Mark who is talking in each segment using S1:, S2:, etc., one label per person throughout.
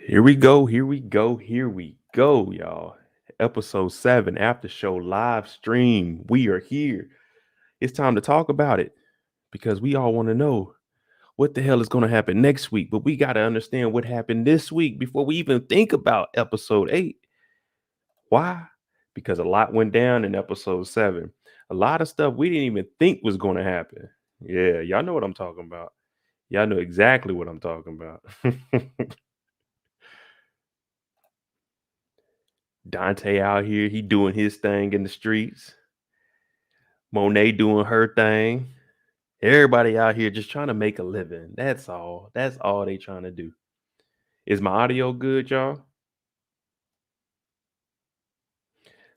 S1: Here we go. Here we go. Here we go, y'all. Episode 7 after show live stream. We are here. It's time to talk about it because we all want to know what the hell is going to happen next week. But we got to understand what happened this week before we even think about episode 8. Why? Because a lot went down in episode 7. A lot of stuff we didn't even think was going to happen. Yeah, y'all know what I'm talking about. Y'all know exactly what I'm talking about. Dante out here, he doing his thing in the streets. Monet doing her thing. Everybody out here just trying to make a living. That's all. That's all they trying to do. Is my audio good, y'all?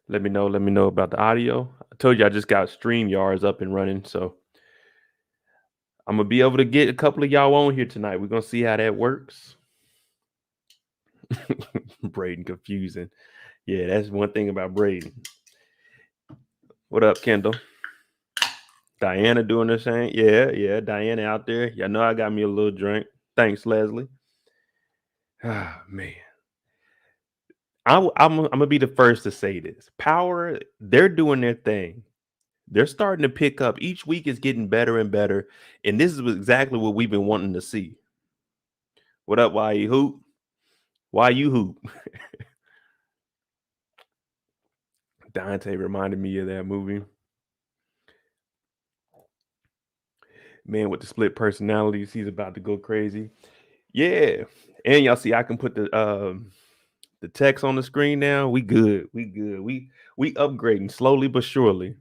S1: Let me know. Let me know about the audio. I told you I just got StreamYards up and running, so I'm gonna be able to get a couple of y'all on here tonight. We're gonna see how that works. Brayden confusing. Yeah, that's one thing about Brayden. What up, Kendall? Diana doing the same. Yeah, Diana out there. Y'all know I got me a little drink. Thanks, Leslie. Ah, man. I'm gonna be the first to say this. Power, they're doing their thing. They're starting to pick up. Each week is getting better and better. And this is exactly what we've been wanting to see. What up, why you hoop? Why you hoop? Dante reminded me of that movie. Man with the split personalities, he's about to go crazy. Yeah. And y'all see I can put the text on the screen now. We good. We good. We upgrading slowly but surely.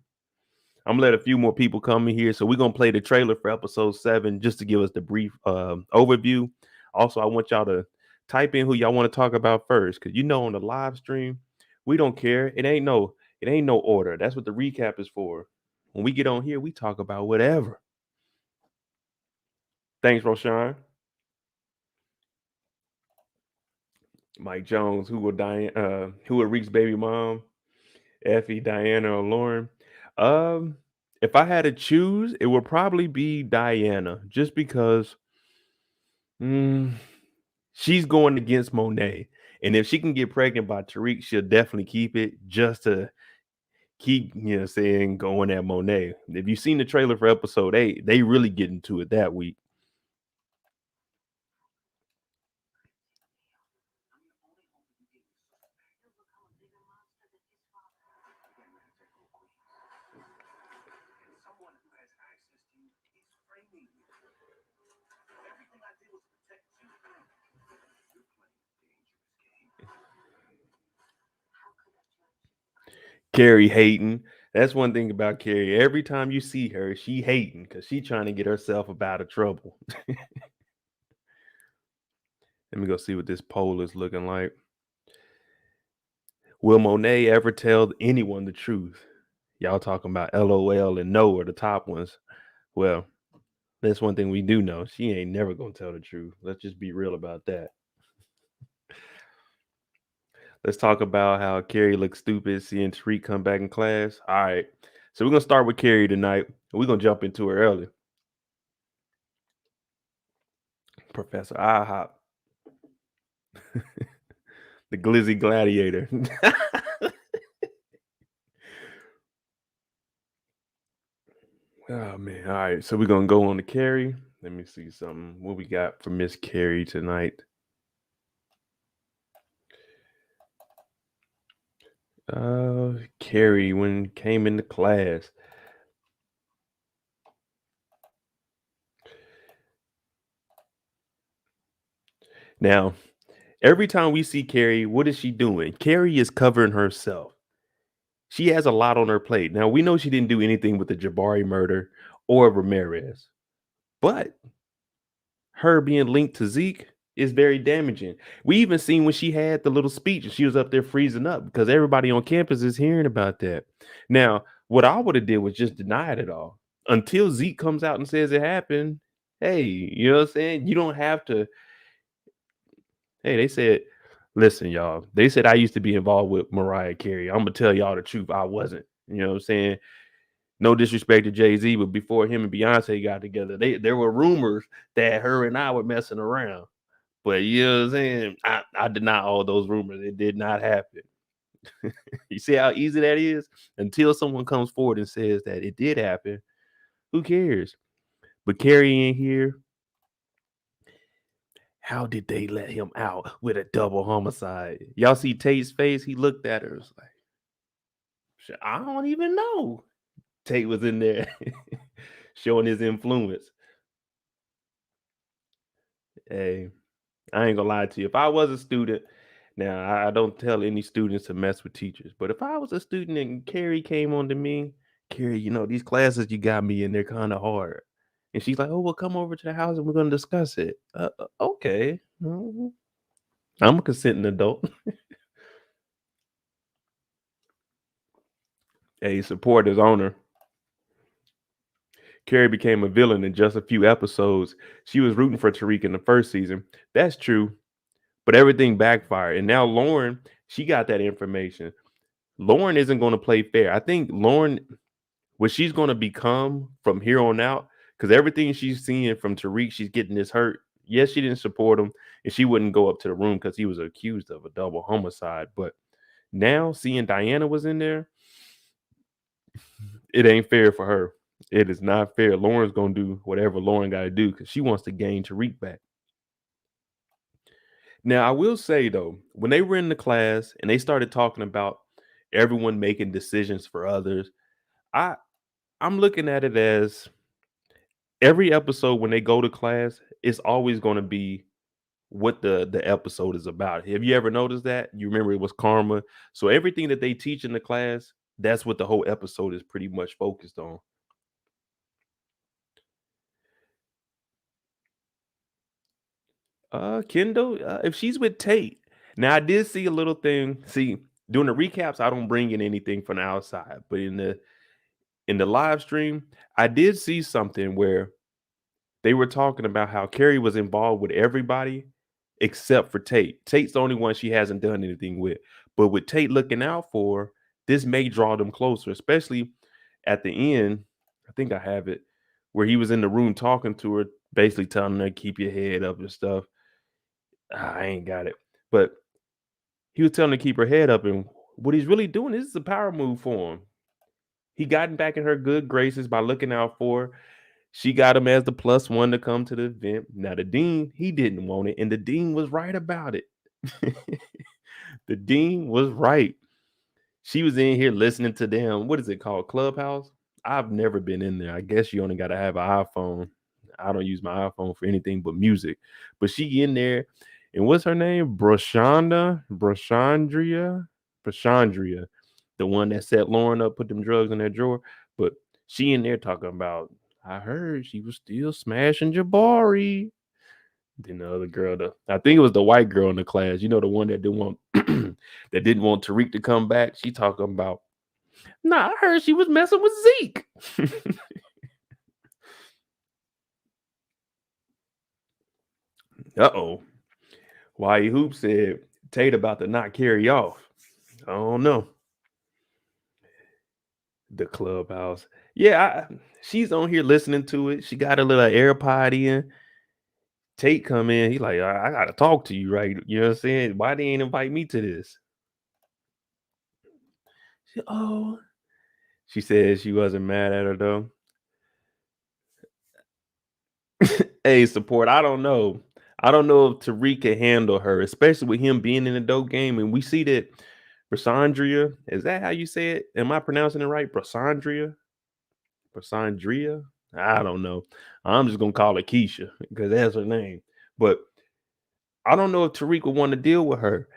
S1: I'm gonna let a few more people come in here. So we're gonna play the trailer for episode 7 just to give us the brief overview. Also, I want y'all to type in who y'all want to talk about first. Cause on the live stream, we don't care. It ain't no order. That's what the recap is for. When we get on here, we talk about whatever. Thanks, Roshan. Mike Jones, who will Reek's baby mom, Effie, Diana, or Lauren. If I had to choose, it would probably be Diana, just because she's going against Monet. And if she can get pregnant by Tariq, she'll definitely keep it just to keep, saying going at Monet. If you've seen the trailer for episode 8, they really get into it that week. Carrie hating. That's one thing about Carrie. Every time you see her, she hating because she trying to get herself up out of trouble. Let me go see what this poll is looking like. Will Monet ever tell anyone the truth? Y'all talking about LOL and no are the top ones. Well, that's one thing we do know. She ain't never gonna tell the truth. Let's just be real about that. Let's talk about how Carrie looks stupid seeing Tariq come back in class. All right. So we're gonna start with Carrie tonight. We're gonna jump into her early. Professor IHOP. The glizzy gladiator. Oh man. All right. So we're gonna go on to Carrie. Let me see something. What we got for Miss Carrie tonight? Carrie when came into class. Now, every time we see Carrie, what is she doing? Carrie is covering herself. She has a lot on her plate. Now, we know she didn't do anything with the Jabari murder or Ramirez, but her being linked to Zeke is very damaging. We even seen when she had the little speech and she was up there freezing up because everybody on campus is hearing about that. Now, what I would have did was just deny it all until Zeke comes out and says it happened. Hey, you know what I'm saying? You don't have to. Hey, they said, listen, y'all. They said I used to be involved with Mariah Carey. I'm gonna tell y'all the truth. I wasn't. You know what I'm saying? No disrespect to Jay-Z, but before him and Beyonce got together, there were rumors that her and I were messing around. But you know what I'm saying? I deny all those rumors. It did not happen. You see how easy that is? Until someone comes forward and says that it did happen, who cares? But Carrie in here, how did they let him out with a double homicide? Y'all see Tate's face? He looked at her. Was like, I don't even know. Tate was in there showing his influence. Hey, I ain't gonna lie to you. If I was a student, now I don't tell any students to mess with teachers, but if I was a student and Carrie came on to me, Carrie, these classes you got me in, they're kind of hard. And she's like, oh, well, come over to the house and we're gonna discuss it. Okay. I'm a consenting adult. Hey, support his owner. Carrie became a villain in just a few episodes. She was rooting for Tariq in the first season. That's true, but everything backfired. And now Lauren, she got that information. Lauren isn't going to play fair. I think Lauren, what she's going to become from here on out, because everything she's seeing from Tariq, she's getting this hurt. Yes, she didn't support him, and she wouldn't go up to the room because he was accused of a double homicide. But now seeing Diana was in there, it ain't fair for her. It is not fair. Lauren's gonna do whatever Lauren got to do because she wants to gain Tariq back. Now, I will say though, when they were in the class and they started talking about everyone making decisions for others, I I'm looking at it as every episode when they go to class, it's always going to be what the episode is about. Have you ever noticed that? You remember it was karma. So everything that they teach in the class, that's what the whole episode is pretty much focused on. Kendall, if she's with Tate. Now I did see a little thing. See, during the recaps, I don't bring in anything from the outside, but in the live stream, I did see something where they were talking about how Carrie was involved with everybody except for Tate. Tate's the only one she hasn't done anything with. But with Tate looking out for her, this may draw them closer, especially at the end. I think I have it where he was in the room talking to her, basically telling her keep your head up and stuff. I ain't got it, but he was telling her to keep her head up, and what he's really doing is a power move for him. He gotten back in her good graces by looking out for her. She got him as the plus one to come to the event. Now the dean, he didn't want it, and the dean was right about it. The dean was right. She was in here listening to them. What is it called? Clubhouse? I've never been in there. I guess you only got to have an iPhone. I don't use my iPhone for anything but music. But she in there, and what's her name? Brashandria, the one that set Lauren up, put them drugs in their drawer. But she in there talking about, I heard she was still smashing Jabari. Then the other girl, I think it was the white girl in the class, the one that didn't want that didn't want Tariq to come back. She talking about, nah, I heard she was messing with Zeke. Uh-oh. Why Hoop said Tate about to not carry off. I don't know. The clubhouse. Yeah, she's on here listening to it. She got a little AirPod in. Tate come in. He like, I gotta talk to you, right? You know what I'm saying? Why they ain't invite me to this? Oh, she said she wasn't mad at her though. Hey, support. I don't know. I don't know if Tariq can handle her, especially with him being in the dope game. And we see that Brasandria, is that how you say it? Am I pronouncing it right? Brasandria? Brasandria? I don't know. I'm just gonna call her Keisha because that's her name. But I don't know if Tariq would want to deal with her.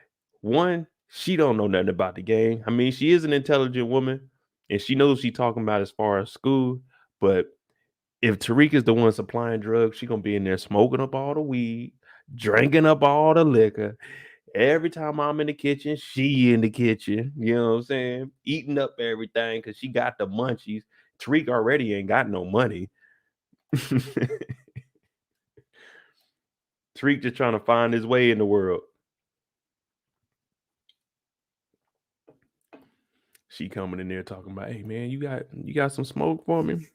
S1: One, she don't know nothing about the game. I mean, she is an intelligent woman and she knows what she's talking about as far as school, but if Tariq is the one supplying drugs, she gonna be in there smoking up all the weed, drinking up all the liquor. Every time I'm in the kitchen, she in the kitchen. You know what I'm saying? Eating up everything because she got the munchies. Tariq already ain't got no money. Tariq just trying to find his way in the world. She coming in there talking about, hey man, you got some smoke for me?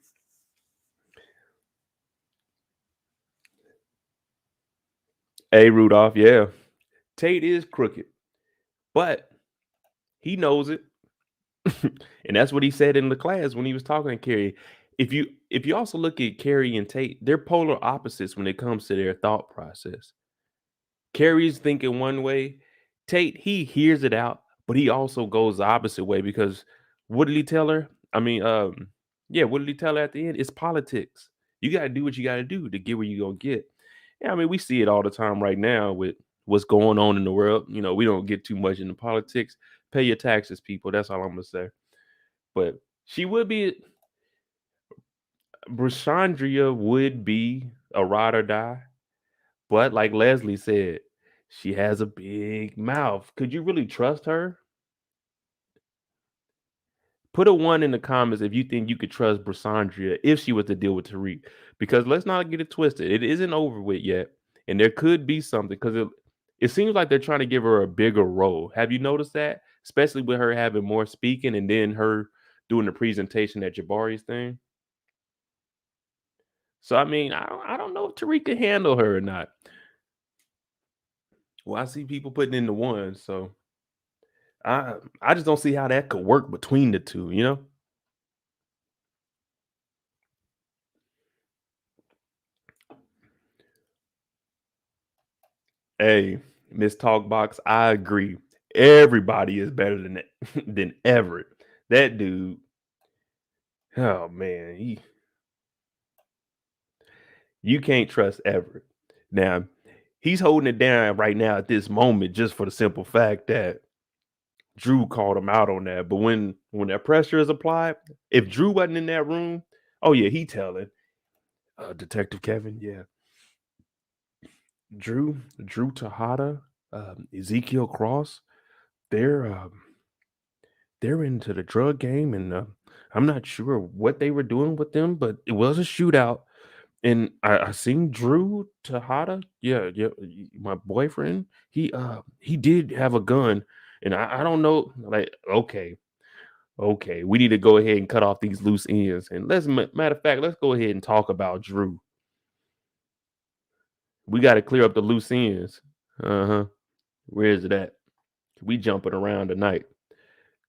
S1: Hey, Rudolph, yeah. Tate is crooked, but he knows it. And that's what he said in the class when he was talking to Carrie. If you also look at Carrie and Tate, they're polar opposites when it comes to their thought process. Carrie's thinking one way. Tate, he hears it out, but he also goes the opposite way because what did he tell her? I mean, yeah, what did he tell her at the end? It's politics. You gotta do what you gotta do to get where you're gonna get. Yeah, I mean, we see it all the time right now with what's going on in the world. We don't get too much into politics. Pay your taxes, people. That's all I'm gonna say. But she would be Brashandria would be a ride or die. But like Leslie said, she has a big mouth. Could you really trust her? Put a one in the comments if you think you could trust Brasandria if she was to deal with Tariq. Because let's not get it twisted. It isn't over with yet. And there could be something because it seems like they're trying to give her a bigger role. Have you noticed that? Especially with her having more speaking and then her doing the presentation at Jabari's thing. So I mean, I don't know if Tariq can handle her or not. Well, I see people putting in the one, so I just don't see how that could work between the two. Hey, Miss Talkbox, I agree. Everybody is better than than Everett. That dude, oh man, you can't trust Everett. Now, he's holding it down right now at this moment just for the simple fact that Drew called him out on that. But when that pressure is applied, if Drew wasn't in that room, oh yeah, he telling. Detective Kevin, yeah. Drew Tejada, Ezekiel Cross, they're they're into the drug game, and I'm not sure what they were doing with them, but it was a shootout. And I seen Drew Tejada, yeah, yeah, my boyfriend. He did have a gun, and I don't know, like, okay, we need to go ahead and cut off these loose ends. And matter of fact, let's go ahead and talk about Drew. We got to clear up the loose ends. Uh huh. Where is it at? We jumping around tonight.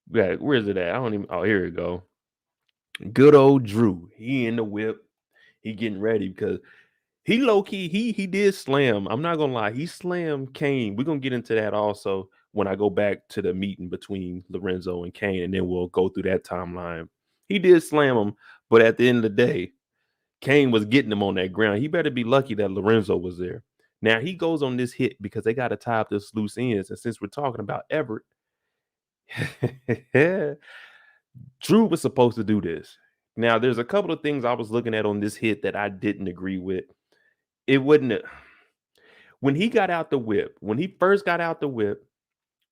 S1: Where is it at? I don't even. Oh, here we go. Good old Drew. He in the whip. He getting ready because he low key. He did slam. I'm not gonna lie. He slammed Kane. We're gonna get into that also when I go back to the meeting between Lorenzo and Kane, and then we'll go through that timeline. He did slam him, but at the end of the day, Kane was getting him on that ground. He better be lucky that Lorenzo was there. Now he goes on this hit because they got to tie up this loose ends. And since we're talking about Everett, Drew was supposed to do this. Now, there's a couple of things I was looking at on this hit that I didn't agree with. It wouldn't when he got out the whip, when he first got out the whip,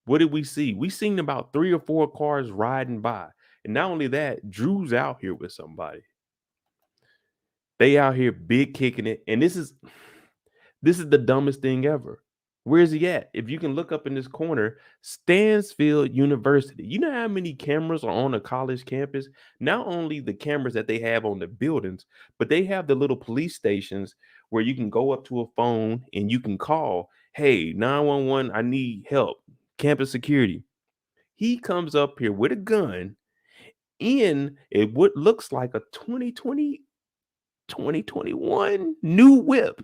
S1: what did we see? We seen about 3 or 4 cars riding by. And not only that, Drew's out here with somebody. They out here big kicking it. And this is the dumbest thing ever. Where is he at? If you can look up in this corner, Stansfield University. You know how many cameras are on a college campus? Not only the cameras that they have on the buildings, but they have the little police stations where you can go up to a phone and you can call, hey, 911, I need help. Campus security. He comes up here with a gun in what looks like a 2021 new whip.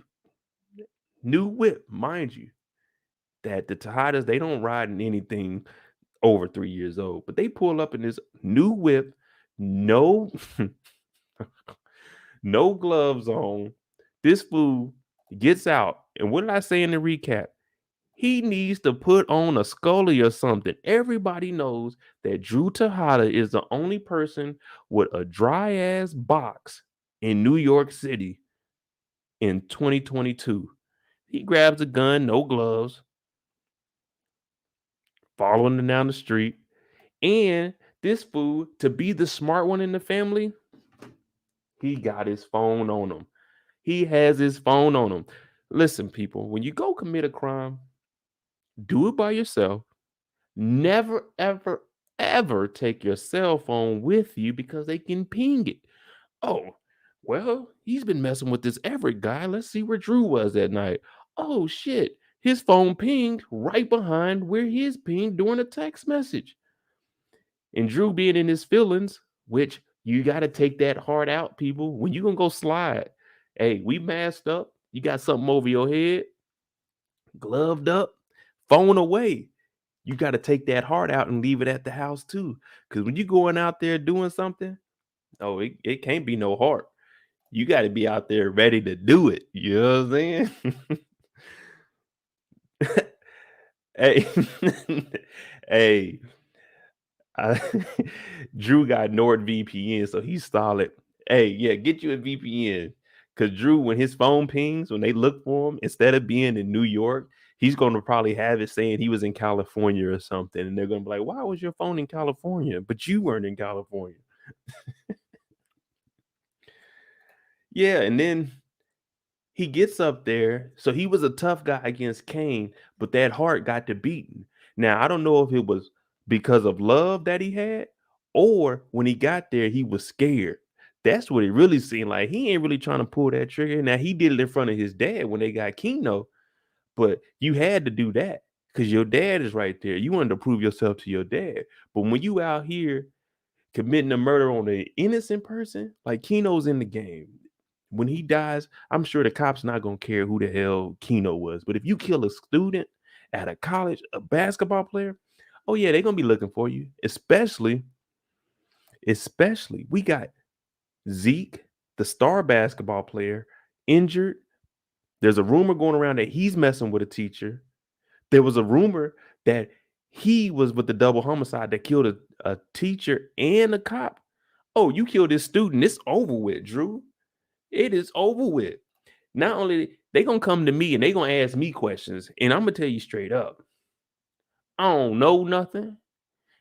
S1: New whip, mind you. That the Tejadas, they don't ride in anything over 3 years old, but they pull up in this new whip, no no gloves on. This fool gets out, and what did I say in the recap? He needs to put on a Scully or something. Everybody knows that Drew Tejada is the only person with a dry ass box in New York City in 2022. He grabs a gun, no gloves, following them down the street. And this fool, to be the smart one in the family, he got his phone on him. He has his phone on him. Listen, people, when you go commit a crime, do it by yourself. Never, ever, ever take your cell phone with you because they can ping it. Oh, well, he's been messing with this Everett guy. Let's see where Drew was that night. Oh shit, his phone pinged right behind where his pinged during a text message. And Drew being in his feelings, which you got to take that heart out, people. When you gonna go slide, hey, we masked up. You got something over your head, gloved up, phone away. You got to take that heart out and leave it at the house too. Because when you going out there doing something, oh, it can't be no heart. You got to be out there ready to do it. You know what I'm saying? Hey, hey, I, Drew got NordVPN, so he's solid. Hey, yeah, get you a VPN. Cause Drew, when his phone pings, when they look for him, instead of being in New York, he's gonna probably have it saying he was in California or something. And they're gonna be like, why was your phone in California? But you weren't in California. Yeah, and then he gets up there. So he was a tough guy against Kane, but that heart got to beating. Now, I don't know if it was because of love that he had, or when he got there, he was scared. That's what it really seemed like. He ain't really trying to pull that trigger. Now, he did it in front of his dad when they got Keno, but you had to do that because your dad is right there. You wanted to prove yourself to your dad. But when you out here committing a murder on an innocent person, like Keno's in the game. When he dies, I'm sure the cops not gonna care who the hell Keno was. But if you kill a student at a college, a basketball player, oh yeah, they're gonna be looking for you. Especially we got Zeke, the star basketball player, injured. There's a rumor going around that he's messing with a teacher. There was a rumor that he was with the double homicide that killed a teacher and a cop. Oh, you killed this student. It's over with, Drew. It is over with. Not only they gonna come to me and they gonna ask me questions, and I'm gonna tell you straight up, I don't know nothing.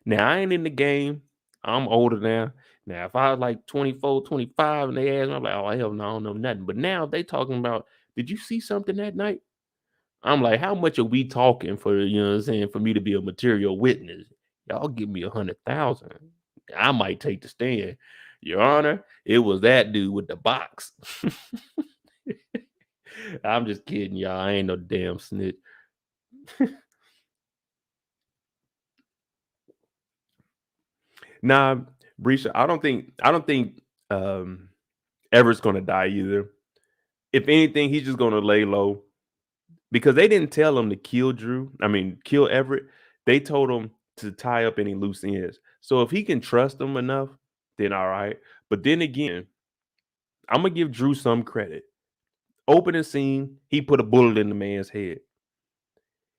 S1: Now I ain't in the game. I'm older now. Now, if I was like 24, 25 and they ask me, I'm like, oh hell no, I don't know nothing. But now they talking about, did you see something that night? I'm like, how much are we talking for, you know what I'm saying, for me to be a material witness? Y'all give me 100,000. I might take the stand. Your Honor, it was that dude with the box. I'm just kidding, y'all. I ain't no damn snitch. Nah, Brisha, I don't think um Everett's gonna die either. If anything, he's just gonna lay low because they didn't tell him to kill Drew. I mean, kill Everett. They told him to tie up any loose ends. So if he can trust them enough, then all right. But then again, I'm gonna give Drew some credit. Opening scene, he put a bullet in the man's head.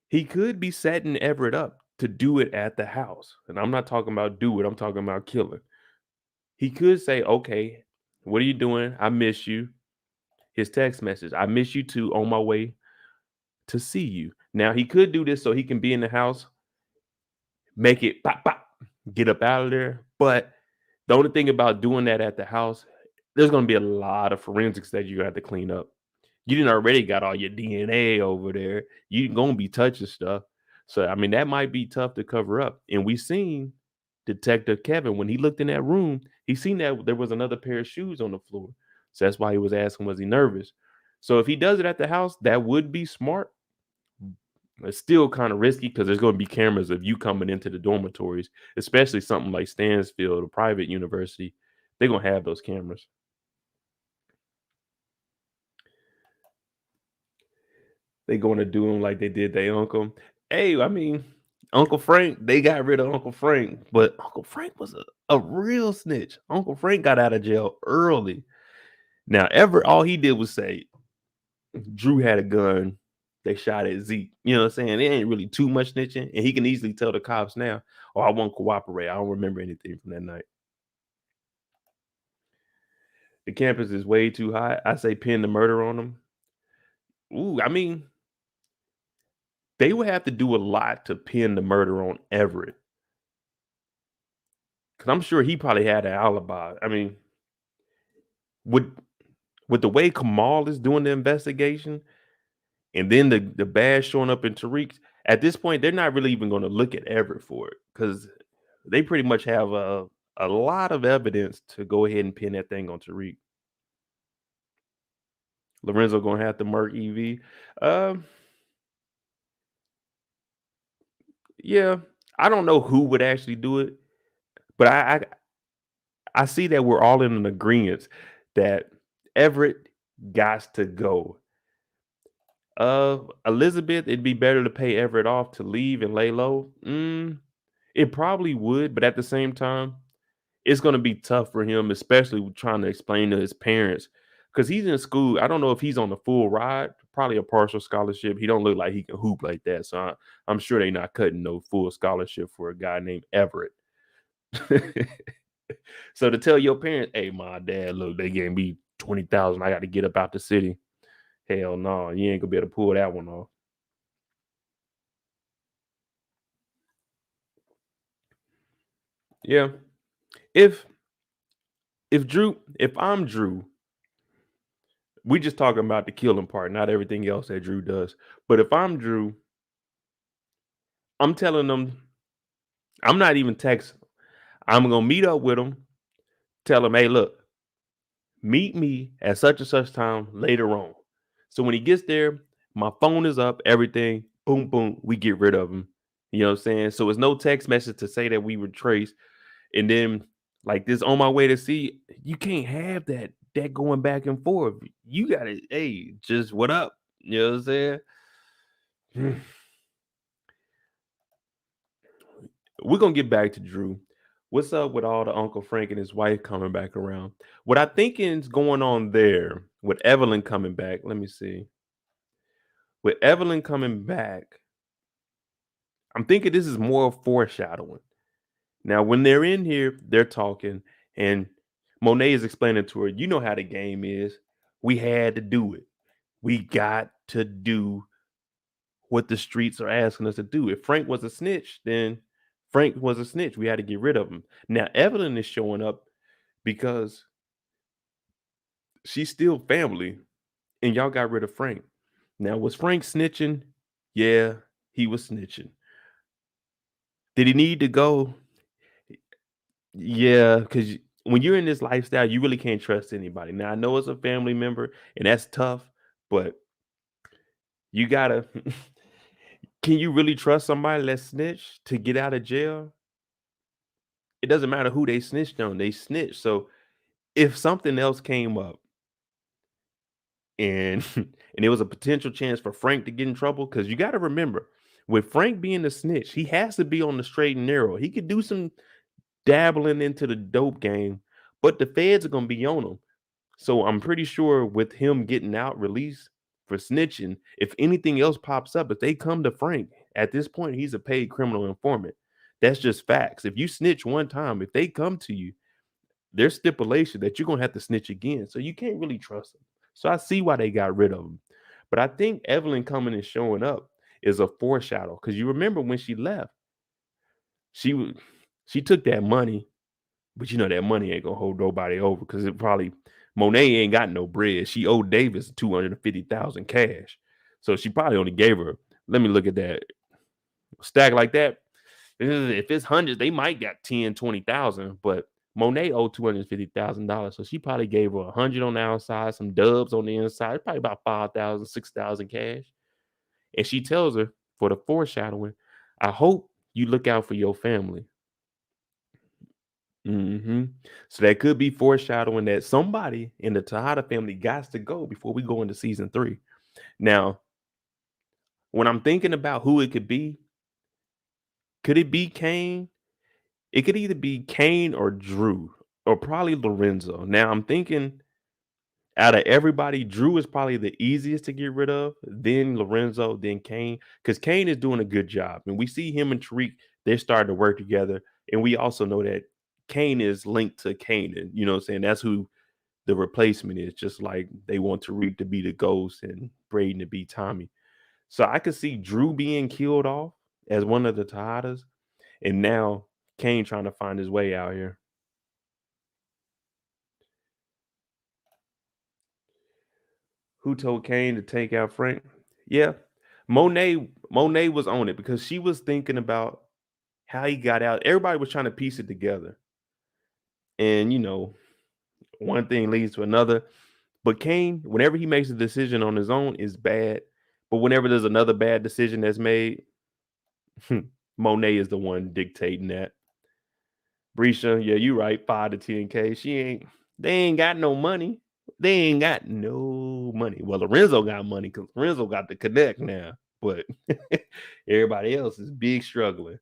S1: He could be setting Everett up to do it at the house. And I'm not talking about do it, I'm talking about killing. He could say, okay, what are you doing? I miss you. His text message, I miss you too, on my way to see you. Now, he could do this so he can be in the house, make it pop, pop, get up out of there. But the only thing about doing that at the house, there's going to be a lot of forensics that you have to clean up. You didn't already got all your DNA over there. You gonna be touching stuff. So I mean, that might be tough to cover up. And we seen Detective Kevin when he looked in that room, he seen that there was another pair of shoes on the floor. So that's why he was asking, was he nervous? So if he does it at the house, that would be smart. It's still kind of risky because there's going to be cameras of you coming into the dormitories, especially something like Stansfield, a private university. They're gonna have those cameras. They going to do him like they did their uncle. Hey, I mean, Uncle Frank, they got rid of Uncle Frank, but Uncle Frank was a real snitch. Uncle Frank got out of jail early. Now, all he did was say, Drew had a gun. They shot at Zeke. You know what I'm saying? It ain't really too much snitching. And he can easily tell the cops now, oh, I won't cooperate. I don't remember anything from that night. The campus is way too high. I say pin the murder on them. Ooh, I mean, they would have to do a lot to pin the murder on Everett. Because I'm sure he probably had an alibi. I mean, with the way Kamal is doing the investigation, and then the badge showing up in Tariq, at this point, they're not really even going to look at Everett for it because they pretty much have a lot of evidence to go ahead and pin that thing on Tariq. Lorenzo gonna have to murk EV. Um, yeah, I don't know who would actually do it, but I see that we're all in an agreement that Everett got to go. Elizabeth, it'd be better to pay Everett off to leave and lay low. It probably would, but at the same time, it's going to be tough for him, especially with trying to explain to his parents because he's in school. I don't know if he's on the full ride, probably a partial scholarship. He don't look like he can hoop like that, so I'm sure they're not cutting no full scholarship for a guy named Everett. So to tell your parents, "Hey, my dad, look, they gave me 20,000. I got to get up out the city." Hell no, you ain't gonna be able to pull that one off. Yeah, if if I'm Drew, we just talking about the killing part, not everything else that Drew does. But if I'm Drew, I'm telling them I'm not even texting. I'm gonna meet up with them, tell them, "Hey, look, meet me at such and such time later on." So when he gets there, my phone is up, everything, boom, boom, we get rid of him. You know what I'm saying? So it's no text message to say that we were traced. And then like this on my way to see, you can't have that going back and forth. You gotta, hey, just what up? You know what I'm saying? We're gonna get back to Drew. What's up with all the Uncle Frank and his wife coming back around? What I think is going on there with Evelyn coming back. Let me see. With Evelyn coming back, I'm thinking this is more foreshadowing. Now, when they're in here, they're talking, and Monet is explaining to her, you know how the game is. We had to do it. We got to do what the streets are asking us to do. If Frank was a snitch, then Frank was a snitch. We had to get rid of him. Now, Evelyn is showing up because she's still family, and y'all got rid of Frank. Now, was Frank snitching? Yeah, he was snitching. Did he need to go? Yeah, because when you're in this lifestyle, you really can't trust anybody. Now, I know it's a family member, and that's tough, but you gotta. Can you really trust somebody that snitched to get out of jail? It doesn't matter who they snitched on, they snitched. So if something else came up and and it was a potential chance for Frank to get in trouble, because you got to remember, with Frank being the snitch, he has to be on the straight and narrow. He could do some dabbling into the dope game, but the feds are gonna be on him. So I'm pretty sure with him getting out released for snitching, if anything else pops up, if they come to Frank, at this point, he's a paid criminal informant. That's just facts. If you snitch one time, if they come to you, there's stipulation that you're gonna have to snitch again. So you can't really trust them. So I see why they got rid of him. But I think Evelyn coming and showing up is a foreshadow. Because you remember when she left, she was she took that money, but you know that money ain't gonna hold nobody over because it probably Monet ain't got no bread. She owed Davis 250,000 cash. So she probably only gave her, let me look at that stack like that. If it's hundreds, they might got 10, 20,000, but Monet owed $250,000. So she probably gave her 100 on the outside, some dubs on the inside, probably about 5,000, 6,000 cash. And she tells her for the foreshadowing, I hope you look out for your family. So that could be foreshadowing that somebody in the Tejada family got to go before we go into season 3. Now, when I'm thinking about who it could it be Kane? It could either be Kane or Drew, or probably Lorenzo. Now I'm thinking out of everybody, Drew is probably the easiest to get rid of, then Lorenzo, then Kane, because Kane is doing a good job. And we see him and Tariq, they're starting to work together. And we also know that Kane is linked to Kanan. You know what I'm saying? That's who the replacement is, just like they want Tariq to be the ghost and Brayden to be Tommy. So I could see Drew being killed off as one of the Tejadas, and now Kane trying to find his way out here. Who told Kane to take out Frank? Yeah. Monet was on it because she was thinking about how he got out. Everybody was trying to piece it together. And one thing leads to another. But Kane, whenever he makes a decision on his own, is bad. But whenever there's another bad decision that's made, Monet is the one dictating that. Brisha, yeah, you right. 5 to 10K. They ain't got no money. They ain't got no money. Well, Lorenzo got money because Lorenzo got the connect now. But everybody else is big struggling.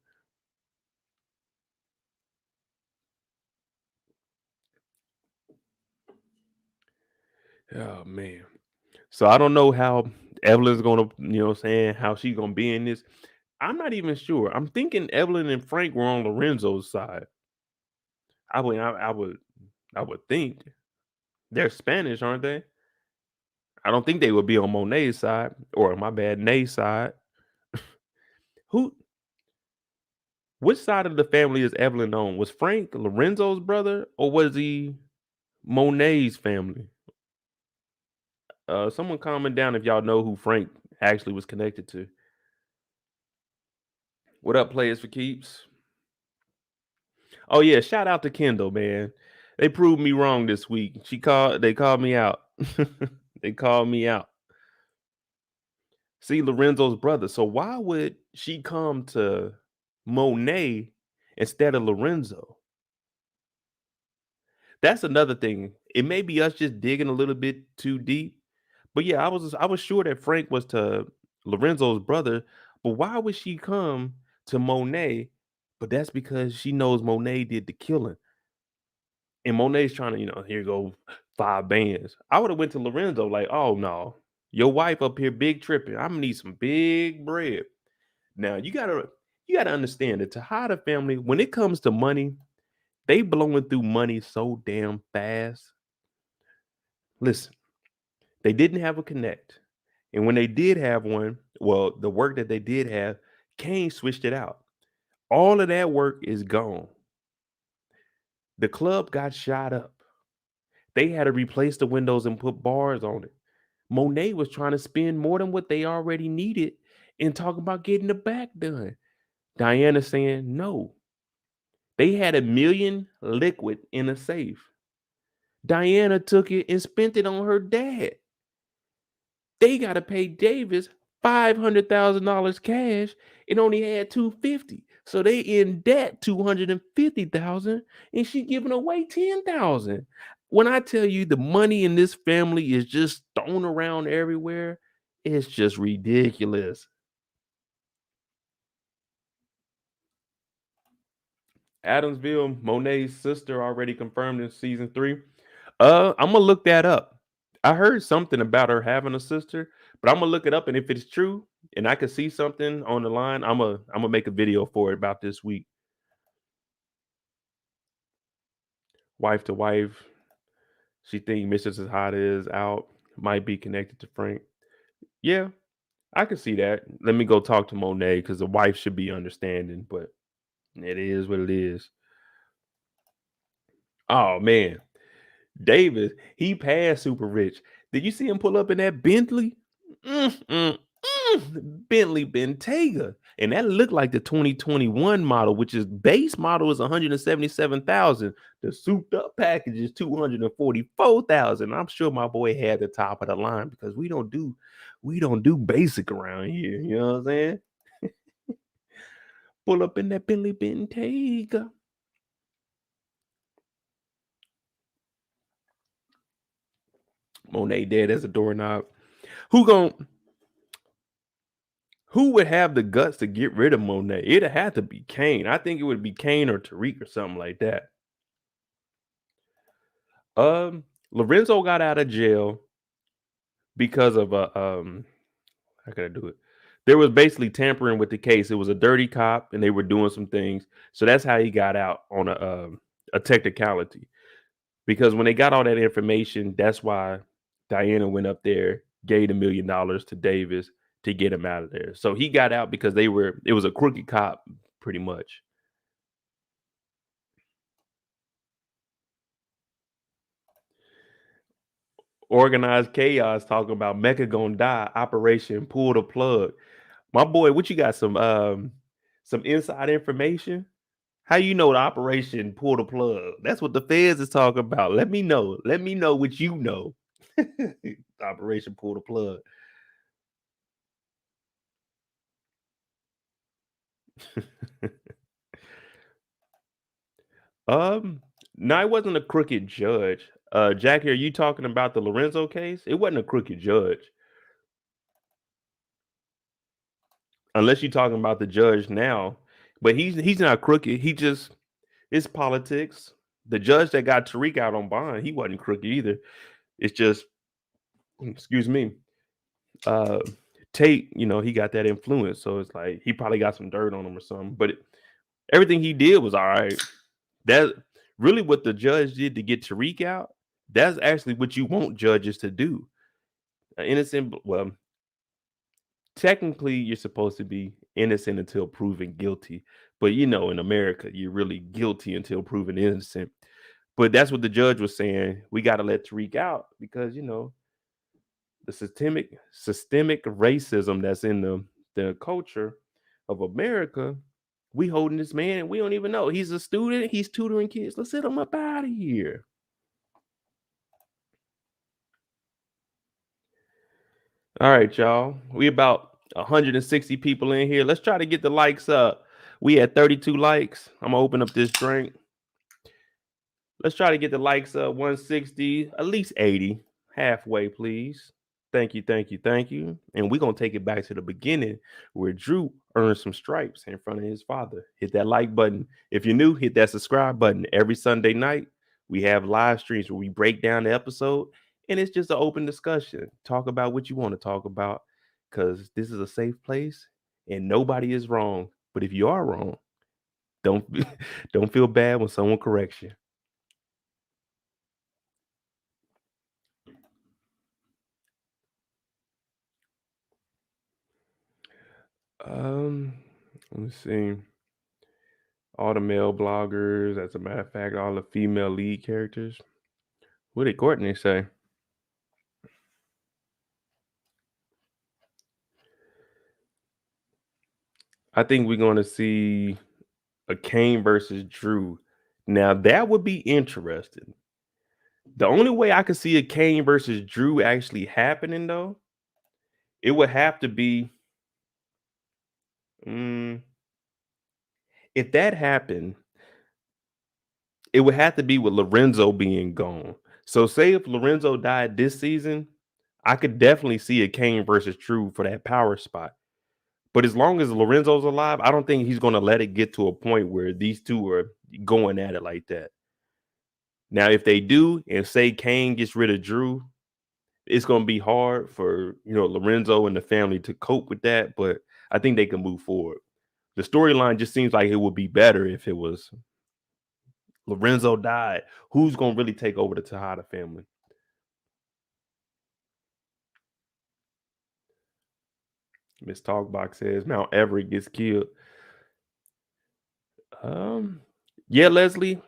S1: Oh man. So I don't know how Evelyn's gonna, how she's gonna be in this. I'm not even sure. I'm thinking Evelyn and Frank were on Lorenzo's side. I would I would think. They're Spanish, aren't they? I don't think they would be on Monet's side or my bad, Nay's side. Who which side of the family is Evelyn on? Was Frank Lorenzo's brother or was he Monet's family? Someone comment down if y'all know who Frank actually was connected to. What up, players for keeps? Oh yeah, shout out to Kendall, man. They proved me wrong this week. They called me out. They called me out. See Lorenzo's brother. So why would she come to Monet instead of Lorenzo? That's another thing. It may be us just digging a little bit too deep. But yeah, I was sure that Frank was to Lorenzo's brother, but why would she come to Monet? But that's because she knows Monet did the killing. And Monet's trying to, here go 5 bands. I would have went to Lorenzo like, oh no, your wife up here big tripping. I'm gonna need some big bread. Now you gotta understand that Tejada family, when it comes to money, they blowing through money so damn fast. Listen, they didn't have a connect. And when they did have one, well, the work that they did have, Kane switched it out. All of that work is gone. The club got shot up. They had to replace the windows and put bars on it. Monet was trying to spend more than what they already needed and talking about getting the back done. Diana saying no. They had $1 million liquid in a safe. Diana took it and spent it on her dad. They got to pay Davis $500,000 cash and only had 250. So they in debt 250,000 and she giving away 10,000. When I tell you the money in this family is just thrown around everywhere, it's just ridiculous. Adamsville, Monet's sister already confirmed in season 3. I'm gonna look that up. I heard something about her having a sister, but I'm gonna look it up, and if it's true, and I can see something on the line, I'm gonna make a video for it about this week. Wife to wife, she think Mrs. Hot is out, might be connected to Frank. Yeah, I can see that. Let me go talk to Monet because the wife should be understanding, but it is what it is. Oh man, Davis, he passed super rich. Did you see him pull up in that Bentley? Mm, mm, Bentley Bentayga. And that looked like the 2021 model, which is base model is 177,000. The souped up package is 244,000. I'm sure my boy had the top of the line because we don't do basic around here. You know what I'm saying? Pull up in that Bentley Bentayga. Monet dead as a doorknob. Who gon' Who would have the guts to get rid of Monet? It'd have to be Kane. I think it would be Kane or Tariq or something like that. Lorenzo got out of jail because of how can I do it? There was basically tampering with the case. It was a dirty cop, and they were doing some things. So that's how he got out on a technicality. Because when they got all that information, that's why Diana went up there, gave $1 million to Davis to get him out of there. So he got out because it was a crooked cop, pretty much. Organized chaos talking about Mecca gonna die. Operation pull the plug. My boy, what you got? Some inside information? How you know the operation pull the plug? That's what the feds is talking about. Let me know. Let me know what you know. Operation pull the plug. um, no, it wasn't a crooked judge. Jackie, are you talking about the Lorenzo case? It wasn't a crooked judge. Unless you're talking about the judge now. But he's not crooked. He just it's politics. The judge that got Tariq out on bond, he wasn't crooked either. It's just, excuse me, uh Tate, he got that influence. So it's like he probably got some dirt on him or something. But everything he did was all right. That really what the judge did to get Tariq out, that's actually what you want judges to do. Innocent, well, technically you're supposed to be innocent until proven guilty. But in America, you're really guilty until proven innocent. But that's what the judge was saying. We got to let Tariq out because the systemic racism that's in the culture of America. We holding this man and we don't even know he's a student. He's tutoring kids. Let's get him up out of here. All right, y'all. We about 160 people in here. Let's try to get the likes up. We had 32 likes. I'm gonna open up this drink. Let's try to get the likes up 160, at least 80. Halfway, please. Thank you, thank you, thank you. And we're gonna take it back to the beginning where Drew earned some stripes in front of his father. Hit that like button. If you're new, hit that subscribe button. Every Sunday night, we have live streams where we break down the episode, and it's just an open discussion. Talk about what you want to talk about, because this is a safe place and nobody is wrong. But if you are wrong, don't don't feel bad when someone corrects you. Um, let me see. All the male bloggers, as a matter of fact, all the female lead characters. What did Courtney say? I think we're going to see a Kane versus Drew. Now that would be interesting. The only way I could see a Kane versus Drew actually happening, though, it would have to be mm, if that happened, it would have to be with Lorenzo being gone. So, say if Lorenzo died this season, I could definitely see a Kane versus Drew for that power spot. But as long as Lorenzo's alive, I don't think he's going to let it get to a point where these two are going at it like that. Now, if they do, and say Kane gets rid of Drew, it's going to be hard for Lorenzo and the family to cope with that. But I think they can move forward. The storyline just seems like it would be better if it was Lorenzo died. Who's going to really take over the Tejada family? Miss Talkbox says Mount Everett gets killed. Um, yeah, Leslie.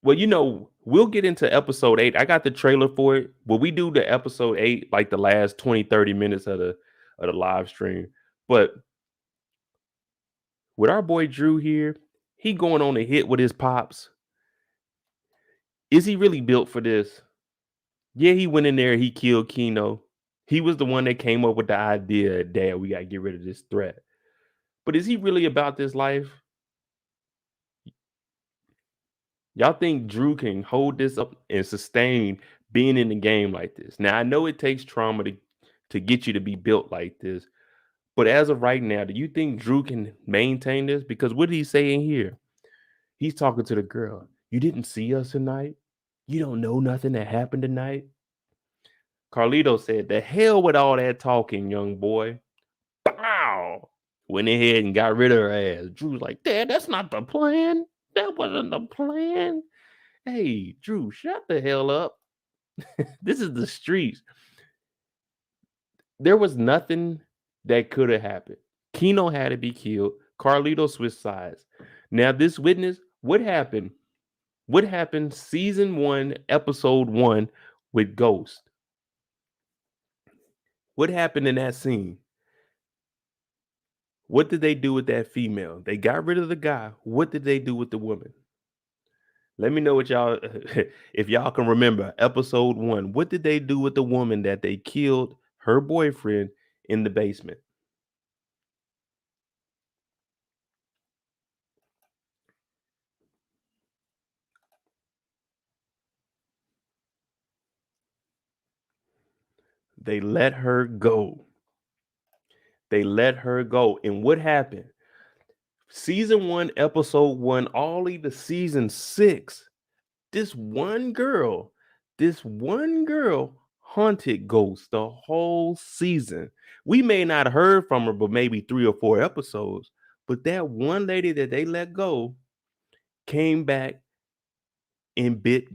S1: Well, we'll get into episode 8. I got the trailer for it. Will we do the episode 8, like the last 20, 30 minutes of the live stream? But with our boy Drew here, he going on a hit with his pops. Is he really built for this? Yeah, he went in there, he killed Keno. He was the one that came up with the idea, Dad, we gotta get rid of this threat. But is he really about this life? Y'all think Drew can hold this up and sustain being in the game like this? Now I know it takes trauma to get you to be built like this, but as of right now, do you think Drew can maintain this? Because what did he say in here? He's talking to the girl. You didn't see us tonight. You don't know nothing that happened tonight. Carlito said, "The hell with all that talking, young boy." Bow. Went ahead and got rid of her ass. Drew's like, "Dad, that's not the plan. That wasn't the plan." Hey, Drew, shut the hell up. This is the streets. There was nothing that could have happened. Keno had to be killed. Carlito switched sides. Now, this witness, what happened? What happened season 1, episode 1 with Ghost? What happened in that scene? What did they do with that female? They got rid of the guy. What did they do with the woman? Let me know what y'all if y'all can remember episode 1. What did they do with the woman that they killed her boyfriend in the basement? They let her go. They let her go. And what happened? Season 1, episode 1, all the way to season 6. This one girl haunted Ghost the whole season. We may not have heard from her, but maybe 3 or 4 episodes. But that one lady that they let go came back and bit.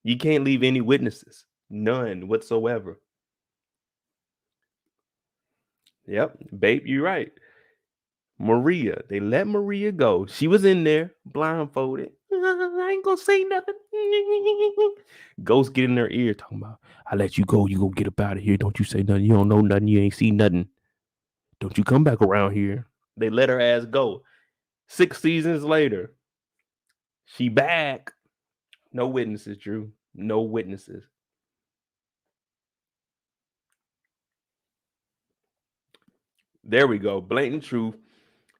S1: You can't leave any witnesses, none whatsoever. Yep, babe, you're right. Maria, they let Maria go. She was in there blindfolded. I ain't gonna say nothing. Ghost get in her ear talking about, I let you go. You gonna get up out of here. Don't you say nothing. You don't know nothing. You ain't seen nothing. Don't you come back around here. They let her ass go. 6 seasons later, she back. No witnesses, Drew. No witnesses. There we go. Blatant truth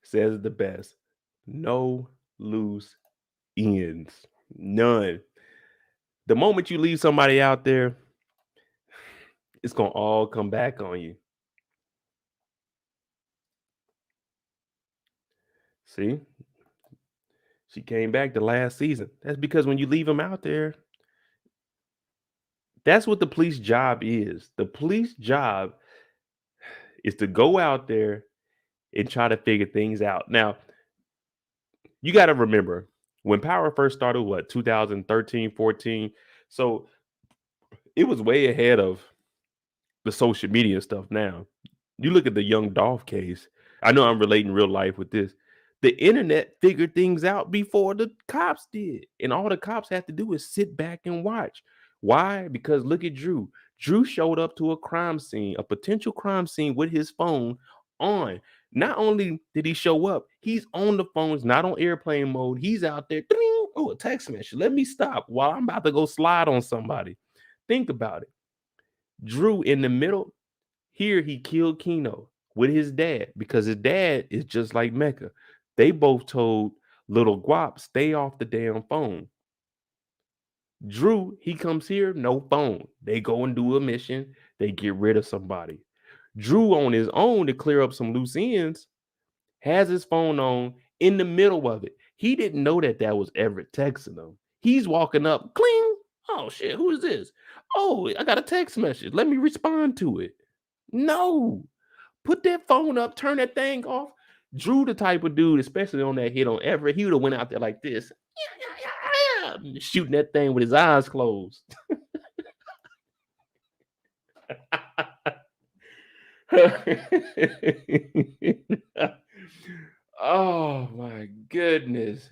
S1: says the best. No loose ends. None. The moment you leave somebody out there, it's gonna all come back on you. See, she came back the last season. That's because when you leave them out there, that's what the police job is. The police job is to go out there and try to figure things out. Now, you got to remember when Power first started, what, 2013, 14? So it was way ahead of the social media stuff now. You look at the young Dolph case. I know I'm relating real life with this. The internet figured things out before the cops did. And all the cops have to do is sit back and watch. Why? Because look at Drew. Drew showed up to a crime scene, a potential crime scene with his phone on. Not only did he show up, he's on the phones, not on airplane mode. He's out there. Oh, a text message. Let me stop while I'm about to go slide on somebody. Think about it. Drew in the middle. Here he killed Keno with his dad because his dad is just like Mecca. They both told little Guap, stay off the damn phone. Drew, he comes here, no phone. They go and do a mission. They get rid of somebody. Drew on his own to clear up some loose ends has his phone on in the middle of it. He didn't know that that was Everett texting him. He's walking up, cling. Oh shit, who is this? Oh, I got a text message. Let me respond to it. No, put that phone up, turn that thing off. Drew, the type of dude, especially on that hit on Everett, he would have went out there like this, shooting that thing with his eyes closed. Oh my goodness.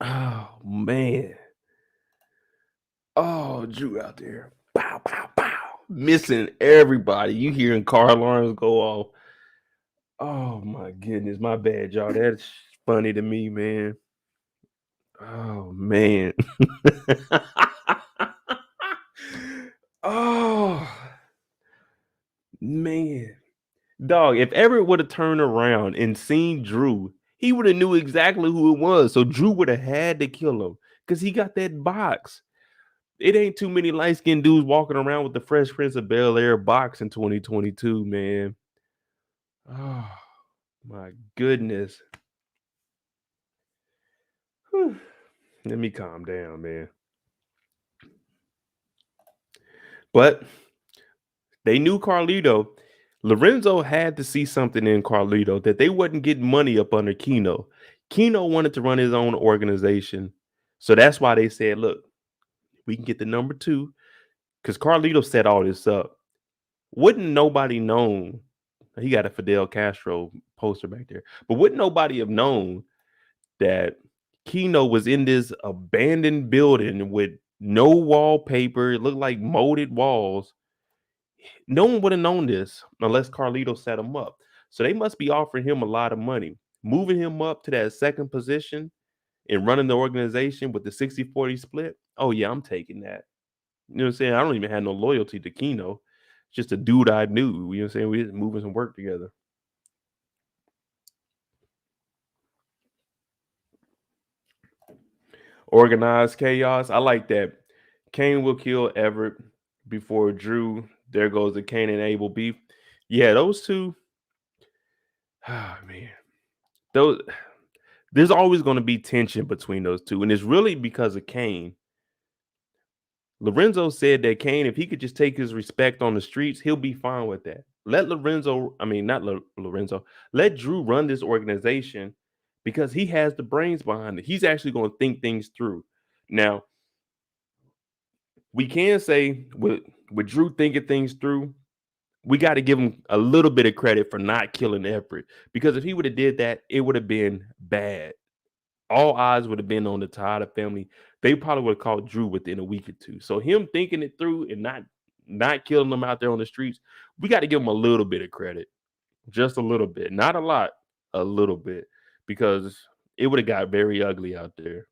S1: Oh man. Oh, Drew out there. Pow, pow, pow. Missing everybody. You hearing car alarms go off. Oh my goodness. My bad, y'all. That's funny to me, man. Oh man. Oh man. Dog, if Everett would have turned around and seen Drew, he would have knew exactly who it was. So Drew would have had to kill him because he got that box. It ain't too many light-skinned dudes walking around with the Fresh Prince of Bel-Air box in 2022, man. Oh my goodness. Whew. Let me calm down, man. But they knew Carlito. Lorenzo had to see something in Carlito that they wasn't getting money up under Keno. Keno wanted to run his own organization. So that's why they said, look, we can get the number 2 because Carlito set all this up. Wouldn't nobody known? He got a Fidel Castro poster back there, but wouldn't nobody have known that Keno was in this abandoned building with no wallpaper? It looked like molded walls. No one would have known this unless Carlito set him up. So they must be offering him a lot of money, moving him up to that second position and running the organization with the 60-40 split, oh yeah, I'm taking that. You know what I'm saying? I don't even have no loyalty to Keno. Just a dude I knew. You know what I'm saying? We just moving some work together. Organized chaos. I like that. Kane will kill Everett before Drew. There goes the Kane and Abel beef. Yeah, those two. Ah, man. Those there's always going to be tension between those two. And it's really because of Kane. Lorenzo said that Kane, if he could just take his respect on the streets, he'll be fine with that. Let Lorenzo, I mean, not Lorenzo, let Drew run this organization because he has the brains behind it. He's actually going to think things through. Now, we can say with Drew thinking things through, we got to give him a little bit of credit for not killing Everett, because if he would have did that, it would have been bad. All eyes would have been on the Tejada family. They probably would have caught Drew within a week or two. So him thinking it through and not killing them out there on the streets, we got to give him a little bit of credit, just a little bit, not a lot, a little bit, because it would have got very ugly out there.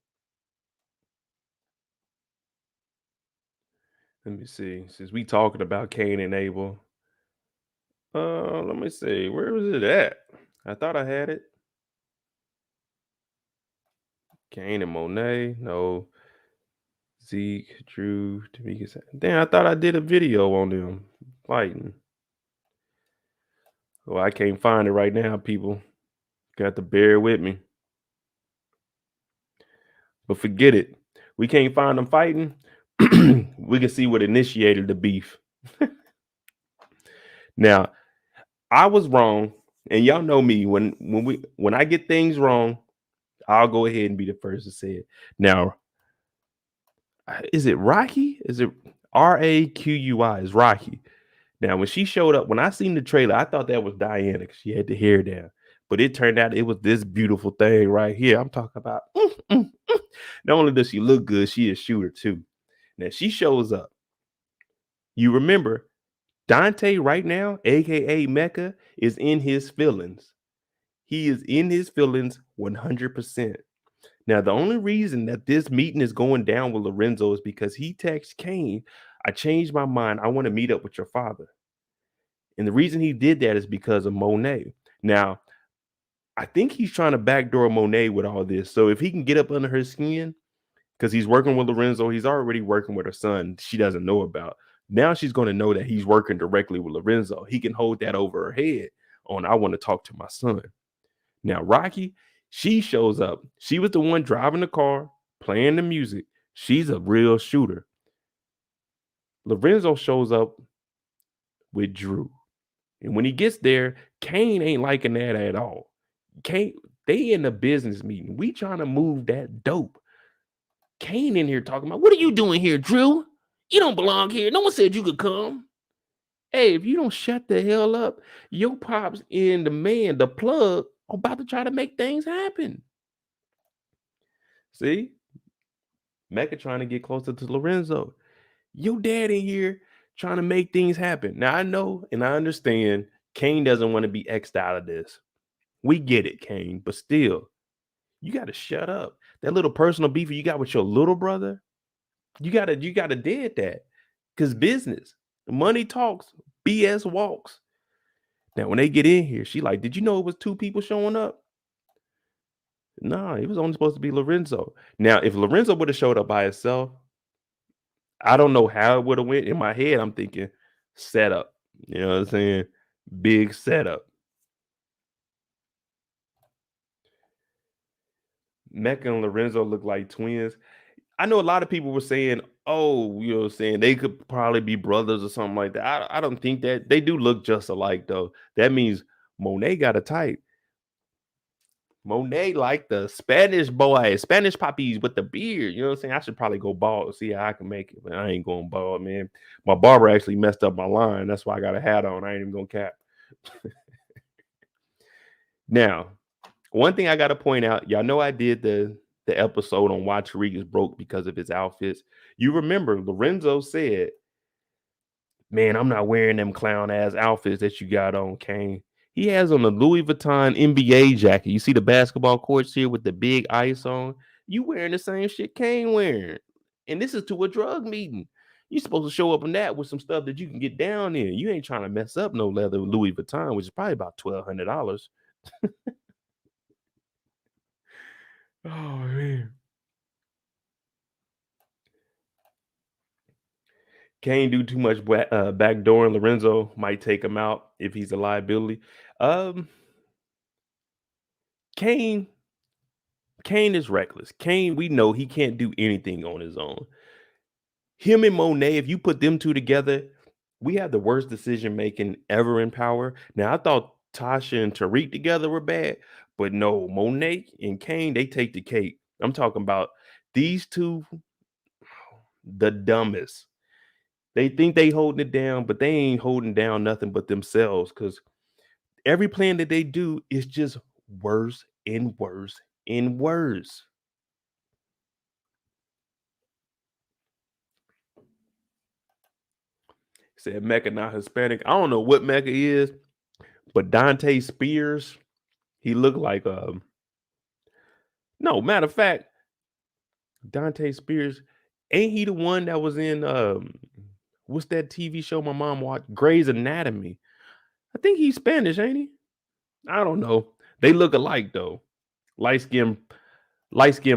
S1: Let me see. Since we talking about Cain and Abel, let me see. Where was it at? I thought I had it. Cain and Monet. No. Zeke, Drew, Tamika. Damn, I thought I did a video on them fighting. Well, I can't find it right now, people. Got to bear with me. But forget it. We can't find them fighting. We can see what initiated the beef. Now, I was wrong, and y'all know me. When I get things wrong, I'll go ahead and be the first to say it. Now, is it Rocky? Is it Raqui? Is Rocky? Now, when she showed up, when I seen the trailer, I thought that was Diana because she had the hair down. But it turned out it was this beautiful thing right here. I'm talking about. Not only does she look good, she is a shooter too. Now, she shows up. You remember, Dante right now, aka Mecca, is in his feelings. He is in his feelings 100%. Now, the only reason that this meeting is going down with Lorenzo is because he texted Kane, I changed my mind. I want to meet up with your father. And the reason he did that is because of Monet. Now, I think he's trying to backdoor Monet with all this. So if he can get up under her skin, because he's working with Lorenzo, he's already working with her son she doesn't know about. Now she's going to know that he's working directly with Lorenzo. He can hold that over her head on, I want to talk to my son. Now, Rocky, she shows up. She was the one driving the car, playing the music. She's a real shooter. Lorenzo shows up with Drew. And when he gets there, Kane ain't liking that at all. Kane, they in the business meeting. We trying to move that dope. Kane in here talking about, what are you doing here, Drew? You don't belong here. No one said you could come. Hey, if you don't shut the hell up, your pops and the man, the plug, are about to try to make things happen. See? Mecca trying to get closer to Lorenzo. Your dad in here trying to make things happen. Now, I know and I understand Kane doesn't want to be X'd out of this. We get it, Kane, but still, you got to shut up. That little personal beef you got with your little brother, you gotta dead that. Because business, money talks, BS walks. Now, when they get in here, she like, did you know it was two people showing up? Nah, it was only supposed to be Lorenzo. Now, if Lorenzo would have showed up by himself, I don't know how it would have went. In my head, I'm thinking setup. You know what I'm saying? Big setup. Mecca and Lorenzo look like twins. I know a lot of people were saying, oh, you know what I'm saying, they could probably be brothers or something like that. I don't think that. They do look just alike, though. That means Monet got a type. Monet like the Spanish boy, Spanish poppies with the beard. You know what I'm saying? I should probably go bald, see how I can make it, but I ain't going bald, man. My barber actually messed up my line. That's why I got a hat on. I ain't even gonna cap. Now, one thing I gotta point out, y'all know I did the episode on why Tariq is broke because of his outfits. You remember Lorenzo said, man, I'm not wearing them clown ass outfits that you got on, Kane. He has on a Louis Vuitton NBA jacket. You see the basketball courts here with the big ice on. You wearing the same shit Kane wearing. And this is to a drug meeting. You supposed to show up in that with some stuff that you can get down in. You ain't trying to mess up no leather Louis Vuitton, which is probably about $1,200. Oh man. Kane do too much backdoor, and Lorenzo might take him out if he's a liability. Um, Kane, Kane is reckless. Kane, we know he can't do anything on his own. Him and Monet, if you put them two together, we have the worst decision making ever in power. Now, I thought Tasha and Tariq together were bad, but no, Monet and Kane, they take the cake. I'm talking about these two, the dumbest. They think they holding it down, but they ain't holding down nothing but themselves because every plan that they do is just worse and worse and worse. Said Mecca not Hispanic. I don't know what Mecca is, but Dante Spears, he looked like no, matter of fact, Dante Spears, ain't he the one that was in what's that TV show my mom watched? Grey's Anatomy. I think he's Spanish, ain't he? I don't know. They look alike though. Light skin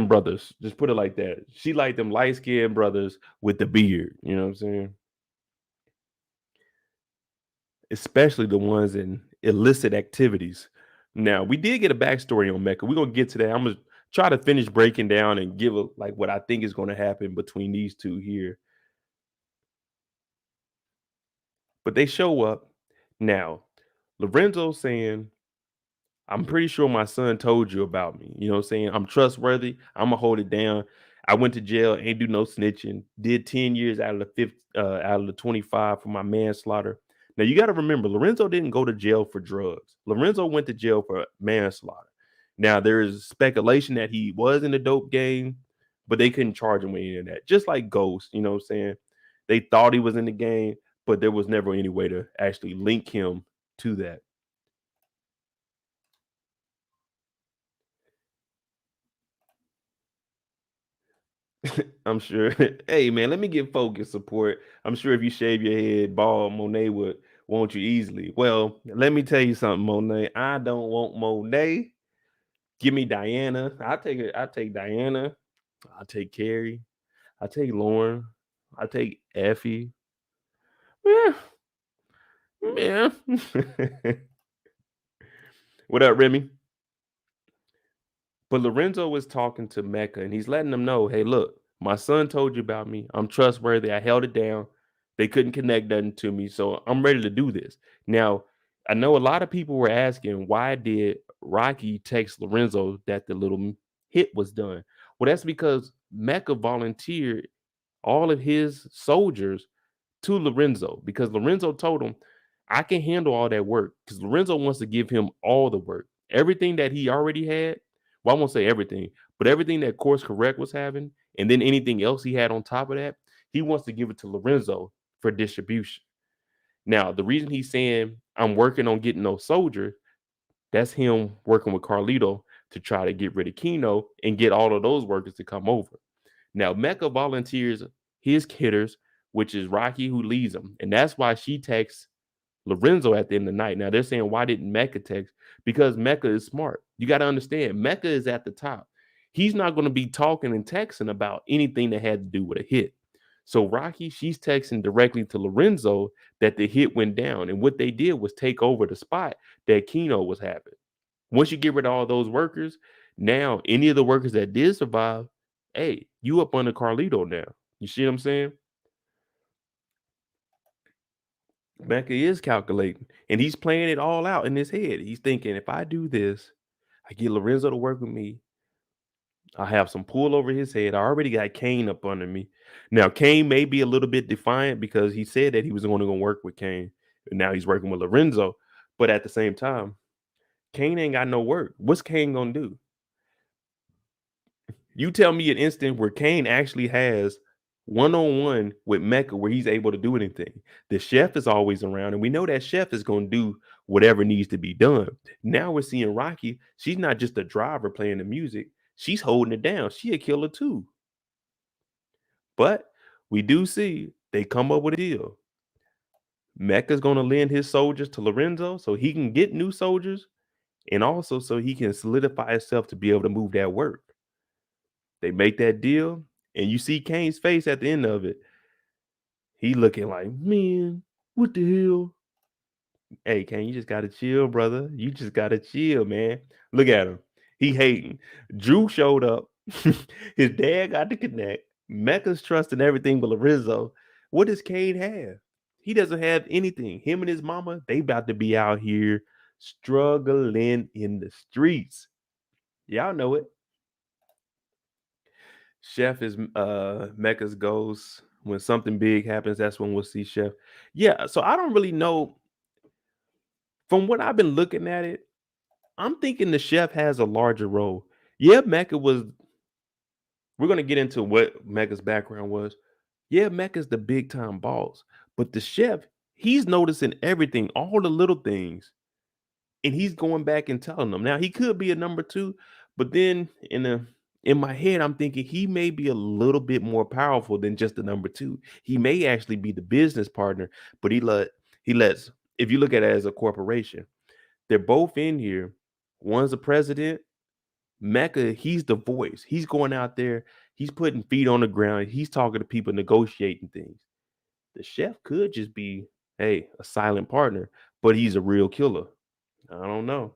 S1: brothers. Just put it like that. She like them light skinned brothers with the beard. You know what I'm saying? Especially the ones in illicit activities. Now, we did get a backstory on Mecca. We're gonna get to that. I'm gonna try to finish breaking down and give like what I think is gonna happen between these two here. But they show up now. Lorenzo saying, I'm pretty sure my son told you about me. You know what I'm saying? I'm trustworthy. I'm gonna hold it down. I went to jail, ain't do no snitching. Did 10 years out of the 25 for my manslaughter. Now you got to remember, Lorenzo didn't go to jail for drugs. Lorenzo went to jail for manslaughter. Now there is speculation that he was in the dope game, but they couldn't charge him with any of that. Just like Ghost, you know what I'm saying? They thought he was in the game, but there was never any way to actually link him to that. I'm sure. Hey man, let me get focus support. I'm sure if you shave your head bald, Monet would want you easily. Well, let me tell you something, Monet. I don't want Monet. Give me Diana. I'll take it. I'll take Diana. I'll take Carrie. I'll take Lauren. I'll take Effie. Yeah. Yeah. What up, Remy? But Lorenzo was talking to Mecca and he's letting them know, hey, look, my son told you about me. I'm trustworthy. I held it down. They couldn't connect nothing to me. So I'm ready to do this. Now, I know a lot of people were asking, why did Rocky text Lorenzo that the little hit was done? Well, that's because Mecca volunteered all of his soldiers to Lorenzo because Lorenzo told him, I can handle all that work because Lorenzo wants to give him all the work. Everything that he already had, well, I won't say everything, but everything that Course Correct was having, and then anything else he had on top of that, he wants to give it to Lorenzo for distribution. Now, the reason he's saying I'm working on getting those soldiers, that's him working with Carlito to try to get rid of Keno and get all of those workers to come over. Now, Mecca volunteers his hitters, which is Rocky who leads them. And that's why she texts Lorenzo at the end of the night. Now, they're saying, why didn't Mecca text? Because Mecca is smart. You got to understand, Mecca is at the top. He's not going to be talking and texting about anything that had to do with a hit. So Rocky, she's texting directly to Lorenzo that the hit went down. And what they did was take over the spot that Keno was having. Once you get rid of all those workers, now any of the workers that did survive, hey, you up under Carlito now. You see what I'm saying? Mecca is calculating and he's playing it all out in his head. He's thinking, if I do this, I get Lorenzo to work with me. I have some pull over his head. I already got Kane up under me. Now, Kane may be a little bit defiant because he said that he was only going to work with Kane. And now he's working with Lorenzo. But at the same time, Kane ain't got no work. What's Kane going to do? You tell me an instant where Kane actually has one-on-one with Mecca where he's able to do anything. The chef is always around, and we know that chef is going to do whatever needs to be done. Now we're seeing Rocky. She's not just a driver playing the music. she's holding it down. She a killer too. But we do see they come up with a deal. Mecca's gonna lend his soldiers to Lorenzo so he can get new soldiers and also so he can solidify himself to be able to move that work. They make that deal, and you see Kane's face at the end of it. He looking like, man, what the hell? Hey, Kane, you just gotta chill, brother. You just gotta chill, man. Look at him. He hating. Drew showed up. His dad got to connect. Mecca's trusting everything but Lorenzo. What does Kane have? He doesn't have anything. Him and his mama, they about to be out here struggling in the streets. Y'all know it. Chef is Mecca's ghost. When something big happens, that's when we'll see Chef. Yeah, so I don't really know. From what I've been looking at it, I'm thinking the chef has a larger role. Yeah, Mecca was. We're gonna get into what Mecca's background was. Yeah, Mecca's the big time boss, but the chef, he's noticing everything, all the little things, and he's going back and telling them. Now he could be a number two, but then in my head, I'm thinking he may be a little bit more powerful than just the number two. He may actually be the business partner, but he lets. If you look at it as a corporation, they're both in here. One's the president. Mecca, he's the voice. He's going out there. He's putting feet on the ground. He's talking to people, negotiating things. The chef could just be, hey, a silent partner, but he's a real killer. I don't know.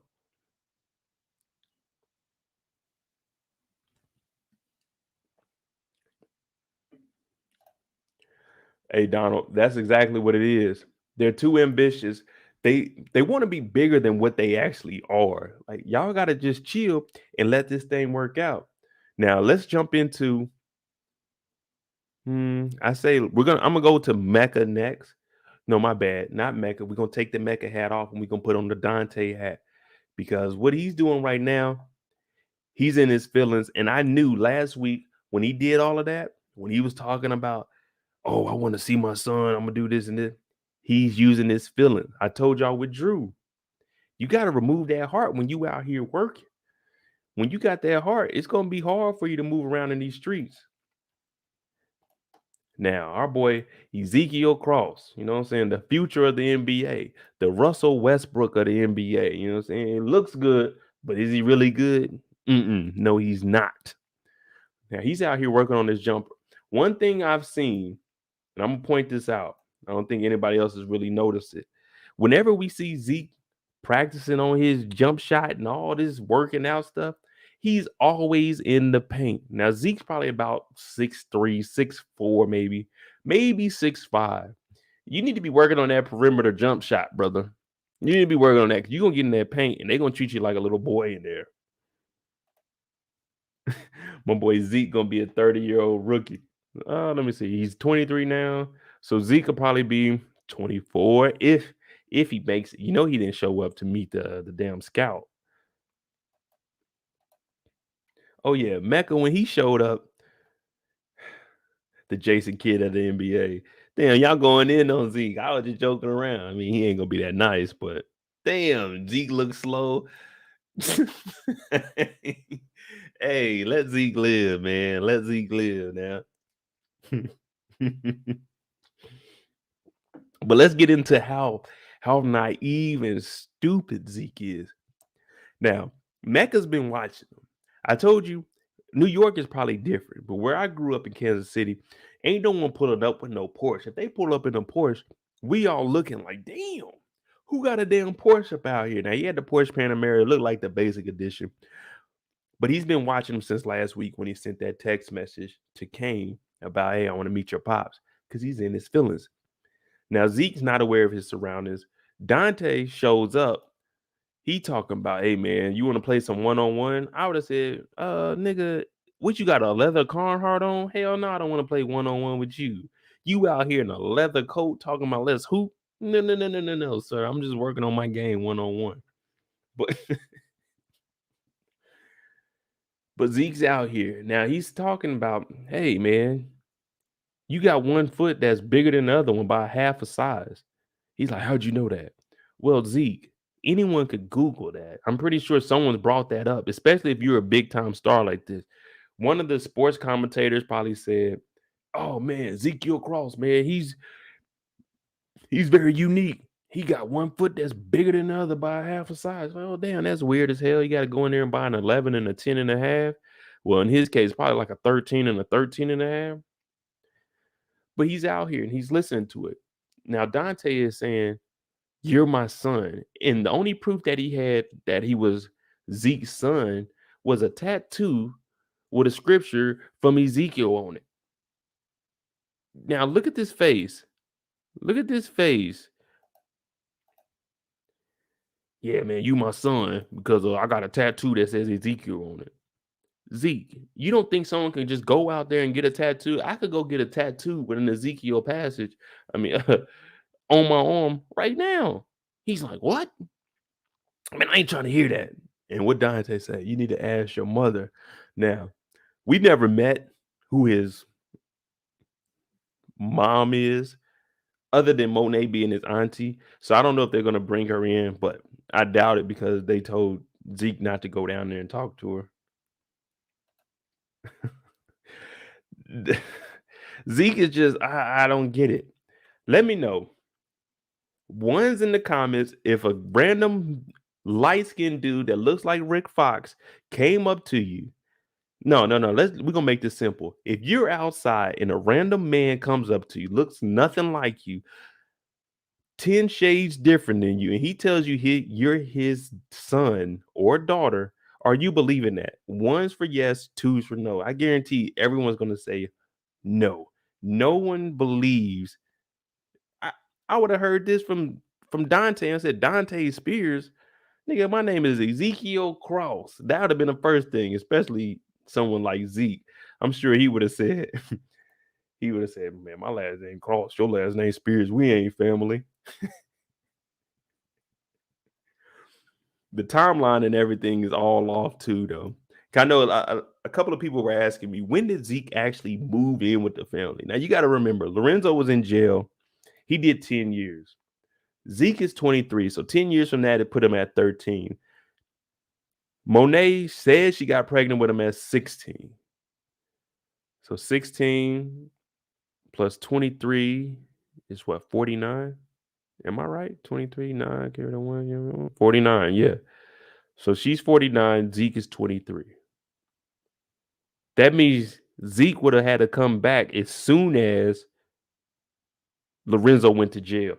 S1: Hey, Donald, that's exactly what it is. They're too ambitious. They want to be bigger than what they actually are. Like y'all got to just chill and let this thing work out. Now let's jump into. I say I'm gonna go to Mecca next. No, my bad, not Mecca. We're gonna take the Mecca hat off and we're gonna put on the Dante hat because what he's doing right now, he's in his feelings. And I knew last week when he did all of that, when he was talking about, oh, I want to see my son, I'm gonna do this and this. He's using his feelings. I told y'all with Drew, you got to remove that heart when you out here working. When you got that heart, it's gonna be hard for you to move around in these streets. Now, our boy Ezekiel Cross, you know what I'm saying? The future of the NBA, the Russell Westbrook of the NBA, you know what I'm saying? It looks good, but is he really good? No, he's not. Now, he's out here working on this jumper. One thing I've seen, and I'm going to point this out, I don't think anybody else has really noticed it. Whenever we see Zeke practicing on his jump shot and all this working out stuff, he's always in the paint. Now, Zeke's probably about 6'3, 6'4, maybe 6'5. You need to be working on that perimeter jump shot, brother. You need to be working on that because you're going to get in that paint and they're going to treat you like a little boy in there. My boy Zeke going to be a 30-year-old rookie. Let me see. He's 23 now. So Zeke will probably be 24 if he makes it. You know he didn't show up to meet the damn scout. Oh yeah, Mecca when he showed up, the Jason Kidd of the NBA. Damn, y'all going in on Zeke. I was just joking around. I mean, he ain't gonna be that nice, but damn, Zeke looks slow. Hey, let Zeke live, man. Let Zeke live now. But let's get into how naive and stupid Zeke is. Now, Mecca's been watching him. I told you, New York is probably different, but where I grew up in Kansas City, ain't no one pulling up with no Porsche. If they pull up in a Porsche, we all looking like, damn, who got a damn Porsche up out here? Now, he had the Porsche Panamera, it looked like the basic edition, but he's been watching him since last week when he sent that text message to Kane about, hey, I want to meet your pops, because he's in his feelings. Now, Zeke's not aware of his surroundings. Dante shows up. He talking about, hey man, you want to play some one-on-one? I would have said, nigga, what you got a leather Carhartt on? Hell no, I don't want to play one-on-one with you. You out here in a leather coat talking about let's hoop? No, sir. I'm just working on my game one-on-one. But but Zeke's out here. Now he's talking about, hey man, you got one foot that's bigger than the other one by half a size. He's like, how'd you know that? Well, Zeke, anyone could Google that. I'm pretty sure someone's brought that up, especially if you're a big time star like this. One of the sports commentators probably said, "Oh man, Ezekiel Cross, man, he's very unique. He got one foot that's bigger than the other by half a size." Well, damn, that's weird as hell. You got to go in there and buy an 11 and a 10 and a half. Well, in his case, probably like a 13 and a 13 and a half. But he's out here and he's listening to it. Now, Dante is saying, "You're my son." And the only proof that he had that he was Zeke's son was a tattoo with a scripture from Ezekiel on it. Now, look at this face. Look at this face. "Yeah, man, you my son because I got a tattoo that says Ezekiel on it." Zeke, you don't think someone can just go out there and get a tattoo? I could go get a tattoo with an Ezekiel passage. I mean, on my arm right now. He's like, "What? I mean, I ain't trying to hear that." And what Dante said, "You need to ask your mother." Now, we never met who his mom is, other than Monet being his auntie. So I don't know if they're gonna bring her in, but I doubt it because they told Zeke not to go down there and talk to her. Zeke is just, I don't get it. Let me know. One's in the comments if a random light-skinned dude that looks like Rick Fox came up to you. No. We're gonna make this simple. If you're outside and a random man comes up to you, looks nothing like you, 10 shades different than you, and he tells you you're his son or daughter, are you believing that? One's for yes, two's for no. I guarantee everyone's gonna say no. No one believes. I, I would have heard this from Dante. I said, "Dante Spears, nigga, my name is Ezekiel Cross." That would have been the first thing, especially someone like Zeke. I'm sure he would have said, "Man, my last name Cross, your last name Spears. We ain't family." The timeline and everything is all off too, though. I know a couple of people were asking me, when did Zeke actually move in with the family? Now you got to remember, Lorenzo was in jail. He did 10 years. Zeke is 23, so 10 years from that, it put him at 13. Monet said she got pregnant with him at 16. So 16 plus 23 is what, 49? Am I right? 23, 9, carry the 1, 49, yeah. So she's 49, Zeke is 23. That means Zeke would have had to come back as soon as Lorenzo went to jail.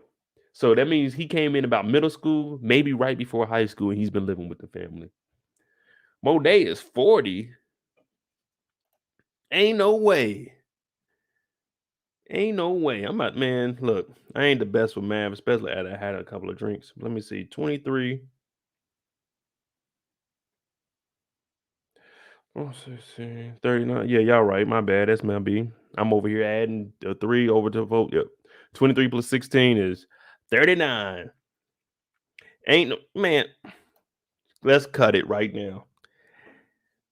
S1: So that means he came in about middle school, maybe right before high school, and he's been living with the family. Monet is 40. Ain't no way. Ain't no way. I'm not, man. Look, I ain't the best with math, especially after I had a couple of drinks. Let me see. 23. Oh, 16, 39. Yeah, y'all right. My bad. That's my B. I'm over here adding the 3 over to vote. Yep. 23 plus 16 is 39. Ain't no, man. Let's cut it right now.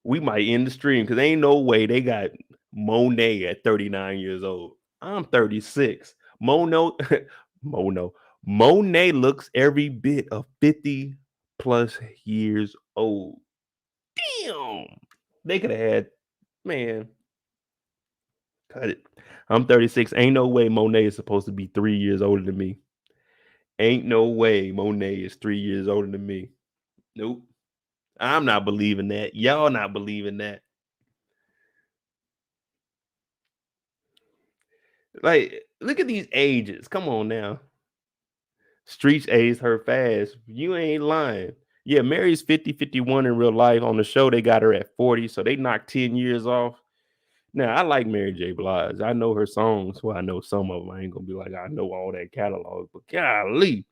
S1: We might end the stream because ain't no way they got Monet at 39 years old. I'm 36. Mono. Monet looks every bit of 50 plus years old. Damn. They could have had, man, cut it. I'm 36. Ain't no way Monet is supposed to be 3 years older than me. Ain't no way Monet is 3 years older than me. Nope. I'm not believing that. Y'all not believing that. Like, look at these ages. Come on now. Streets aged her fast. You ain't lying. Yeah, Mary's 50, 51 in real life. On the show, they got her at 40, so they knocked 10 years off. Now, I like Mary J. Blige. I know her songs. Well, I know some of them. I ain't gonna be like, I know all that catalog, but golly,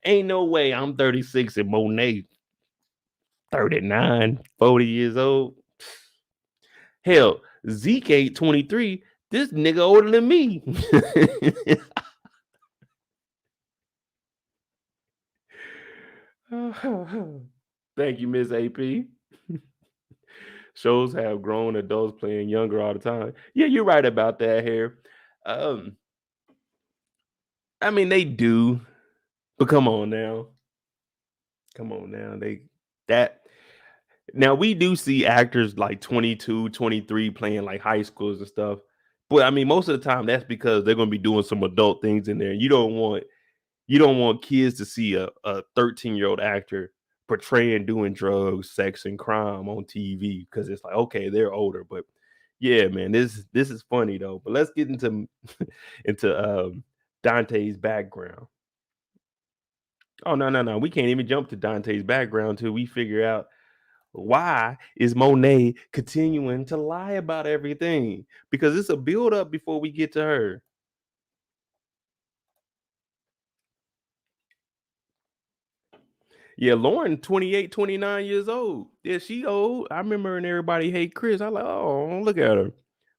S1: ain't no way I'm 36 and Monet 39, 40 years old. Hell, Zeke 23. This nigga older than me. Thank you, Miss AP. Shows have grown adults playing younger all the time. Yeah, you're right about that here. Um, I mean, they do, but come on now. Come on now. That now we do see actors like 22, 23 playing like high schools and stuff. But I mean, most of the time that's because they're gonna be doing some adult things in there. You don't want kids to see a 13-year-old actor portraying doing drugs, sex, and crime on TV because it's like, okay, they're older. But yeah, man, this is funny though. But let's get into into Dante's background. Oh no, no, no. We can't even jump to Dante's background till we figure out why is Monet continuing to lie about everything? Because it's a build up before we get to her. Yeah, Lauren, 28, 29 years old. Yeah, she old. I remember her and everybody hate Chris. I like, oh, look at her.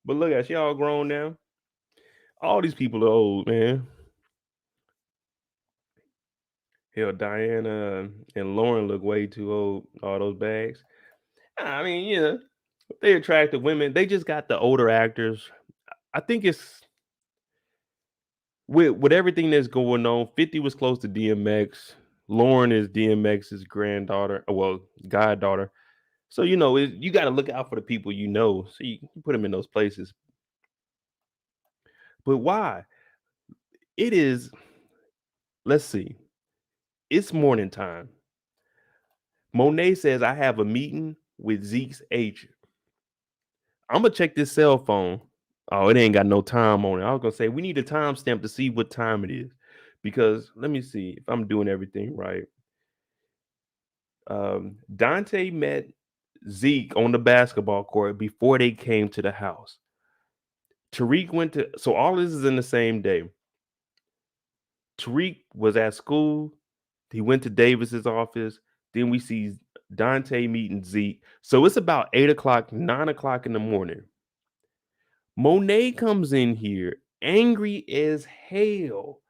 S1: But look at her, she all grown now. All these people are old, man. Hell, Diana and Lauren look way too old. All those bags. I mean, they attractive women. They just got the older actors. I think it's with everything that's going on. 50 was close to DMX. Lauren is DMX's granddaughter, well, goddaughter. So you got to look out for the people so you put them in those places. But why? It is. Let's see. It's morning time. Monet says I have a meeting with Zeke's agent. I'm gonna check this cell phone. Oh, it ain't got no time on it. I was gonna say we need a timestamp to see what time it is, because let me see if I'm doing everything right. Dante met Zeke on the basketball court before they came to the house. Tariq went to, so all this is in the same day. Tariq was at school. He went to Davis's office. Then we see Dante meeting Zeke. So it's about 8 o'clock, 9 o'clock in the morning. Monet comes in here angry as hell.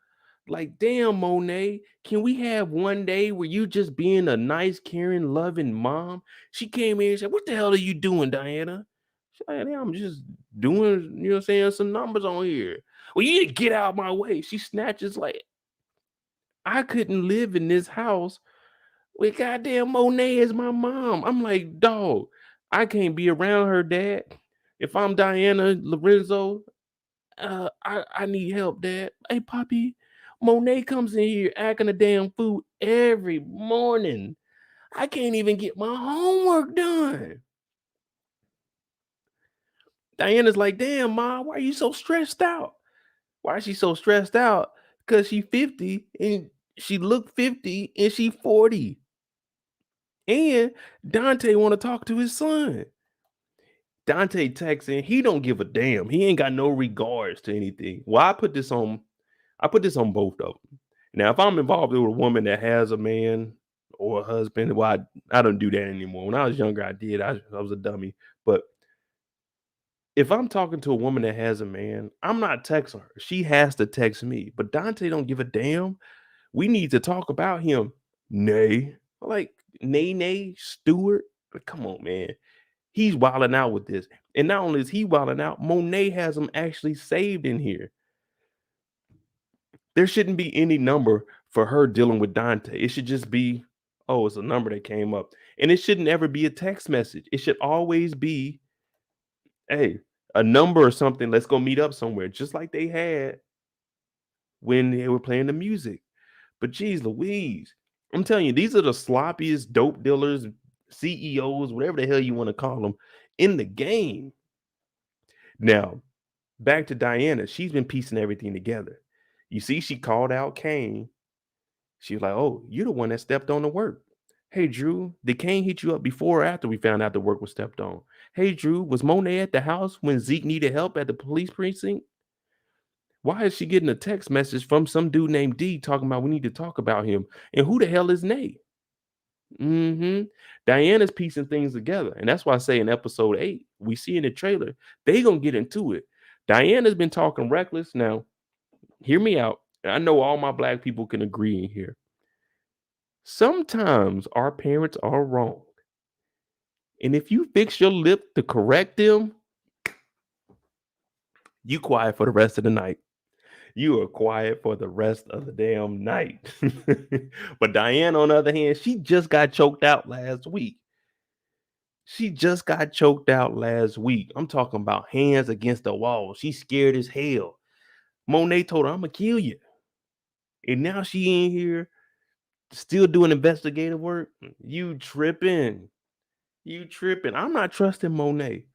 S1: Like, damn, Monet, can we have one day where you just being a nice, caring, loving mom? She came in and said, what the hell are you doing, Diana? She's like, "Yeah, I'm just doing, some numbers on here. Well, you need to get out of my way." She snatches like, I couldn't live in this house with goddamn Monet as my mom. I'm like, dog, I can't be around her, dad. If I'm Diana Lorenzo, I need help, dad. Hey, Poppy, Monet comes in here acting a damn fool every morning. I can't even get my homework done. Diana's like, damn, Ma, why are you so stressed out? Why is she so stressed out? Because she 50 and she look 50 and she 40. And Dante want to talk to his son. Dante texting, he don't give a damn. He ain't got no regards to anything. Well, I put this on both of them. Now, if I'm involved with a woman that has a man or a husband, well, I don't do that anymore. When I was younger, I did. I was a dummy. But if I'm talking to a woman that has a man, I'm not texting her. She has to text me. But Dante don't give a damn. We need to talk about him. Nay. Like, nay, Stewart. Like, come on, man. He's wilding out with this. And not only is he wilding out, Monet has him actually saved in here. There shouldn't be any number for her dealing with Dante. It should just be, oh, it's a number that came up. And it shouldn't ever be a text message. It should always be, hey, a number or something. Let's go meet up somewhere, just like they had when they were playing the music. But geez, Louise, I'm telling you, these are the sloppiest dope dealers, CEOs, whatever the hell you want to call them, in the game. Now, back to Diana. She's been piecing everything together. You see, she called out Kane. She was like, "Oh, you're the one that stepped on the work. Hey, Drew, did Kane hit you up before or after we found out the work was stepped on? Hey, Drew, was Monet at the house when Zeke needed help at the police precinct? Why is she getting a text message from some dude named D talking about we need to talk about him? And who the hell is Nate?" Diana's piecing things together. And that's why I say in episode 8, we see in the trailer, they gonna get into it. Diana's been talking reckless. Now, hear me out. I know all my black people can agree in here. Sometimes our parents are wrong. And if you fix your lip to correct them, you quiet for the rest of the night. You are quiet for the rest of the damn night. But Diane, on the other hand, she just got choked out last week. She just got choked out last week. I'm talking about hands against the wall. She's scared as hell. Monet told her, I'm gonna kill you. And now she in here still doing investigative work. You tripping. You tripping. I'm not trusting Monet.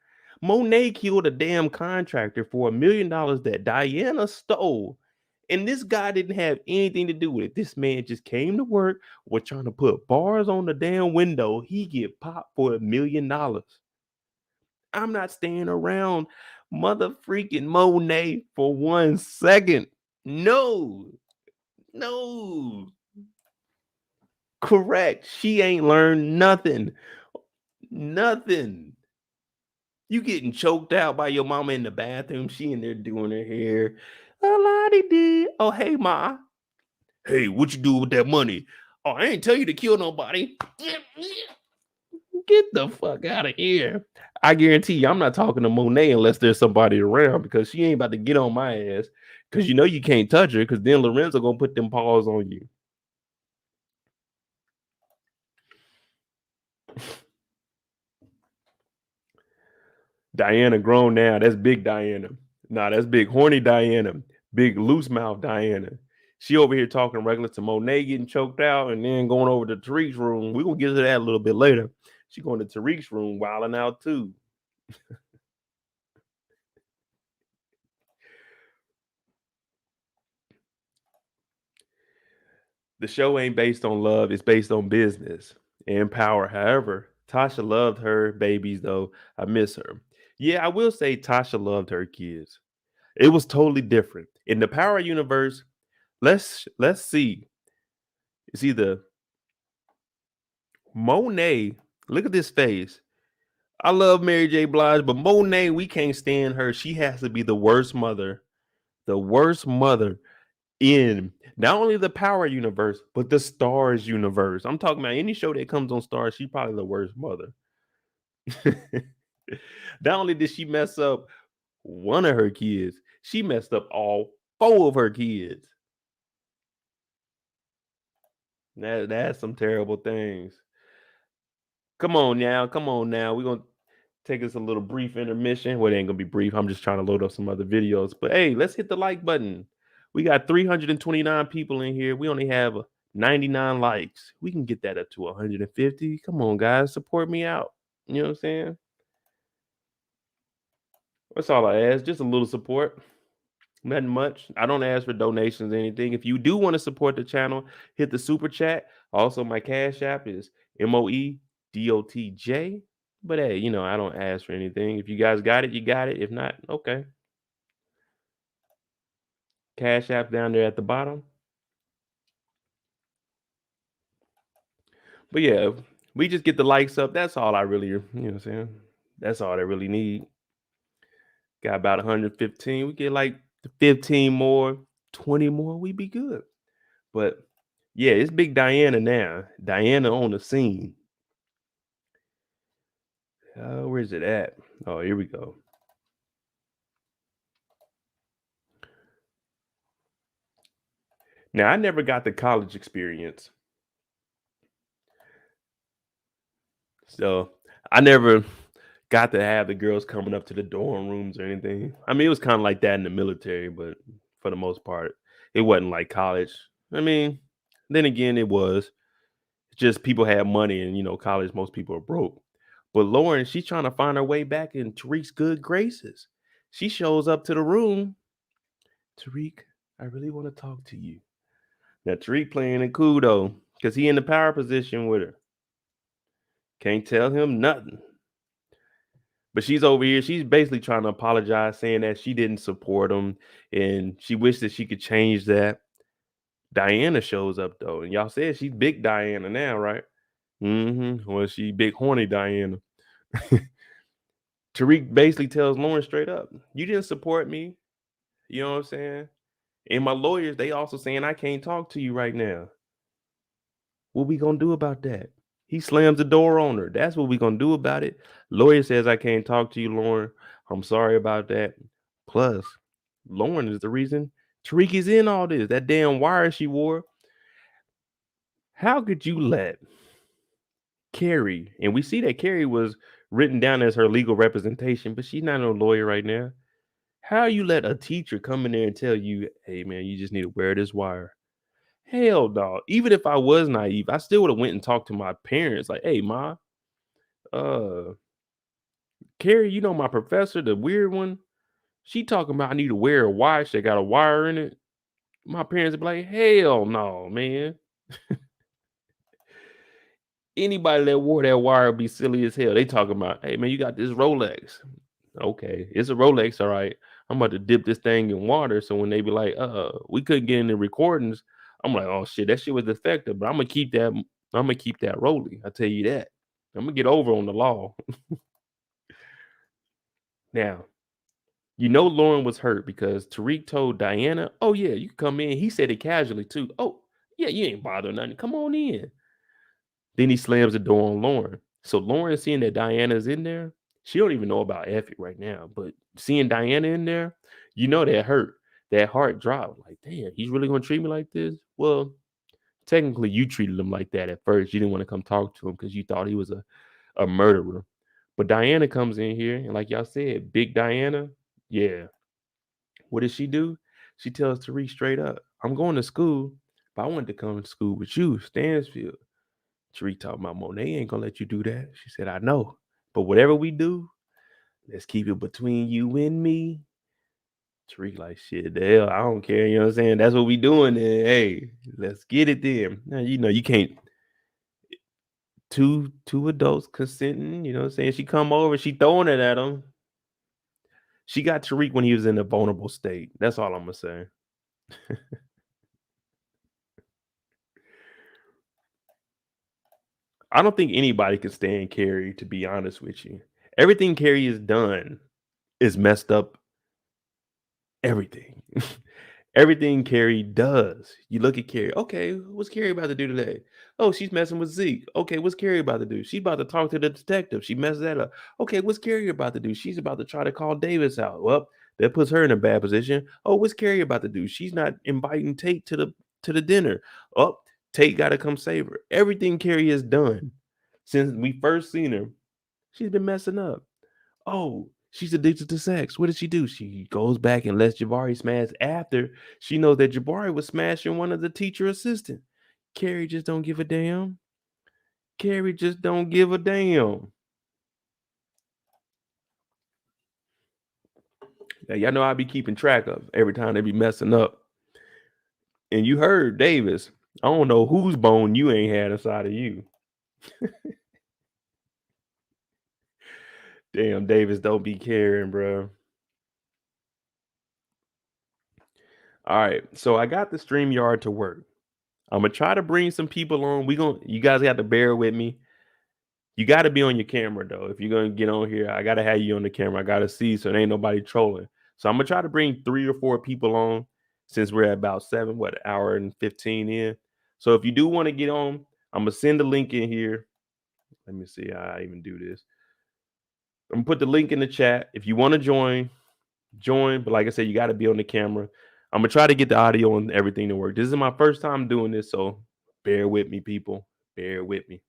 S1: Monet killed a damn contractor for $1 million that Diana stole. And this guy didn't have anything to do with it. This man just came to work, was trying to put bars on the damn window. He get popped for $1 million. I'm not staying around mother freaking Monet for 1 second. No, no. Correct. She ain't learned nothing. Nothing. You getting choked out by your mama in the bathroom. She in there doing her hair. Oh, lottie dee. Oh, hey, ma. Hey, what you do with that money? Oh, I ain't tell you to kill nobody. Get the fuck out of here. I guarantee you, I'm not talking to Monet unless there's somebody around, because she ain't about to get on my ass. Because you know you can't touch her, because then Lorenzo gonna put them paws on you. Diana grown now. That's big Diana. Nah, that's big horny Diana. Big loose mouth Diana. She over here talking regular to Monet getting choked out and then going over to Tariq's room. We're gonna get to that a little bit later. She going to Tariq's room wilding out too. The show ain't based on love, it's based on business and power. However, Tasha loved her babies though. I miss her. Yeah, I will say Tasha loved her kids. It was totally different. In the Power universe, let's see. It's either Monet, look at this face. I love Mary J. Blige, but Monet, we can't stand her. She has to be the worst mother. The worst mother in not only the Power universe, but the STARZ universe. I'm talking about any show that comes on STARZ, she's probably the worst mother. Not only did she mess up one of her kids, she messed up all four of her kids. That's some terrible things. Come on now. Come on now. We're going to take us a little brief intermission. Well, it ain't going to be brief. I'm just trying to load up some other videos. But hey, let's hit the like button. We got 329 people in here. We only have 99 likes. We can get that up to 150. Come on, guys. Support me out. You know what I'm saying? That's all I ask. Just a little support. Nothing much. I don't ask for donations or anything. If you do want to support the channel, hit the super chat. Also, my cash app is MoedotJ. But hey, you know, I don't ask for anything. If you guys got it, you got it. If not, okay. Cash app down there at the bottom. But yeah, we just get the likes up. That's all I really, you know what I'm saying? That's all I really need. Got about 115. We get like 15 more, 20 more, we be good. But yeah, it's big Diana now. Diana on the scene. Where is it at? Oh, here we go. Now, I never got the college experience. So I never got to have the girls coming up to the dorm rooms or anything. I mean, it was kind of like that in the military, but for the most part, it wasn't like college. I mean, then again, it was just people had money, and you know, college, most people are broke. But Lauren, she's trying to find her way back in Tariq's good graces. She shows up to the room. Tariq, I really want to talk to you. Now Tariq playing it cool though, because he in the power position with her. Can't tell him nothing. But she's over here. She's basically trying to apologize, saying that she didn't support him and she wished that she could change that. Diana shows up though, and y'all said she's big Diana now, right? Mm-hmm. Well, she big horny Diana. Tariq basically tells Lauren straight up, "You didn't support me." You know what I'm saying? And my lawyers, they also saying I can't talk to you right now. What we gonna do about that? He slams the door on her. That's what we gonna do about it. Lawyer says I can't talk to you, Lauren. I'm sorry about that. Plus, Lauren is the reason Tariq is in all this. That damn wire she wore. How could you let Carrie, and we see that Carrie was written down as her legal representation, but she's not no lawyer right now. How you let a teacher come in there and tell you, hey man, you just need to wear this wire? Hell no. Even if I was naive, I still would have went and talked to my parents, like, hey ma, uh, Carrie, you know my professor, the weird one, she talking about I need to wear a watch that got a wire in it. My parents would be like, hell no, man. Anybody that wore that wire would be silly as hell. They talking about, hey man, you got this Rolex. Okay, it's a Rolex, all right. I'm about to dip this thing in water. So when they be like, we couldn't get in the recordings, I'm like, oh shit, that shit was defective, but I'm gonna keep that rolling. I tell you that. I'm gonna get over on the law. Now, you know Lauren was hurt because Tariq told Diana, oh yeah, you can come in. He said it casually too. Oh, yeah, you ain't bothering nothing. Come on in. Then he slams the door on Lauren. So Lauren seeing that Diana's in there, she don't even know about Effie right now. But seeing Diana in there, you know that hurt. That heart dropped. Like, damn, he's really gonna treat me like this? Well, technically you treated him like that at first. You didn't want to come talk to him because you thought he was a murderer. But Diana comes in here, and like y'all said, big Diana, yeah. What does she do? She tells Tariq straight up, I'm going to school, but I wanted to come to school with you, Stansfield. Tariq talking about Monet ain't gonna let you do that. She said, I know. But whatever we do, let's keep it between you and me. Tariq like, shit, the hell, I don't care. You know what I'm saying? That's what we doing then. Hey, let's get it then. Now, you know, you can't two adults consenting, you know what I'm saying? She come over, she throwing it at him. She got Tariq when he was in a vulnerable state. That's all I'm gonna say. I don't think anybody can stand Carrie, to be honest with you. Everything Carrie has done is messed up everything. Everything Carrie does. You look at Carrie. Okay, what's Carrie about to do today? Oh, she's messing with Zeke. Okay, what's Carrie about to do? She's about to talk to the detective. She messes that up. Okay, what's Carrie about to do? She's about to try to call Davis out. Well, that puts her in a bad position. Oh, what's Carrie about to do? She's not inviting Tate to the dinner. Oh, Tate got to come save her. Everything Carrie has done since we first seen her, she's been messing up. Oh, she's addicted to sex. What does she do? She goes back and lets Jabari smash after she knows that Jabari was smashing one of the teacher assistant. Carrie just don't give a damn. Carrie just don't give a damn. Now, y'all know I be keeping track of every time they be messing up. And you heard Davis. I don't know whose bone you ain't had inside of you. Damn, Davis don't be caring, bro. All right, so I got the StreamYard to work. I'm gonna try to bring some people on. You guys got to bear with me. You got to be on your camera though. If you're gonna get on here, I gotta have you on the camera. I gotta see so there ain't nobody trolling. So I'm gonna try to bring 3 or 4 people on since we're at about 7, what, hour and 15 in. So if you do want to get on, I'm gonna send the link in here. Let me see how I even do this. I'm gonna put the link in the chat. If you want to join, join. But like I said, you got to be on the camera. I'm gonna try to get the audio and everything to work. This is my first time doing this, so bear with me, people. Bear with me.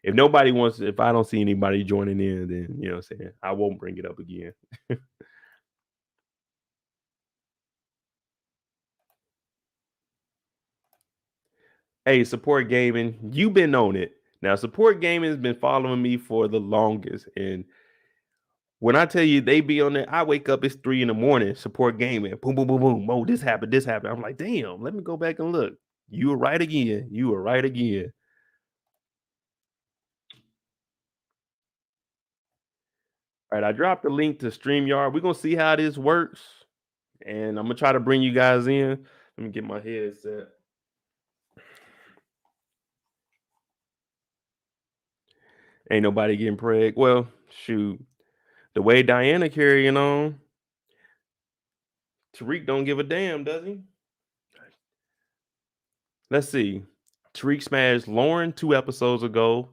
S1: If I don't see anybody joining in, then you know what I'm saying, I won't bring it up again. Hey, support gaming, you've been on it. Now, support gaming has been following me for the longest. And when I tell you they be on there, I wake up, it's 3 in the morning, support gaming. Boom, boom, boom, boom. Oh, this happened, this happened. I'm like, damn, let me go back and look. You were right again. You were right again. All right, I dropped the link to StreamYard. We're gonna see how this works. And I'm gonna try to bring you guys in. Let me get my headset. Ain't nobody getting preg. Well, shoot. The way Diana carrying on, Tariq don't give a damn, does he? Let's see. Tariq smashed Lauren 2 episodes ago.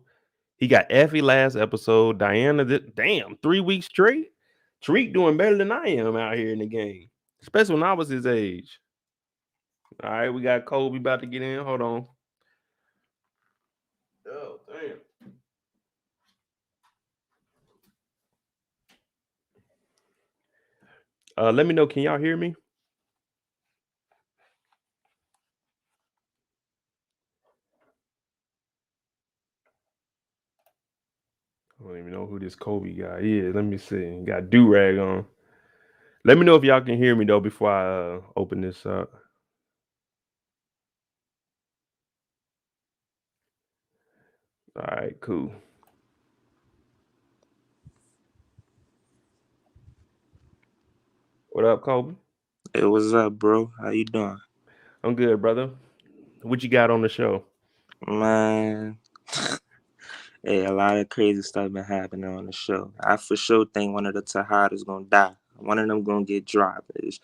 S1: He got Effie last episode. Diana, damn, 3 weeks straight. Tariq doing better than I am out here in the game, especially when I was his age. All right, we got Kobe about to get in. Hold on. Oh, damn. Let me know. Can y'all hear me? I don't even know who this Kobe guy is. Let me see. He got do rag on. Let me know if y'all can hear me though before I open this up. All right, cool. What up, Kobe?
S2: Hey, what's up, bro? How you doing?
S1: I'm good, brother. What you got on the show?
S2: Man, hey, a lot of crazy stuff been happening on the show. I for sure think one of the Tejadas gonna die. One of them gonna get dropped. There's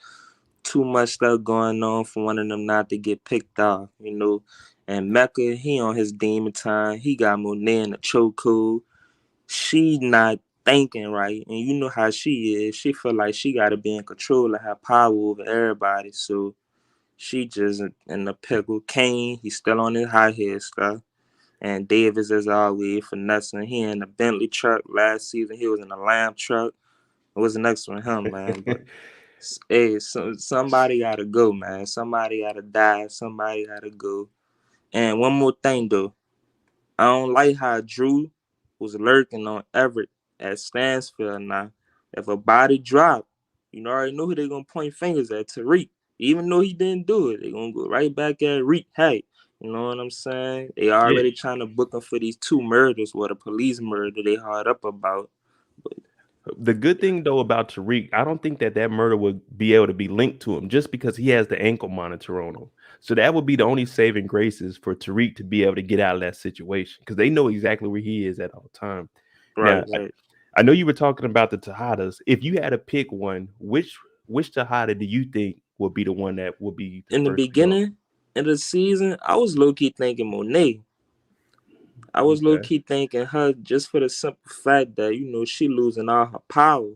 S2: too much stuff going on for one of them not to get picked off, you know. And Mecca, he on his demon time. He got Monet in the chokehold. She not thinking right, and you know how she is. She feel like she gotta be in control and have power over everybody. So she just in the pickle. Kane, he's still on his high head stuff. And Davis, as always, finessing. He in the Bentley truck last season. He was in the Lamb truck. It was next with him, man. But hey, somebody gotta go, man. Somebody gotta die. Somebody gotta go. And one more thing, though. I don't like how Drew was lurking on Everett at Stansfield now. If a body drop, you already know who they gonna point fingers at, Tariq. Even though he didn't do it, they gonna go right back at Reek. Hey, you know what I'm saying? They
S1: Yeah.
S2: already trying to book him for these two murders, what a police murder they hard up about. But
S1: The good thing though about Tariq, I don't think that that murder would be able to be linked to him just because he has the ankle monitor on him. So that would be the only saving graces for Tariq to be able to get out of that situation because they know exactly where he is at all time. Now,
S2: right, right.
S1: I know you were talking about the Tejadas. If you had to pick one, which Tejada do you think would be the one that would be the
S2: In the
S1: first to go?
S2: beginning of the season, I was low key thinking Monet. I was low
S1: Okay.
S2: key thanking her just for the simple fact that she losing all her power.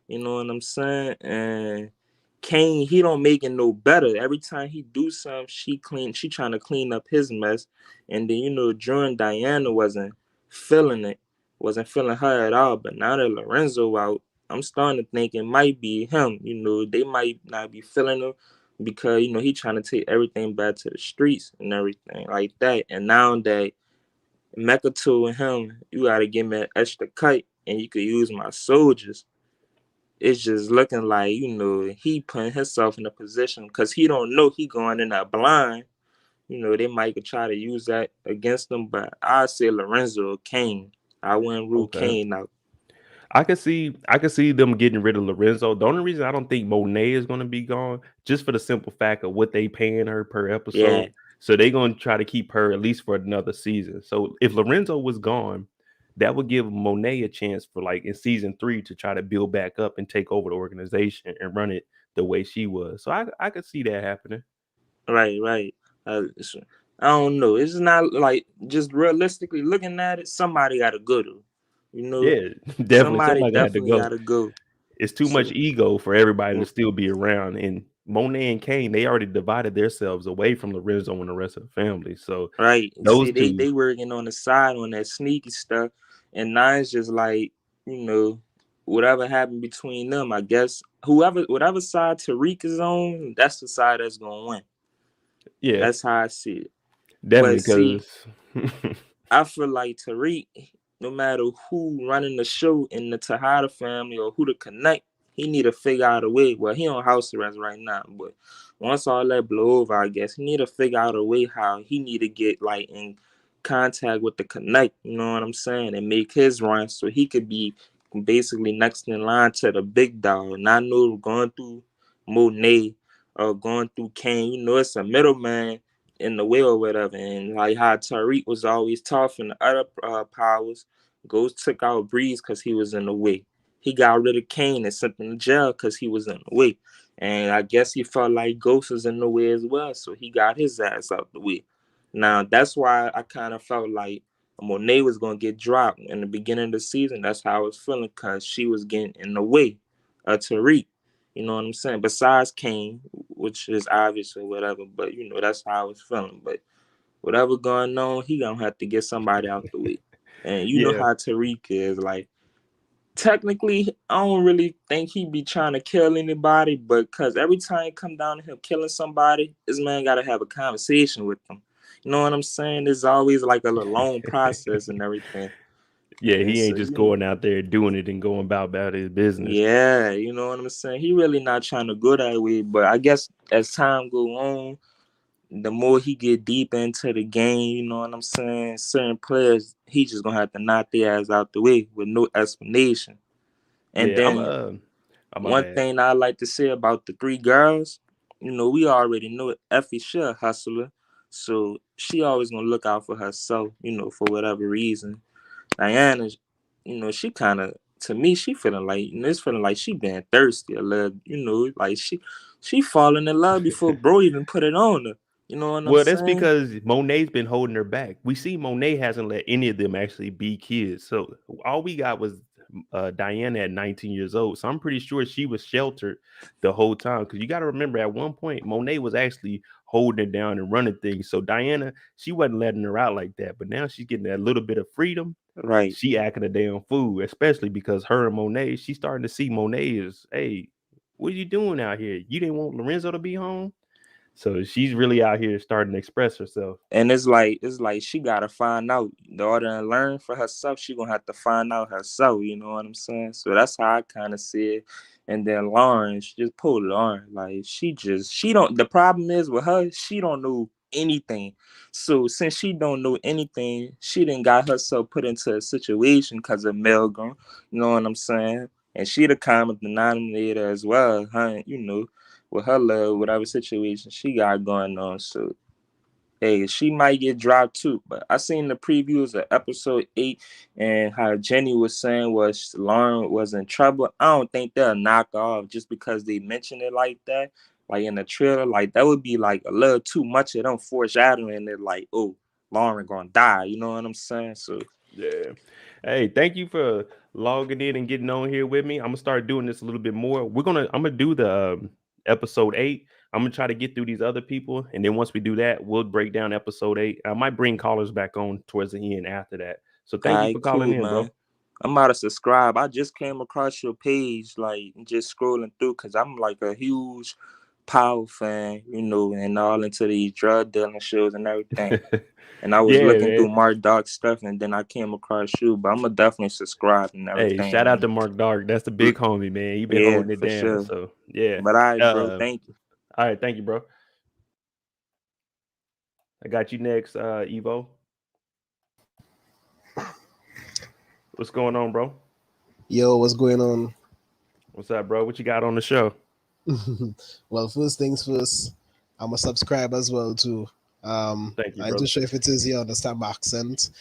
S2: You know what I'm saying? And Kane, he don't make it no better. Every time he do something, she trying to clean up his mess. And then during Diana feeling it, wasn't feeling her at all. But now that Lorenzo out, I'm starting to think it might be him. They might not be feeling him because he trying to take everything back to the streets and everything like that. And now that Mecca told him, you gotta give me an extra cut and you could use my soldiers. It's just looking like, he putting himself in a position because he don't know he going in that blind. They might try to use that against him, but I say Lorenzo or Kane. I wouldn't rule
S1: Okay.
S2: Kane out.
S1: I could see them getting rid of Lorenzo. The only reason I don't think Monet is going to be gone, just for the simple fact of what they paying her per
S2: Yeah,
S1: episode. So they're going to try to keep her at least for another season. So if Lorenzo was gone, that would give Monet a chance for like in season 3 to try to build back up and take over the organization and run it the way she was. So I could see that happening.
S2: right, right. I don't know. It's not like just realistically looking at it, somebody got to go to. You know,
S1: Yeah, definitely
S2: somebody
S1: somebody had to
S2: definitely got
S1: go.
S2: to go.
S1: It's too much
S2: So,
S1: ego for everybody to still be around. And Monet and Kane, they already divided themselves away from Lorenzo and the rest of the family. So
S2: right.
S1: those
S2: See, they
S1: two,
S2: they working on the side on that sneaky stuff, and Nine's just like, whatever happened between them. I guess whatever side Tariq is on, that's the side that's gonna win.
S1: yeah,
S2: That's how I see it.
S1: definitely
S2: But see,
S1: because
S2: I feel like Tariq, no matter who running the show in the Tejada family or who to connect, he need to figure out a way. Well, he on house arrest right now, but once all that blow over, I guess he need to figure out a way how he need to get like in contact with the connect. You know what I'm saying? And make his run so he could be basically next in line to the big dog. Not know going through Monet or going through Kane. It's a middleman in the way or whatever. And like how Tariq was always tough and the other powers, Ghost took out Breeze because he was in the way. He got rid of Kane and sent him to jail because he was in the way. And I guess he felt like Ghost was in the way as well, so he got his ass out the way. Now that's why I kind of felt like Monet was gonna get dropped in the beginning of the season. That's how I was feeling because she was getting in the way of Tariq. You know what I'm saying? Besides Kane, which is obvious or whatever. But that's how I was feeling. But whatever going on, he gonna have to get somebody out the way. And you know
S1: Yeah,
S2: how Tariq is. Like, technically, I don't really think he be trying to kill anybody, but because every time it come down to him killing somebody, this man got to have a conversation with them. You know what I'm saying? It's always like a long process and everything.
S1: yeah,
S2: And
S1: he
S2: so,
S1: ain't just going out there doing it and going about his business.
S2: yeah, you know what I'm saying? He really not trying to go that way, but I guess as time go on, the more he get deep into the game, you know what I'm saying? Certain players, he just gonna have to knock their ass out the way with no explanation. And
S1: Yeah,
S2: then
S1: oh, my
S2: one
S1: bad.
S2: thing I like to say about the three girls, we already know Effie she a hustler, so she always gonna look out for herself, for whatever reason. Diana, she kind of, to me, she feeling like, it's feeling like she been thirsty a little, like she falling in love before bro even put it on her. You know what I'm
S1: Well, that's
S2: saying?
S1: because Monet's been holding her back. We see Monet hasn't let any of them actually be kids. So all we got was Diana at 19 years old. So I'm pretty sure she was sheltered the whole time. Because you got to remember, at one point, Monet was actually holding it down and running things. So Diana, she wasn't letting her out like that. But now she's getting that little bit of freedom.
S2: Right.
S1: She acting a damn fool, especially because her and Monet, she's starting to see Monet as, hey, what are you doing out here? You didn't want Lorenzo to be home? So she's really out here starting to express herself.
S2: And it's like she gotta find out the order and learn for herself. She gonna have to find out herself. You know what I'm saying? So that's how I kind of see it. And then Lauren, she just pulled Lauren. Like she don't. The problem is with her, she don't know anything. So since she don't know anything, she didn't got herself put into a situation because of Milgram. You know what I'm saying? And she the common denominator as well, huh? With her love, whatever situation she got going on. So hey, she might get dropped too. But I seen the previews of episode 8 and how Jenny was saying was Lauren was in trouble. I don't think they'll knock her off just because they mentioned it like that. Like in the trailer, like that would be like a little too much of them foreshadowing it, like, oh, Lauren gonna die. You know what I'm saying? So
S1: Yeah. Hey, thank you for logging in and getting on here with me. I'm gonna start doing this a little bit more. I'm gonna do the episode 8. I'm gonna try to get through these other people, and then once we do that, we'll break down episode 8. I might bring callers back on towards the end after that. So
S2: all
S1: thank you for
S2: right,
S1: calling
S2: cool,
S1: in,
S2: man.
S1: bro.
S2: I'm about to subscribe. I just came across your page, like just scrolling through, cause I'm like a huge Paolo fan, and all into these drug dealing shows and everything. And I was
S1: Yeah,
S2: looking
S1: man.
S2: through Mark Dark stuff, and then I came across you. But I'm gonna definitely subscribe and
S1: Hey,
S2: everything,
S1: shout out
S2: man.
S1: to Mark Dark. That's the big homie, man. He been
S2: Yeah,
S1: holding it
S2: for
S1: down.
S2: sure.
S1: So yeah.
S2: But all right, bro.
S1: Uh,
S2: Thank you.
S1: all right, thank you, bro. I got you next, Evo. What's going on, bro?
S3: Yo, what's going on?
S1: What's up, bro? What you got on the show?
S3: Well, first things first, I'm a subscriber as well too.
S1: Thank you,
S3: I'm too
S1: brother.
S3: sure if it is you understand my accent.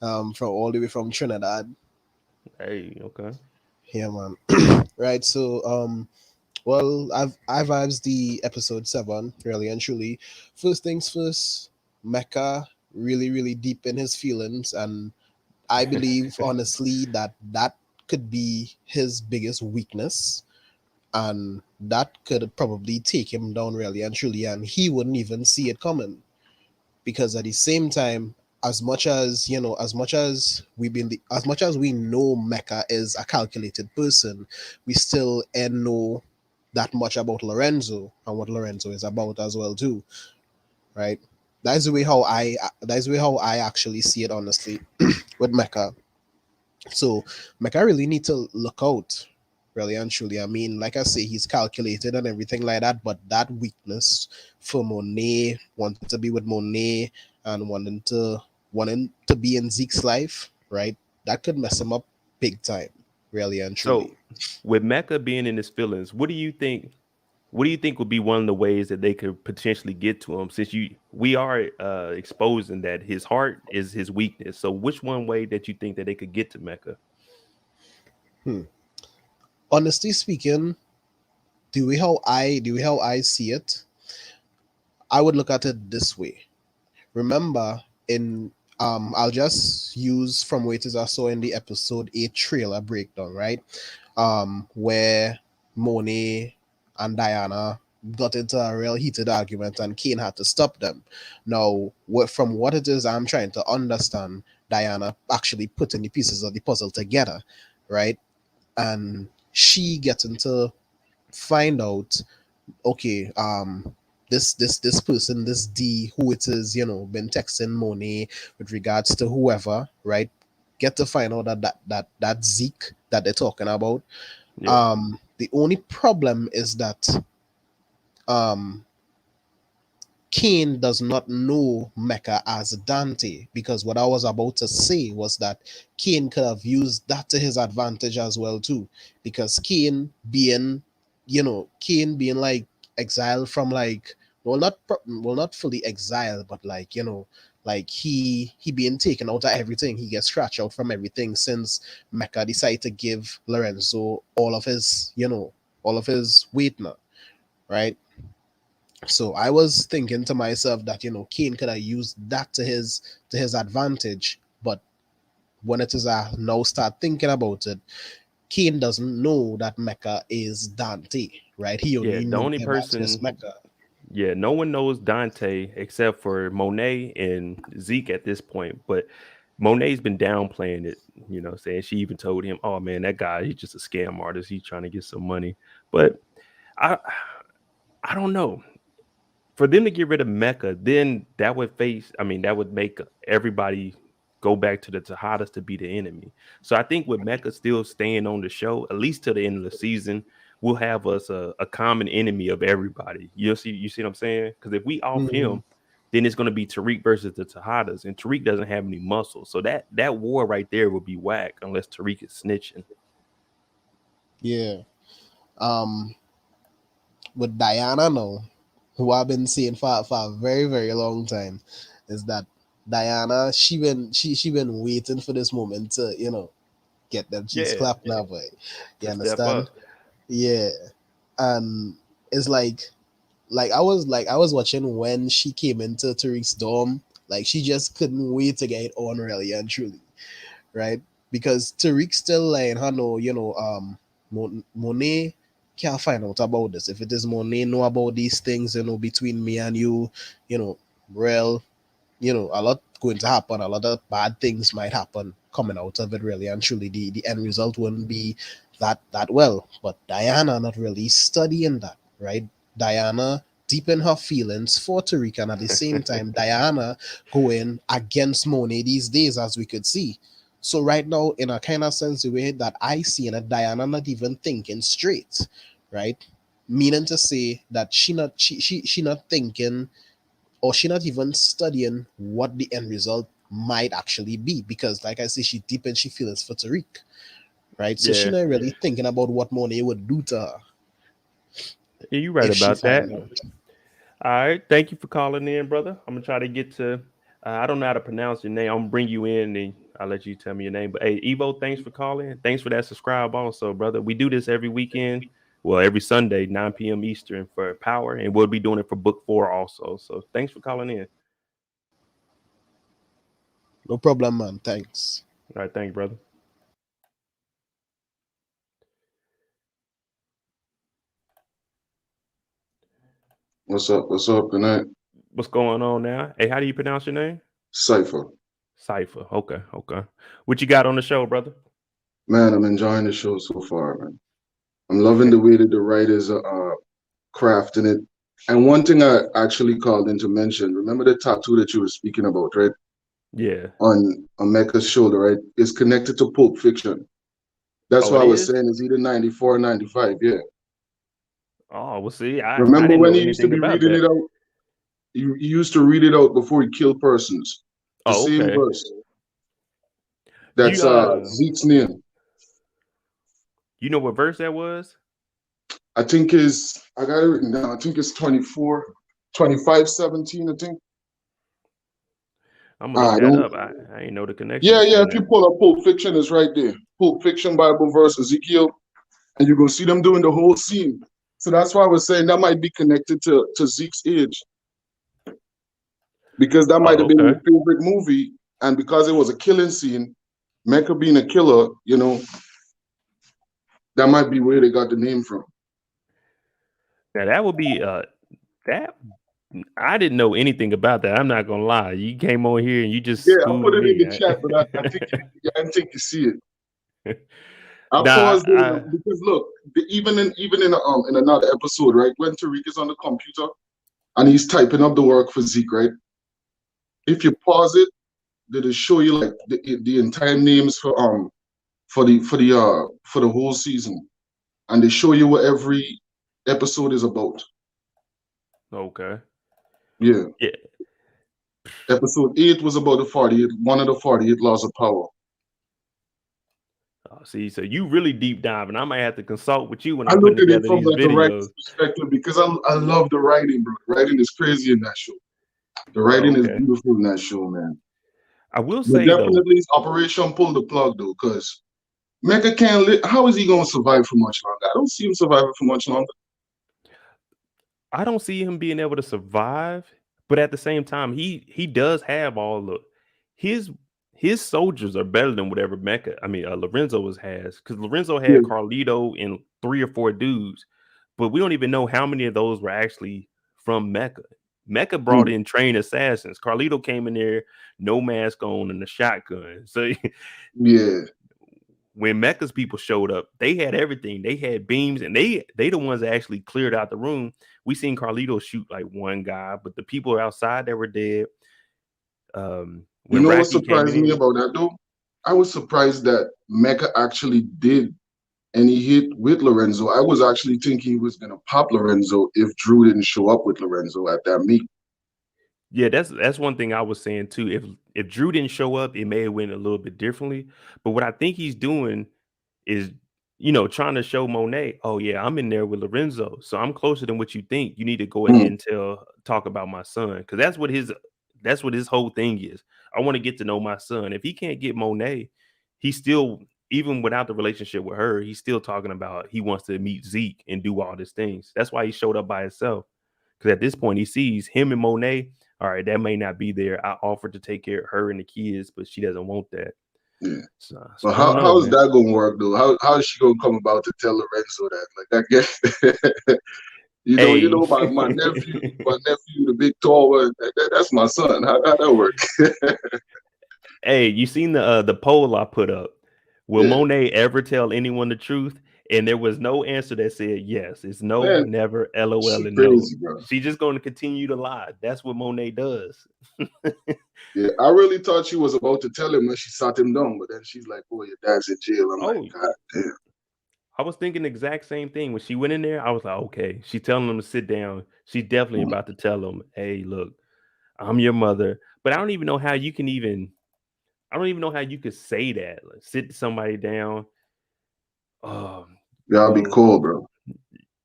S3: From all the way from Trinidad.
S1: Hey, okay.
S3: Yeah, man. Right. So, well, I vibes the episode 7 really and truly. First things first, Mecca really deep in his feelings, and I believe honestly that could be his biggest weakness, and that could probably take him down really and truly, and he wouldn't even see it coming. Because at the same time, as much as we know Mecca is a calculated person, we still ain't know that much about Lorenzo and what Lorenzo is about as well too, right? That's the way how I actually see it honestly with Mecca. So Mecca really need to look out, really and truly. I mean, like I say, he's calculated and everything like that, but that weakness for Monet, wanting to be with Monet and wanting to be in Zeke's life, right? That could mess him up big time, really and
S1: So,
S3: truly.
S1: with Mecca being in his feelings, what do you think? What do you think would be one of the ways that they could potentially get to him? Since we are exposing that his heart is his weakness. So, which one way that you think that they could get to Mecca?
S3: Hmm. Honestly speaking, the way how I see it, I would look at it this way. Remember, in I'll just use from what it is I saw in the episode 8 trailer breakdown, right? Where Monet and Diana got into a real heated argument, and Kane had to stop them. Now, from what it is I'm trying to understand, Diana actually putting the pieces of the puzzle together, right? And she getting to find out, okay, this person, this D, who it is, been texting Monet with regards to whoever, right? Get to find out that Zeke that they're talking about.
S1: Yeah.
S3: The only problem is that um Kane does not know Mecca as Dante, because what I was about to say was that Kane could have used that to his advantage as well too, because Kane being like exiled from, like, well, not fully exiled, but like, like he being taken out of everything, he gets scratched out from everything since Mecca decided to give Lorenzo all of his weight now, right? So I was thinking to myself that Kane could have used that to his advantage, but when it is I now start thinking about it, Kane doesn't know that Mecca is Dante, right? He
S1: Yeah.
S3: only
S1: The
S3: knew
S1: only
S3: him as Miss
S1: person,
S3: Mecca.
S1: yeah, no one knows Dante except for Monet and Zeke at this point. But Monet's been downplaying it, saying she even told him, "Oh man, that guy, he's just a scam artist. He's trying to get some money." But I, I don't know. For them to get rid of Mecca, then that would make everybody go back to the Tejadas to be the enemy. So I think with Mecca still staying on the show, at least to the end of the season, we'll have us a common enemy of everybody. You see what I'm saying? Because if we off
S3: Hmm.
S1: him, then it's going to be Tariq versus the Tejadas, and Tariq doesn't have any muscle. So that war right there would be whack unless Tariq is snitching.
S3: Yeah. Um, with Diana now, who I've been seeing for a very, very long time, is that Diana, she been waiting for this moment to, get them cheeks
S1: Yeah,
S3: clapped now, boy. You
S1: to step
S3: understand?
S1: up.
S3: Yeah. And it's like I was watching when she came into Tariq's dorm. Like, she just couldn't wait to get it on, really and truly, right? Because Tariq still letting her know, Monet can't find out about this. If it is Monet know about these things, between me and you, you know, real, a lot going to happen. A lot of bad things might happen coming out of it, really and truly. The end result wouldn't be that well. But Diana not really studying that, right? Diana deep in her feelings for Tariq, and at the same time, Diana going against Monet these days, as we could see. So right now, in a kind of sense, the way that I see it, Diana not even thinking straight, right? Meaning to say that she not thinking, or she not even studying what the end result might actually be, because like I say, she deep and she feels for Tariq, right? So she
S1: Yeah,
S3: not really thinking about what Monet would do to her
S1: yeah, you right
S3: if she
S1: about that.
S3: find out.
S1: All right. Thank you for calling in, brother. I'm gonna try to get to. I don't know how to pronounce your name. I'm gonna bring you in and I'll let you tell me your name. But hey, Evo, thanks for calling. Thanks for that subscribe, also, brother. We do this every weekend. Well, every Sunday, 9 p.m. Eastern for Power, and we'll be doing it for Book Four also. So thanks for calling in.
S3: No problem, man. Thanks.
S1: All right, thank you, brother.
S4: What's up? What's up? Good night.
S1: What's going on now? Hey, how do you pronounce your name?
S4: Cypher.
S1: Cipher. Okay, okay. What you got on the show, brother?
S4: Man, I'm enjoying the show so far, man. I'm loving the way that the writers are crafting it. And one thing I actually called in to mention, remember the tattoo that you were speaking about, right?
S1: Yeah.
S4: On Mecca's shoulder, right? It's connected to Pulp Fiction. That's
S1: Oh,
S4: why
S1: it
S4: I was
S1: is.
S4: saying it's either 94 or 95, yeah.
S1: Oh, well, see, I
S4: Remember
S1: didn't
S4: when
S1: know
S4: he used to
S1: anything
S4: be
S1: about
S4: reading
S1: that.
S4: it out? He used to read it out before he killed persons. The
S1: Oh,
S4: same
S1: okay.
S4: verse.
S1: You
S4: That's Zeke's name.
S1: you know what verse that was?
S4: I think is I got it written down. I think it's 24, 25:17, I think.
S1: I'm gonna look
S4: I
S1: that
S4: don't.
S1: up. I ain't know the connection
S4: Yeah, yeah.
S1: between
S4: If you
S1: that.
S4: pull up Pulp Fiction, it's right there. Pulp Fiction Bible verse Ezekiel, and you're gonna see them doing the whole scene. So that's why I was saying that might be connected to Zeke's age, because that might
S1: Oh,
S4: have been
S1: okay.
S4: your favorite movie, and because it was a killing scene, Mecca being a killer, that might be where they got the name from.
S1: Now that would be that I didn't know anything about that. I'm not gonna lie. You came on here and you just
S4: Yeah, I put
S1: schooled
S4: it in
S1: me.
S4: the chat, but I think I didn't think you see it. I
S1: Nah,
S4: paused it because look, even in another episode, right, when Tariq is on the computer and he's typing up the work for Zeke, right? If you pause it, it'll show you like the entire names for the whole season, and they show you what every episode is about.
S1: okay.
S4: Yeah,
S1: Yeah.
S4: episode 8 was about one of the 48 laws of power.
S1: Oh, see, so you really deep diving. I might have to consult with you when
S4: I
S1: I'm putting
S4: look at it
S1: together
S4: from
S1: these
S4: like a
S1: videos.
S4: writer's perspective because I love the writing, bro. The writing is crazy in that show. The
S1: Oh,
S4: writing is
S1: okay.
S4: beautiful in that show, man.
S1: I will
S4: But
S1: say though,
S4: definitely, Operation Pull the Plug, though, because Mecca can't live. How is he going to survive for much longer? I don't see him surviving for much longer.
S1: I don't see him being able to survive, but at the same time, he does have all the his his soldiers are better than whatever Lorenzo has, because Lorenzo
S4: Yeah.
S1: had Carlito and 3 or 4 dudes, but we don't even know how many of those were actually from Mecca. Mecca brought in trained assassins. Carlito came in there, no mask on and a shotgun. So
S4: Yeah.
S1: when Mecca's people showed up, they had everything. They had beams, and they the ones that actually cleared out the room. We seen Carlito shoot like one guy, but the people outside that were dead.
S4: You
S1: When
S4: know what
S1: Rocky came
S4: surprised me
S1: in,
S4: about that, though? I was surprised that Mecca actually did any hit with Lorenzo. I was actually thinking he was going to pop Lorenzo if Drew didn't show up with Lorenzo at that meet.
S1: yeah, that's one thing I was saying too. If Drew didn't show up, it may have went a little bit differently. But what I think he's doing is, trying to show Monet, oh yeah, I'm in there with Lorenzo, so I'm closer than what you think. You need to go ahead
S4: Mm.
S1: and talk about my son, because that's what his whole thing is. I want to get to know my son. If he can't get Monet, he's still, even without the relationship with her, he's still talking about he wants to meet Zeke and do all these things. That's why he showed up by himself, because at this point he sees him and Monet. All right, that may not be there. I offered to take care of her and the kids, but she doesn't want that.
S4: Yeah.
S1: So
S4: But
S1: I don't know,
S4: how is
S1: man.
S4: that going to work, though? How is she going to come about to tell Lorenzo that? Like, I guess,
S1: Hey,
S4: my nephew, the big tall one, that's my son. How that work?
S1: hey, you seen the poll I put up? Will
S4: Yeah.
S1: Monet ever tell anyone the truth? And there was no answer that said yes. It's no,
S4: Man,
S1: never, LOL,
S4: she
S1: and no.
S4: crazy, bro.
S1: She's just going to continue to lie. That's what Monet does.
S4: Yeah, I really thought she was about to tell him when she sat him down, but then she's like, "Oh, your dad's in jail." I'm like,
S1: Oh,
S4: God damn.
S1: I was thinking the exact same thing. When she went in there, I was like, okay, she's telling him to sit down. She's definitely
S4: Mm.
S1: about to tell him, hey, look, I'm your mother. But I don't even know how you can I don't even know how you could say that. Like, sit somebody down.
S4: Yeah, I'll be
S1: Well,
S4: cool, bro.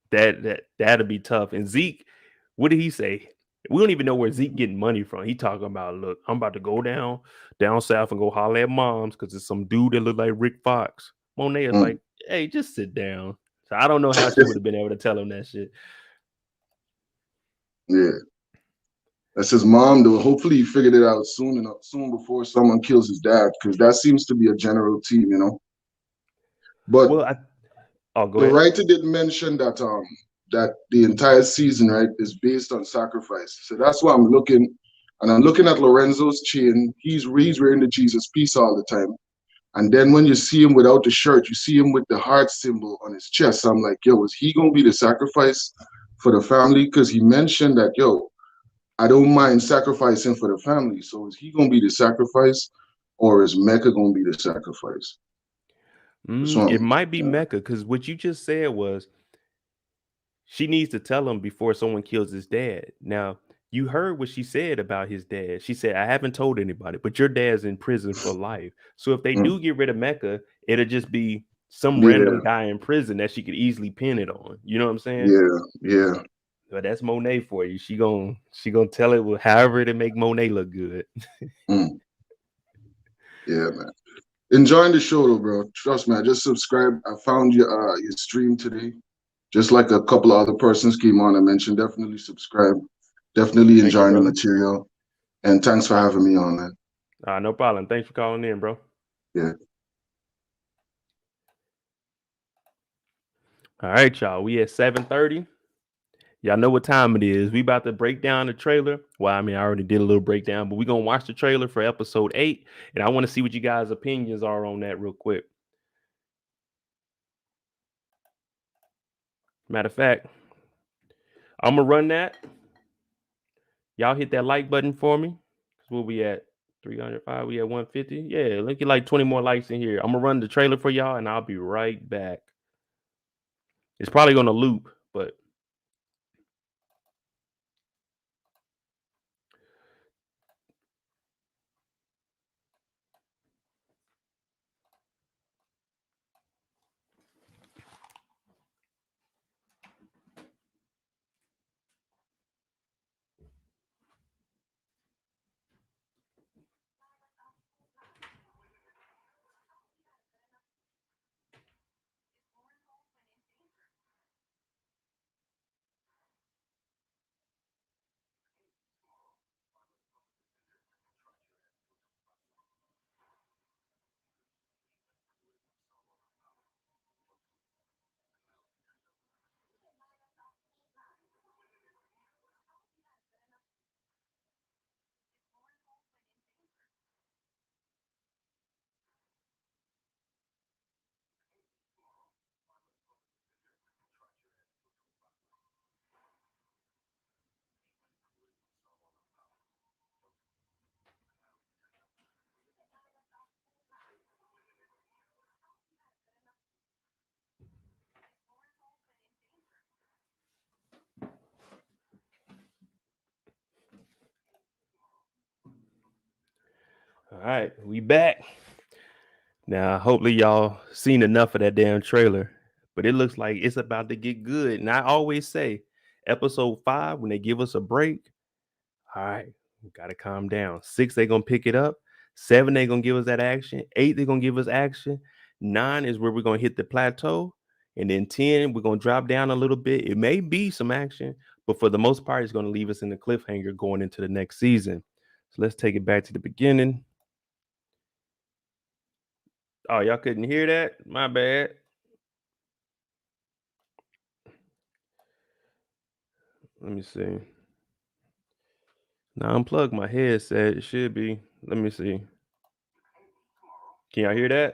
S1: that'll be tough. And Zeke, what did he say? We don't even know where Zeke getting money from. He talking about, look, I'm about to go down south and go holler at moms because it's some dude that look like Rick Fox. Monet is
S4: Mm.
S1: like, hey, just sit down. So I don't know how she would have been able to tell him that shit.
S4: Yeah, that's his mom, though. Hopefully, he figured it out soon before someone kills his dad, because that seems to be a general theme. But
S1: Well, go
S4: the
S1: ahead.
S4: writer did mention that the entire season, right, is based on sacrifice. So that's why I'm looking at Lorenzo's chain. He's wearing the Jesus piece all the time. And then when you see him without the shirt, you see him with the heart symbol on his chest. So I'm like, yo, is he gonna be the sacrifice for the family? Because he mentioned that, yo, I don't mind sacrificing for the family. So is he gonna be the sacrifice, or is Mecca gonna be the sacrifice?
S1: It might be Mecca, because what you just said was she needs to tell him before someone kills his dad. Now, you heard what she said about his dad. She said, I haven't told anybody, but your dad's in prison for life. So if they do get rid of Mecca, it'll just be some
S4: Yeah,
S1: random guy in prison that she could easily pin it on. You know what I'm saying?
S4: yeah.
S1: But that's Monet for you. She gonna tell it with however to make Monet look good.
S4: Mm. Yeah, man. Enjoying the show though, bro. Trust me, I just subscribed. I found your stream today. Just like a couple of other persons came on and mentioned, definitely subscribe. Definitely
S1: Thank you,
S4: enjoying the
S1: brother.
S4: material. And thanks for having me on, man.
S1: No problem. Thanks for calling in, bro.
S4: Yeah.
S1: All right, y'all. We at 7:30. Y'all know what time it is. We about to break down the trailer. Well, I mean, I already did a little breakdown, but we're going to watch the trailer for episode 8. And I want to see what you guys' opinions are on that real quick. Matter of fact, I'm going to run that. Y'all hit that like button for me. Where we at? 305. We at 150. Yeah, look at like 20 more likes in here. I'm going to run the trailer for y'all, and I'll be right back. It's probably going to loop, but... All right, we back. Now, hopefully y'all seen enough of that damn trailer, but it looks like it's about to get good. And I always say, episode 5, when they give us a break, all right, we got to calm down. 6, they're going to pick it up. 7, they're going to give us that action. 8, they're going to give us action. 9 is where we're going to hit the plateau. And then 10, we're going to drop down a little bit. It may be some action, but for the most part, it's going to leave us in the cliffhanger going into the next season. So let's take it back to the beginning. Oh, y'all couldn't hear that? My bad. Let me see. Now unplug my headset. It should be. Let me see. Can y'all hear that?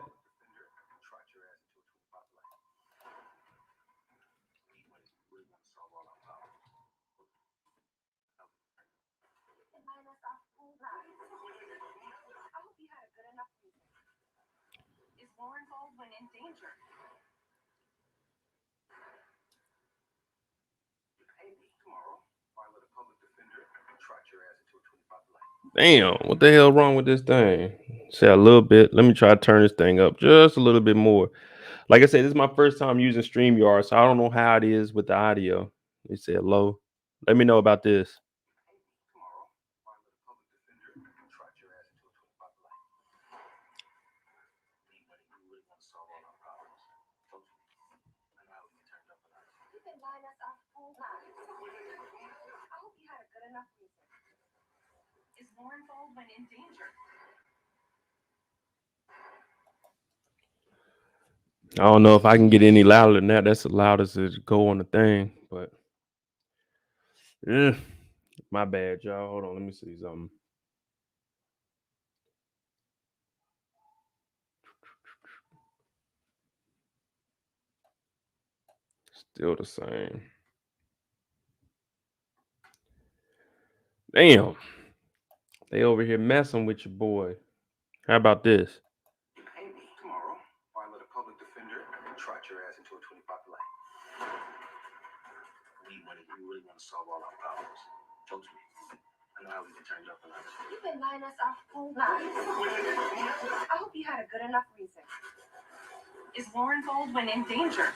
S1: Damn, what the hell wrong with this thing? Say a little bit. Let me try to turn this thing up just a little bit more. Like I said, this is my first time using StreamYard, so I don't know how it is with the audio. They said low. Let me know about this. I don't know if I can get any louder than that. That's the loudest it go on the thing, but my bad, y'all. Hold on, let me see something. Still the same. Damn. They over here messing with your boy. How about this?
S5: Tomorrow, or I let a public defender trot your ass into a 25 light. We really want to solve all our problems. Talk to me. I know how we can turn you up a notch. You've been lying us off whole lives. I hope you had a good enough reason. Is Lauren Baldwin in danger?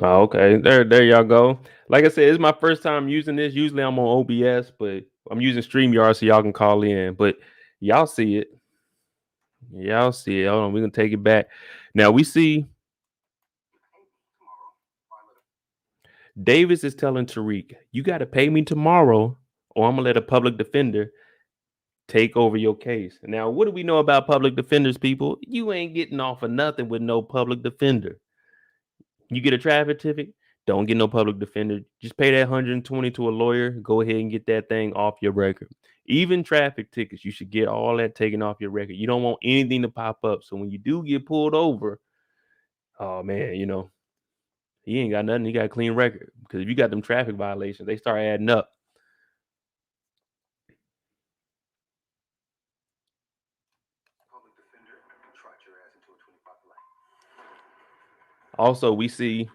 S1: Oh, okay. There y'all go. Like I said, it's my first time using this. Usually I'm on OBS, but I'm using StreamYard so y'all can call in. But y'all see it. Y'all see it. Hold on, we're gonna take it back. Now we see Davis is telling Tariq, you gotta pay me tomorrow, or I'm gonna let a public defender take over your case. Now, what do we know about public defenders, people? You ain't getting off of nothing with no public defender. You get a traffic ticket, don't get no public defender. Just pay that 120 to a lawyer. Go ahead and get that thing off your record. Even traffic tickets, you should get all that taken off your record. You don't want anything to pop up. So when you do get pulled over, oh man, he ain't got nothing. He got a clean record. Because if you got them traffic violations, they start adding up.
S5: Public defender, trot your ass into a 25 light.
S1: Also, we see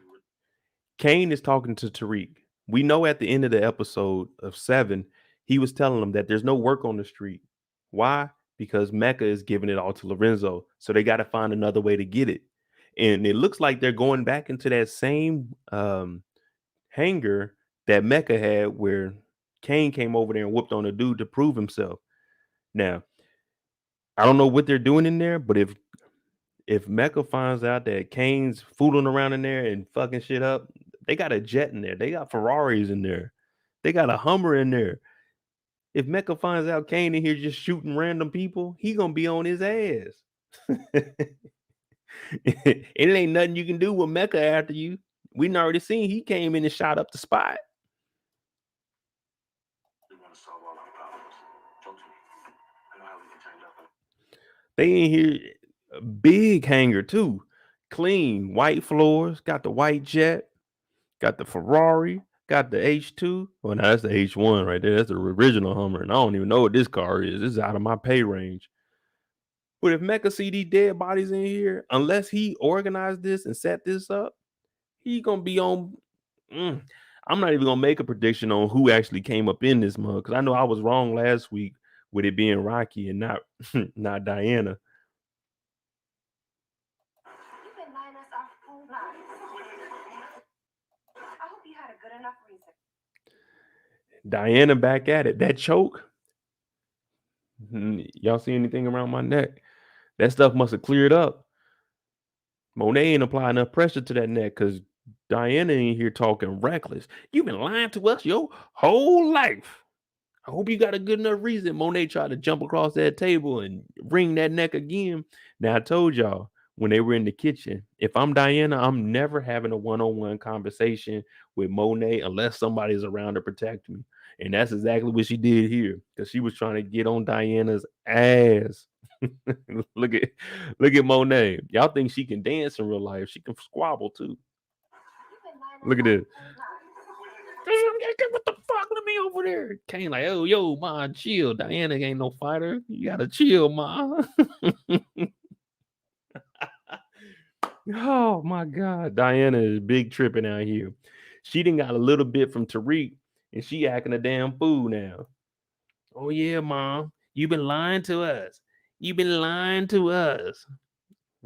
S1: Kane is talking to Tariq. We know at the end of the episode of 7, he was telling them that there's no work on the street. Why? Because Mecca is giving it all to Lorenzo. So they got to find another way to get it. And it looks like they're going back into that same hangar that Mecca had where Kane came over there and whooped on a dude to prove himself. Now, I don't know what they're doing in there, but if Mecca finds out that Kane's fooling around in there and fucking shit up, they got a jet in there. They got Ferraris in there. They got a Hummer in there. If Mecca finds out Kane in here just shooting random people, he gonna be on his ass. It ain't nothing you can do with Mecca after you. We already seen he came in and shot up the spot.
S5: We want to solve all our problems. Talk to me. I know how we can change up.
S1: They in here, a big hangar too. Clean, white floors, got the white jet, got the Ferrari, got the H2. Well, now that's the H1 right there. That's the original Hummer. And I don't even know what this car is. This is out of my pay range. But if Mecca see these dead bodies in here, unless he organized this and set this up, he gonna be on. I'm not even gonna make a prediction on who actually came up in this mug, because I know I was wrong last week with it being Rocky and not not Diana.
S6: You've been lying us our whole lives. I hope you had a good enough reason.
S1: Diana back at it. That choke. Y'all see anything around my neck? That stuff must have cleared up. Monet ain't apply enough pressure to that neck because Diana in here talking reckless. You've been lying to us your whole life. I hope you got a good enough reason. Monet tried to jump across that table and wring that neck again. Now, I told y'all when they were in the kitchen, if I'm Diana, I'm never having a one-on-one conversation with Monet unless somebody's around to protect me. And that's exactly what she did here, because she was trying to get on Diana's ass. Look at Monet. Y'all think she can dance in real life? She can squabble too. Look at this. What the fuck? Let me over there. Kane like, oh, yo, ma, chill. Diana ain't no fighter. You gotta chill, ma. Oh my God. Diana is big tripping out here. She done got a little bit from Tariq, and she acting a damn fool now. Oh yeah, mom. You've been lying to us. You've been lying to us.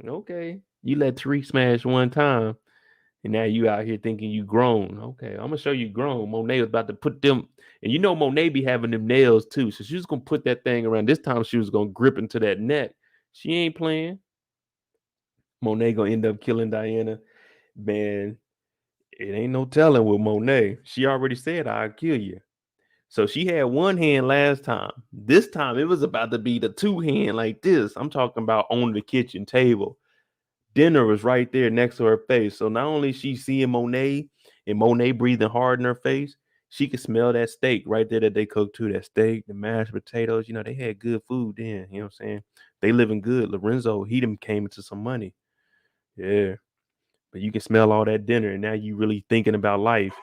S1: Okay. You let Tariq smash one time, and now you out here thinking you grown. Okay, I'm gonna show you grown. Monet was about to put them, and you know Monet be having them nails too. So she was gonna put that thing around. This time she was gonna grip into that neck. She ain't playing. Monet gonna end up killing Diana. Man, it ain't no telling with Monet. She already said I'll kill you. So she had one hand last time. This time it was about to be the two hand like this. I'm talking about on the kitchen table. Dinner was right there next to her face. So not only she seeing Monet and Monet breathing hard in her face, she could smell that steak right there that they cooked too. That steak, the mashed potatoes. You know, they had good food then. You know what I'm saying? They living good. Lorenzo, he them came into some money. Yeah. But you can smell all that dinner, and now you really thinking about life.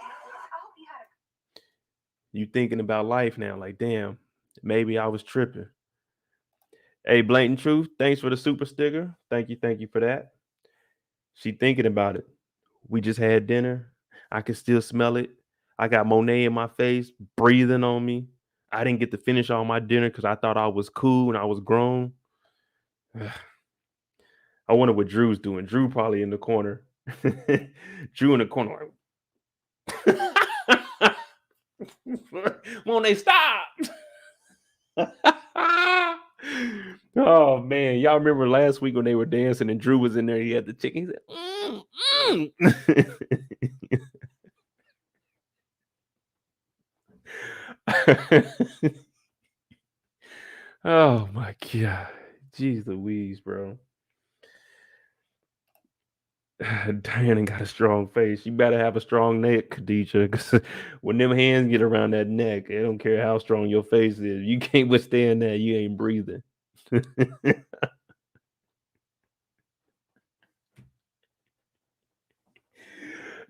S1: You thinking about life now, like, damn, maybe I was tripping. Hey, Blatant Truth, thanks for the super sticker. Thank you for that. She thinking about it. We just had dinner. I can still smell it. I got Monet in my face, breathing on me. I didn't get to finish all my dinner because I thought I was cool and I was grown. I wonder what Drew's doing. Drew probably in the corner. Drew in the corner. Monet, stop. Oh man, y'all remember last week when they were dancing and Drew was in there? He had the chicken. He said, Oh my god. Jeez Louise, bro. Diana got a strong face. You better have a strong neck, Khadijah. Because when them hands get around that neck, I don't care how strong your face is. You can't withstand that. You ain't breathing.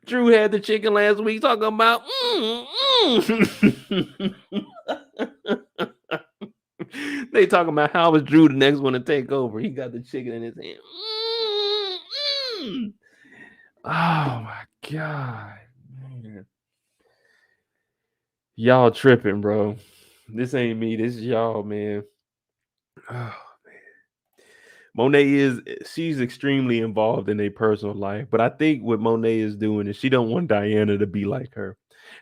S1: Drew had the chicken last week talking about. They talking about how was Drew the next one to take over. He got the chicken in his hand. Oh my god, man. Y'all tripping, bro. This ain't me. This is y'all, man. Oh, Monet she's extremely involved in a personal life, but I think what Monet is doing is she don't want Diana to be like her.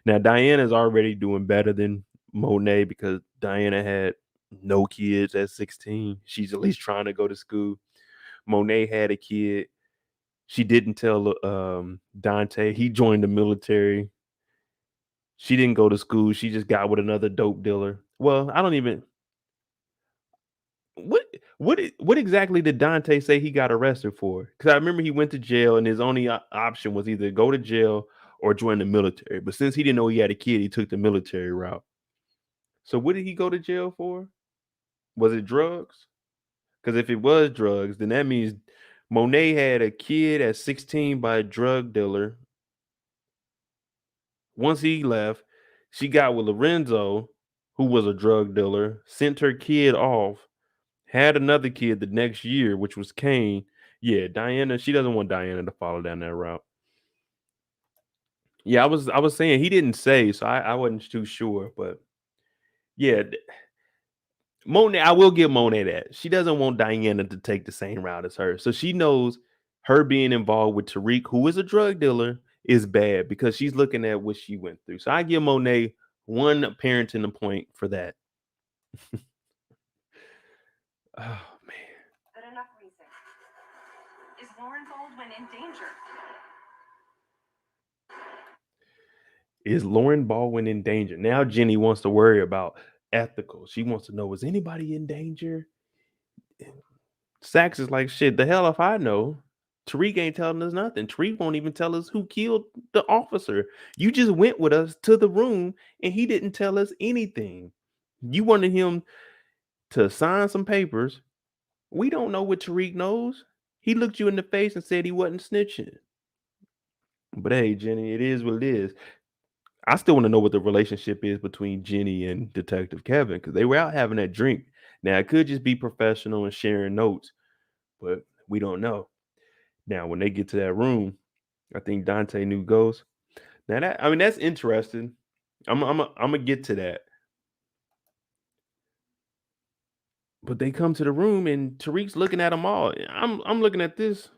S1: Now Diana's already doing better than Monet because Diana had no kids at 16. She's at least trying to go to school. Monet had a kid. She didn't tell Dante. He joined the military. She didn't go to school. She just got with another dope dealer. Well, I don't even what exactly did Dante say he got arrested for? Because I remember he went to jail and his only option was either go to jail or join the military. But since he didn't know he had a kid, he took the military route. So what did he go to jail for? Was it drugs? Because if it was drugs, then that means Monet had a kid at 16 by a drug dealer. Once he left, she got with Lorenzo, who was a drug dealer, sent her kid off, had another kid the next year, which was Kane. Yeah, Diana, she doesn't want Diana to follow down that route. Yeah, I was saying he didn't say, so I wasn't too sure, but yeah, Monet, I will give Monet that. She doesn't want Diana to take the same route as her. So she knows her being involved with Tariq, who is a drug dealer, is bad because she's looking at what she went through. So I give Monet one parenting point for that. Oh man.
S6: Good enough reason. Is Lauren Baldwin in danger?
S1: Is Lauren Baldwin in danger? Now Jenny wants to worry about ethical. She wants to know, is anybody in danger? Sax is like, shit, the hell if I know. Tariq ain't telling us nothing. Tariq won't even tell us who killed the officer. You just went with us to the room and he didn't tell us anything. You wanted him to sign some papers. We don't know what Tariq knows. He looked you in the face and said he wasn't snitching. But hey, Jenny, it is what it is. I still want to know what the relationship is between Jenny and Detective Kevin because they were out having that drink. Now, it could just be professional and sharing notes, but we don't know. Now, when they get to that room, I think Dante knew Ghost. Now, that's interesting. I'm gonna get to that. But they come to the room and Tariq's looking at them all. I'm looking at this.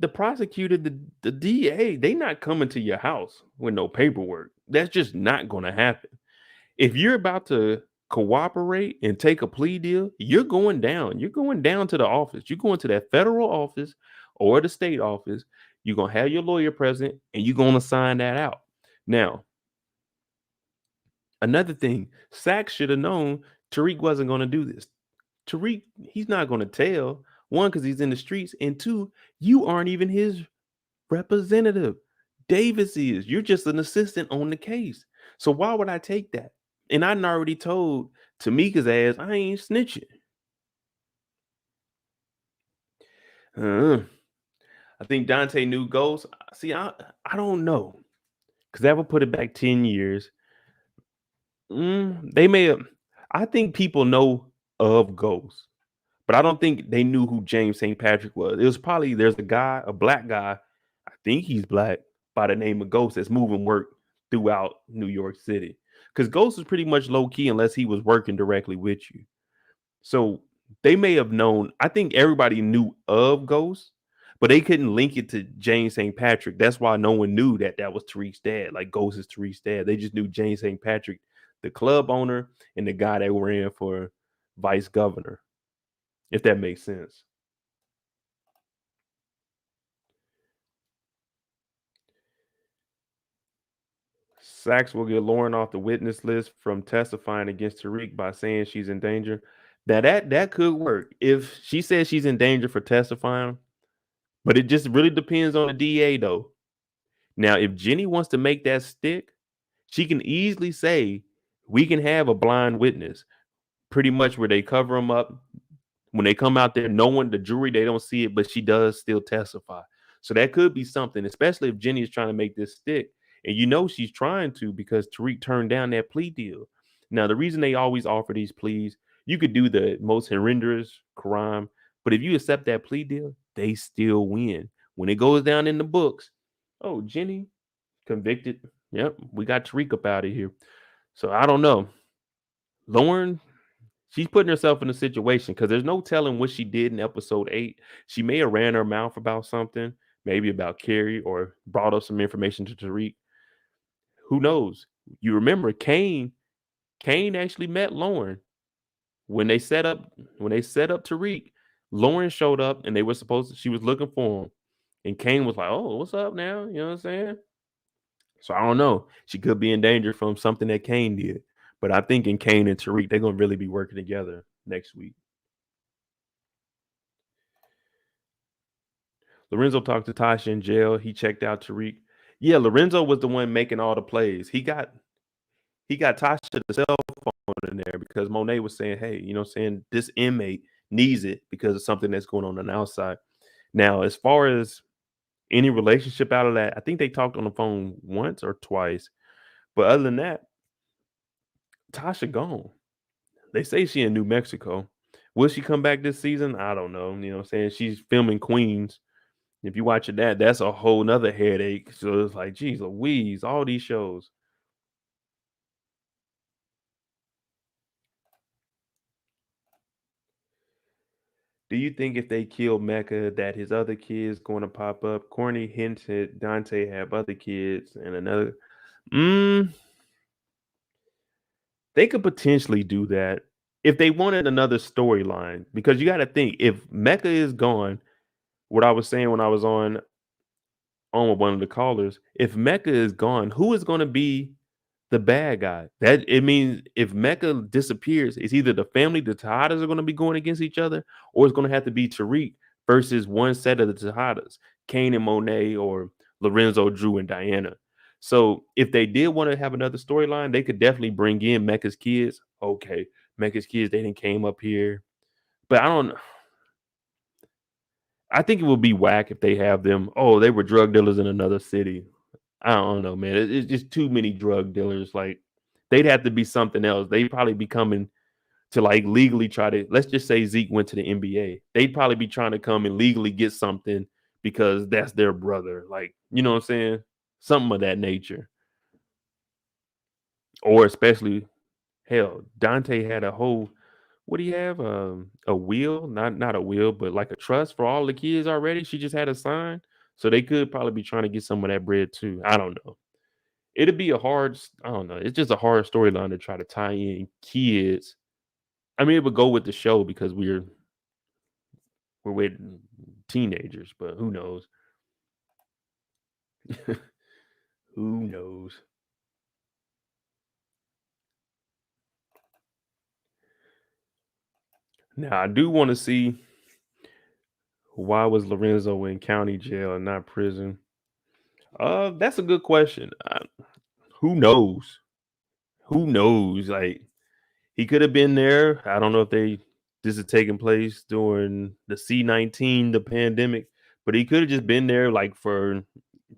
S1: The prosecutor, the DA, they not coming to your house with no paperwork. That's just not going to happen. If you're about to cooperate and take a plea deal, you're going down. You're going down to the office. You're going to that federal office or the state office. You're going to have your lawyer present and you're going to sign that out. Now, another thing, Sachs should have known Tariq wasn't going to do this. Tariq, he's not going to tell. One, because he's in the streets. And two, you aren't even his representative. Davis is. You're just an assistant on the case. So why would I take that? And I already told Tamika's ass I ain't snitching. I think Dante knew Ghost. See, I don't know. Because that would put it back 10 years. They may have. I think people know of Ghost. But I don't think they knew who James St. Patrick was. It was probably there's a guy, a black guy, I think he's black, by the name of Ghost that's moving work throughout New York City. Because Ghost is pretty much low key unless he was working directly with you. So they may have known. I think everybody knew of Ghost, but they couldn't link it to James St. Patrick. That's why no one knew that was Tariq's dad. Like Ghost is Tariq's dad. They just knew James St. Patrick, the club owner, and the guy that ran for vice governor. If that makes sense. Sachs will get Lauren off the witness list from testifying against Tariq by saying she's in danger. Now that could work if she says she's in danger for testifying, but it just really depends on the DA though. Now, if Jenny wants to make that stick, she can easily say we can have a blind witness, pretty much where they cover them up. When they come out there, no one, the jury, they don't see it, but she does still testify. So that could be something, especially if Jenny is trying to make this stick. And you know she's trying to because Tariq turned down that plea deal. Now, the reason they always offer these pleas, you could do the most horrendous crime, but if you accept that plea deal, they still win. When it goes down in the books, oh, Jenny convicted. Yep, we got Tariq up out of here. So I don't know. Lauren, she's putting herself in a situation because there's no telling what she did in episode 8. She may have ran her mouth about something, maybe about Carrie, or brought up some information to Tariq. Who knows? You remember Kane actually met Lauren when they set up Tariq. Lauren showed up and she was looking for him. And Kane was like, "Oh, what's up now?" You know what I'm saying? So I don't know. She could be in danger from something that Kane did. But I think in Kane and Tariq, they're going to really be working together next week. Lorenzo talked to Tasha in jail. He checked out Tariq. Yeah, Lorenzo was the one making all the plays. He got Tasha the cell phone in there because Monet was saying, hey, you know what I'm saying, this inmate needs it because of something that's going on the outside. Now, as far as any relationship out of that, I think they talked on the phone once or twice. But other than that, Tasha gone. They say she in New Mexico. Will she come back this season? I don't know. You know what I'm saying? She's filming Queens. If you watch that, that's a whole nother headache. So it's like, geez Louise, all these shows. Do you think if they kill Mecca that his other kids going to pop up? Corny hinted Dante have other kids and another. They could potentially do that if they wanted another storyline. Because you got to think, if Mecca is gone, what I was saying when I was on with one of the callers, if Mecca is gone, who is going to be the bad guy? That it means if Mecca disappears, it's either the family, the Tejadas are going to be going against each other, or it's going to have to be Tariq versus one set of the Tejadas, Kane and Monet, or Lorenzo, Drew, and Diana. So if they did want to have another storyline, they could definitely bring in Mecca's kids. Okay, Mecca's kids, they didn't came up here, but I think it would be whack if they have them. Oh, they were drug dealers in another city. I don't know, man. It's just too many drug dealers. Like, they'd have to be something else. They'd probably be coming to like legally try to. Let's just say Zeke went to the NBA. They'd probably be trying to come and legally get something because that's their brother. Like, you know what I'm saying? Something of that nature. Or especially, hell, Dante had a whole. What do you have? A will, not a will, but like a trust for all the kids already. She just had a sign, so they could probably be trying to get some of that bread too. I don't know. It'd be a hard. I don't know. It's just a hard storyline to try to tie in kids. I mean, it would go with the show because we're with teenagers, but who knows? Who knows? Now, I do want to see why was Lorenzo in county jail and not prison. That's a good question. Who knows? Who knows? Like, he could have been there. I don't know if this is taking place during the C-19, the pandemic, but he could have just been there like for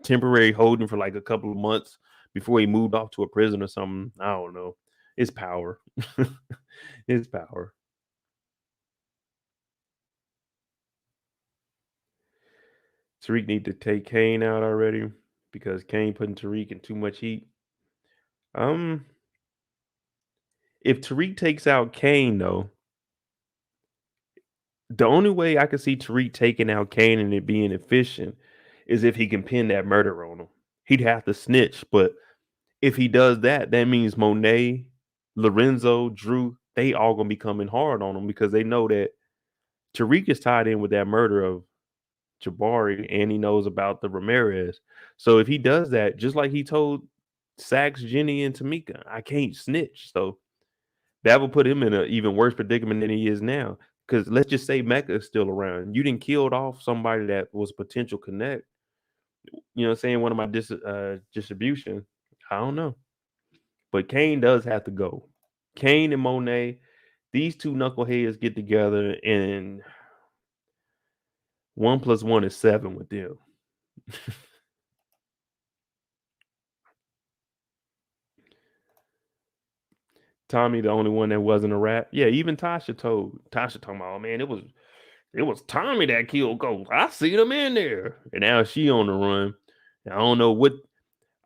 S1: temporary holding for like a couple of months before he moved off to a prison or something. I don't know. It's power. It's power. Tariq need to take Kane out already because Kane putting Tariq in too much heat. If Tariq takes out Kane though, the only way I could see Tariq taking out Kane and it being efficient is if he can pin that murder on him. He'd have to snitch, but if he does that, that means Monet, Lorenzo, Drew, they all gonna be coming hard on him because they know that Tariq is tied in with that murder of Jabari and he knows about the Ramirez. So if he does that, just like he told Sax, Jenny, and Tamika, I can't snitch. So That would put him in an even worse predicament than he is now. Because let's just say Mecca is still around. You didn't killed off somebody that was potential connect. You know what I'm saying? One of my distribution. I don't know. But Kane does have to go. Kane and Monet, these two knuckleheads get together, and 1 + 1 is 7 with them. Tommy, the only one that wasn't a rat. Yeah, even Tasha talking about, oh man, it was Tommy that killed Ghost. I seen him in there. And now she on the run. And I don't know what.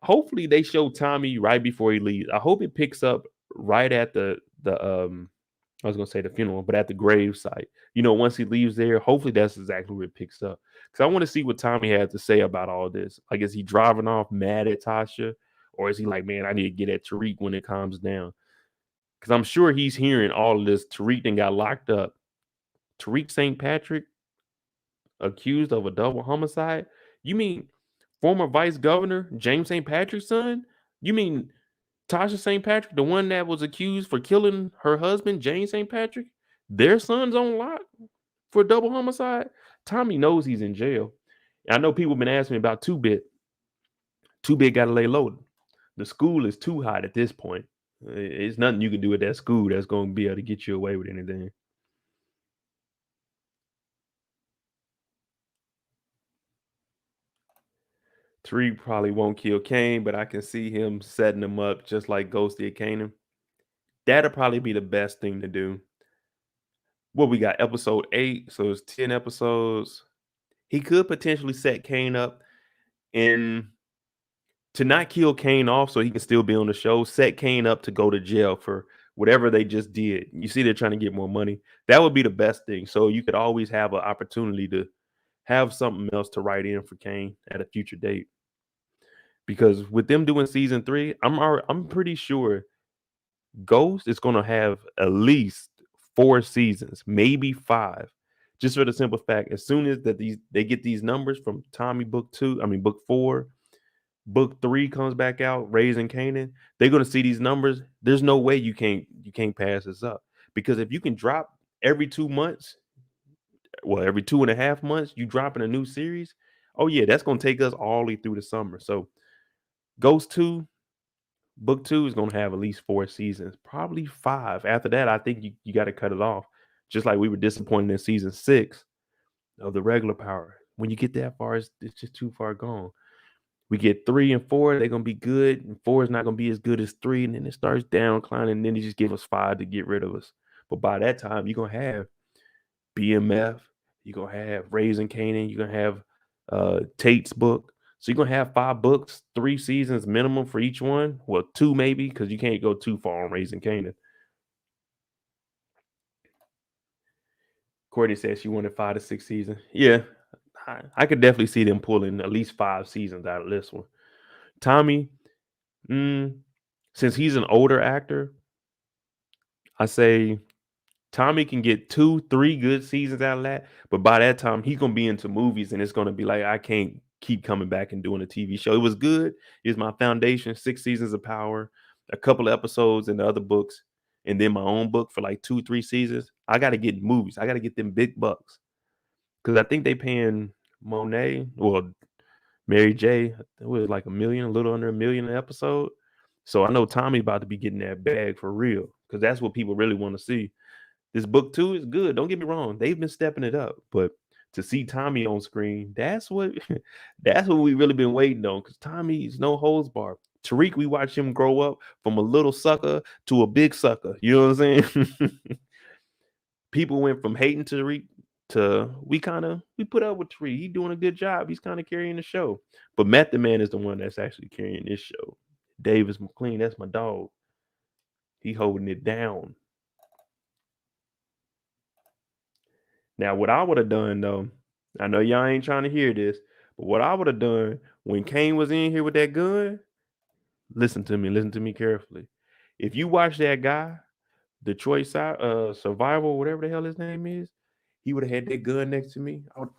S1: Hopefully they show Tommy right before he leaves. I hope it picks up right at the I was gonna say the funeral, but at the grave site. You know, once he leaves there, hopefully that's exactly where it picks up. Because I want to see what Tommy had to say about all this. Like, is he driving off mad at Tasha, or is he like, man, I need to get at Tariq when it calms down? Because I'm sure he's hearing all of this. Tariq then got locked up. Tariq St. Patrick accused of a double homicide? You mean former vice governor James St. Patrick's son? You mean Tasha St. Patrick, the one that was accused for killing her husband, James St. Patrick? Their son's on lock for double homicide? Tommy knows he's in jail. I know people have been asking me about 2-Bit. 2-Bit got to lay low. The school is too hot at this point. It's nothing you can do at that school that's going to be able to get you away with anything. Tariq probably won't kill Kane, but I can see him setting him up just like Ghost did Kanan. That'll probably be the best thing to do. What we got, episode 8, so it's 10 episodes. He could potentially set Kane up and to not kill Kane off so he can still be on the show, set Kane up to go to jail for whatever they just did. You see, they're trying to get more money. That would be the best thing. So you could always have an opportunity to have something else to write in for Kane at a future date. Because with them doing season 3, I'm pretty sure Ghost is going to have at least 4 seasons, maybe 5. Just for the simple fact, as soon as that they get these numbers from Tommy book 4, book 3 comes back out, Raising Kanan, they're going to see these numbers. There's no way you can't pass this up. Because if you can drop every 2 months, well, every 2.5 months, you drop in a new series. Oh yeah, that's going to take us all the way through the summer. So Ghost 2, book 2 is going to have at least 4 seasons, probably 5. After that, I think you got to cut it off. Just like we were disappointed in season 6 of the regular Power. When you get that far, it's just too far gone. We get 3 and 4, they're going to be good. And 4 is not going to be as good as 3. And then it starts downclining. And then they just give us 5 to get rid of us. But by that time, you're going to have BMF. You're going to have Raising Kanan. You're going to have Tate's book. So you're going to have 5 books, 3 seasons minimum for each one. Well, 2 maybe, because you can't go too far on Raising Kanan. Courtney says she wanted 5 to 6 seasons. Yeah, I could definitely see them pulling at least 5 seasons out of this one. Tommy, since he's an older actor, I say Tommy can get 2-3 good seasons out of that. But by that time, he's going to be into movies and it's going to be like, I can't keep coming back and doing a TV show. It was good. It's my foundation, 6 seasons of Power, a couple of episodes in the other books, and then my own book for like 2-3 seasons. I got to get movies. I got to get them big bucks. Because I think they paying Monet, well, Mary J, it was like $1 million, a little under $1 million an episode. So I know Tommy's about to be getting that bag for real. Because that's what people really want to see. This book 2 is good. Don't get me wrong. They've been stepping it up. But to see Tommy on screen, that's what we really been waiting on. Because Tommy's no holds bar. Tariq, we watched him grow up from a little sucker to a big sucker. You know what I'm saying? People went from hating Tariq to we put up with Tariq. He's doing a good job. He's kind of carrying the show. But Method Man is the one that's actually carrying this show. Davis McClain, that's my dog. He holding it down. Now, what I would have done, though, I know y'all ain't trying to hear this, but what I would have done when Kane was in here with that gun, listen to me carefully. If you watch that guy, Detroit Survival, whatever the hell his name is, he would have had that gun next to me. I would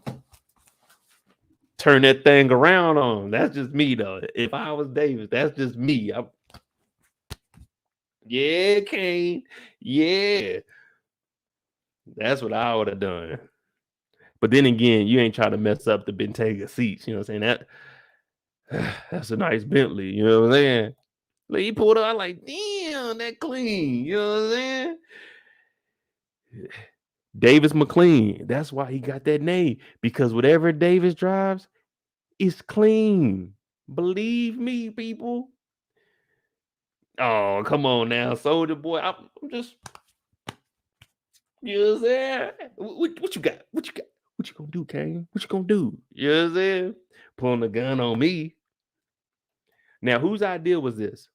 S1: turn that thing around on him. That's just me, though. If I was Davis, that's just me. Yeah, Kane. Yeah. That's what I would have done. But then again, you ain't trying to mess up the Bentayga seats. You know what I'm saying? That's a nice Bentley. You know what I'm saying? Like he pulled up, I like, damn, that clean. You know what I'm saying? Davis McClain. That's why he got that name. Because whatever Davis drives, it's clean. Believe me, people. Oh, come on now, Soldier Boy. I'm just, you know what I'm saying? What you got? What you got? What you gonna do, Kane? What you gonna do? You know what I'm saying? Pulling the gun on me. Now, whose idea was this?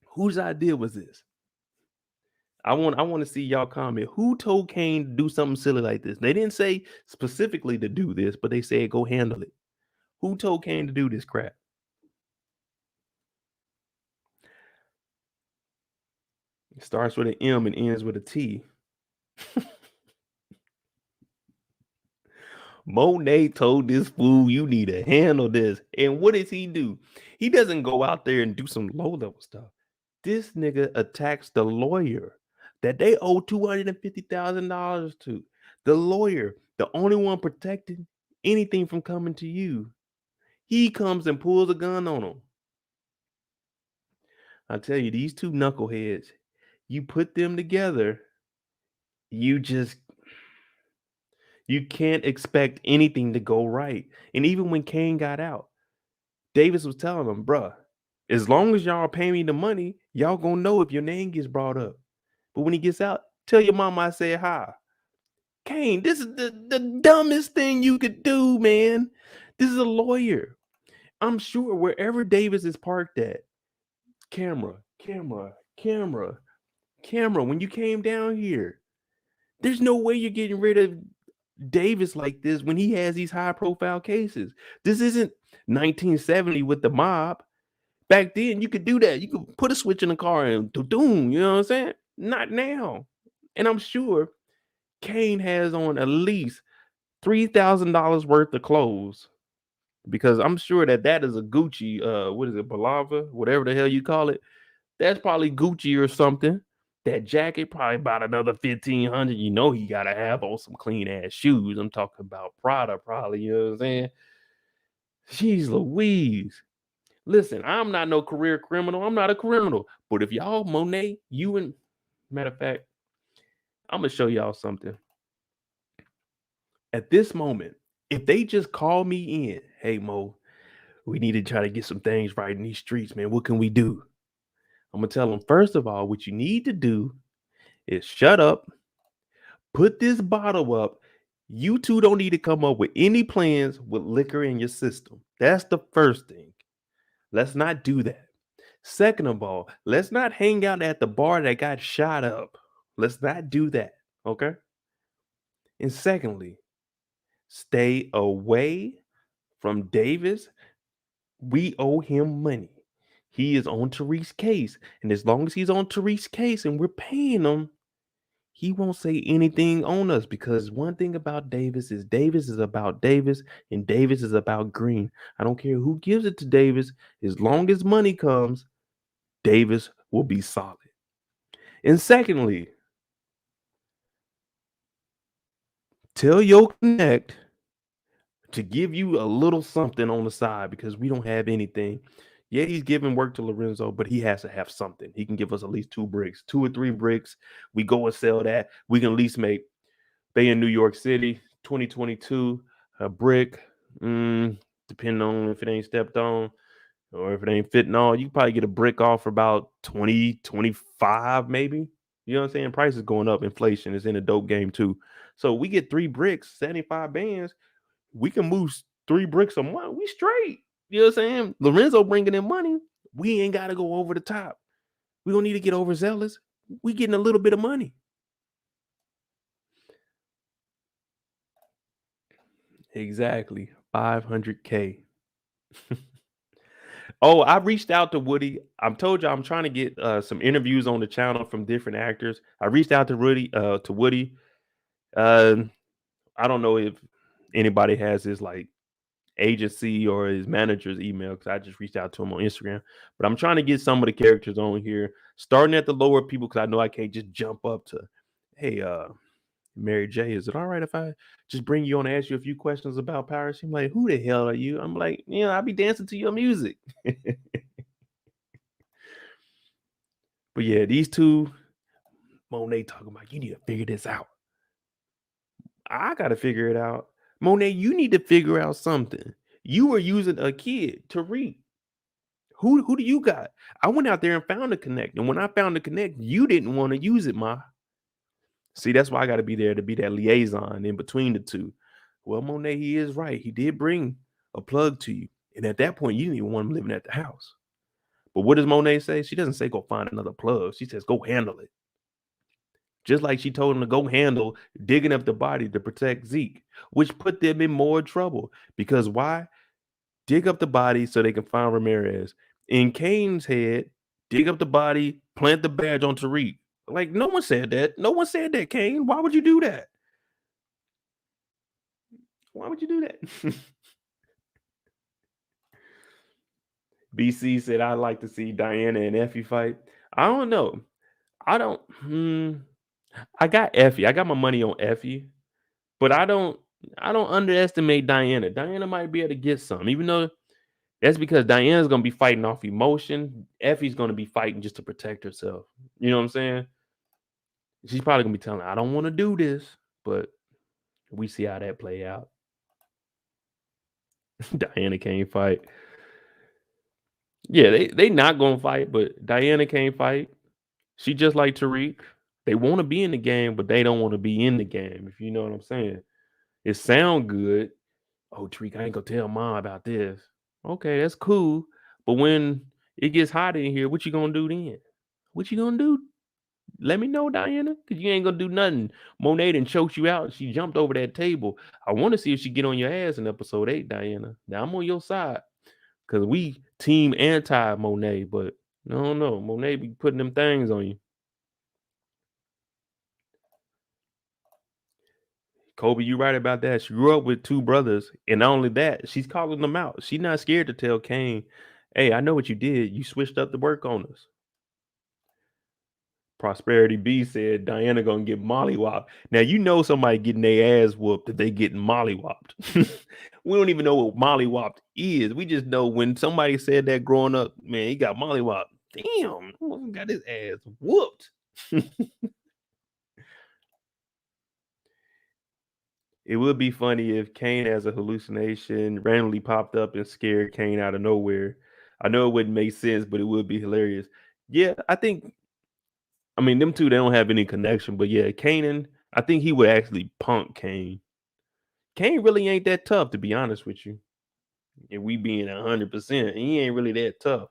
S1: Whose idea was this? I want to see y'all comment. Who told Kane to do something silly like this? They didn't say specifically to do this, but they said go handle it. Who told Kane to do this crap? It starts with an M and ends with a T. Monet told this fool, you need to handle this. And what does he do? He doesn't go out there and do some low-level stuff. This nigga attacks the lawyer that they owe $250,000 to. The lawyer, the only one protecting anything from coming to you. He comes and pulls a gun on him. I tell you, these two knuckleheads, you put them together, you can't expect anything to go right. And even when Kane got out, Davis was telling him, bruh, as long as y'all pay me the money, y'all gonna know if your name gets brought up. But when he gets out, tell your mama I said hi. Kane, this is the dumbest thing you could do, man. This is a lawyer. I'm sure wherever Davis is parked at, camera. When you came down here, there's no way you're getting rid of Davis like this when he has these high profile cases. This isn't 1970 with the mob. Back then, you could do that. You could put a switch in the car and doom, you know what I'm saying? Not now. And I'm sure Kane has on at least $3,000 worth of clothes because I'm sure that is a Gucci, what is it, Balava, whatever the hell you call it. That's probably Gucci or something. That jacket probably about another $1,500. You know he gotta have on some clean ass shoes. I'm talking about Prada, probably. You know what I'm saying? Jeez Louise. Listen, I'm not no career criminal. I'm not a criminal. But if y'all, Monet, you and matter of fact, I'm gonna show y'all something. At this moment, if they just call me in, hey Mo, we need to try to get some things right in these streets, man. What can we do? I'm gonna tell them, first of all, what you need to do is shut up, put this bottle up. You two don't need to come up with any plans with liquor in your system. That's the first thing. Let's not do that. Second of all, let's not hang out at the bar that got shot up. Let's not do that. Okay. And secondly, stay away from Davis. We owe him money. He is on Tariq's case. And as long as he's on Tariq's case and we're paying him, he won't say anything on us because one thing about Davis is about Davis and Davis is about green. I don't care who gives it to Davis. As long as money comes, Davis will be solid. And secondly, tell your connect to give you a little something on the side because we don't have anything. Yeah, he's giving work to Lorenzo, but he has to have something. He can give us at least 2 bricks, 2 or 3 bricks. We go and sell that. We can at least make Bay in New York City 2022 a brick. Depending on if it ain't stepped on or if it ain't fitting all, you can probably get a brick off for about 20, 25 maybe. You know what I'm saying? Price is going up. Inflation is in a dope game too. So we get 3 bricks, 75 bands. We can move 3 bricks a month. We straight. You know what I'm saying? Lorenzo bringing in money. We ain't got to go over the top. We don't need to get overzealous. We getting a little bit of money. Exactly. 500K. Oh, I reached out to Woody. I told you I'm trying to get some interviews on the channel from different actors. I reached out to Woody. I don't know if anybody has his like agency or his manager's email because I just reached out to him on Instagram. But I'm trying to get some of the characters on here, starting at the lower people because I know I can't just jump up to, hey, Mary J, is it all right if I just bring you on and ask you a few questions about Paris? She's like, who the hell are you? I'm like, I'll be dancing to your music. But yeah, these two, Monet talking about, you need to figure this out. I got to figure it out. Monet, you need to figure out something. You were using a kid, Tariq. Who do you got? I went out there and found the connect. And when I found the connect, you didn't want to use it, Ma. See, that's why I got to be there to be that liaison in between the two. Well, Monet, he is right. He did bring a plug to you. And at that point, you didn't even want him living at the house. But what does Monet say? She doesn't say go find another plug. She says go handle it. Just like she told him to go handle digging up the body to protect Zeke, which put them in more trouble. Because why? Dig up the body so they can find Ramirez. In Kane's head, dig up the body, plant the badge on Tariq. Like, no one said that. No one said that, Kane. Why would you do that? Why would you do that? BC said, I'd like to see Diana and Effie fight. I don't know. I got Effie. I got my money on Effie. But I don't underestimate Diana. Diana might be able to get some, even though that's because Diana's going to be fighting off emotion. Effie's going to be fighting just to protect herself. You know what I'm saying? She's probably going to be telling, I don't want to do this, but we see how that play out. Diana can't fight. Yeah, they not going to fight, but Diana can't fight. She just like Tariq. They want to be in the game, but they don't want to be in the game, if you know what I'm saying. It sound good. Oh, Tariq, I ain't gonna tell Mom about this. Okay, that's cool. But when it gets hot in here, what you gonna do then? What you gonna do? Let me know, Diana, because you ain't gonna do nothing. Monet done choked you out. She jumped over that table. I want to see if she get on your ass in episode 8, Diana. Now I'm on your side. Because we team anti-Monet, but I don't know. Monet be putting them things on you. Kobe, you right about that. She grew up with 2 brothers, and not only that, she's calling them out. She's not scared to tell Kane, hey, I know what you did. You switched up the work on us. Prosperity B said Diana gonna get mollywopped. Now you know somebody getting their ass whooped if they getting mollywopped. We don't even know what mollywopped is. We just know when somebody said that growing up, man, he got mollywopped. Damn, got his ass whooped. It would be funny if Kane has a hallucination randomly popped up and scared Kane out of nowhere. I know it wouldn't make sense, but it would be hilarious. Yeah, I mean, them two, they don't have any connection, but yeah, Kanan, I think he would actually punk Kane. Kane really ain't that tough, to be honest with you. If we being 100%, he ain't really that tough.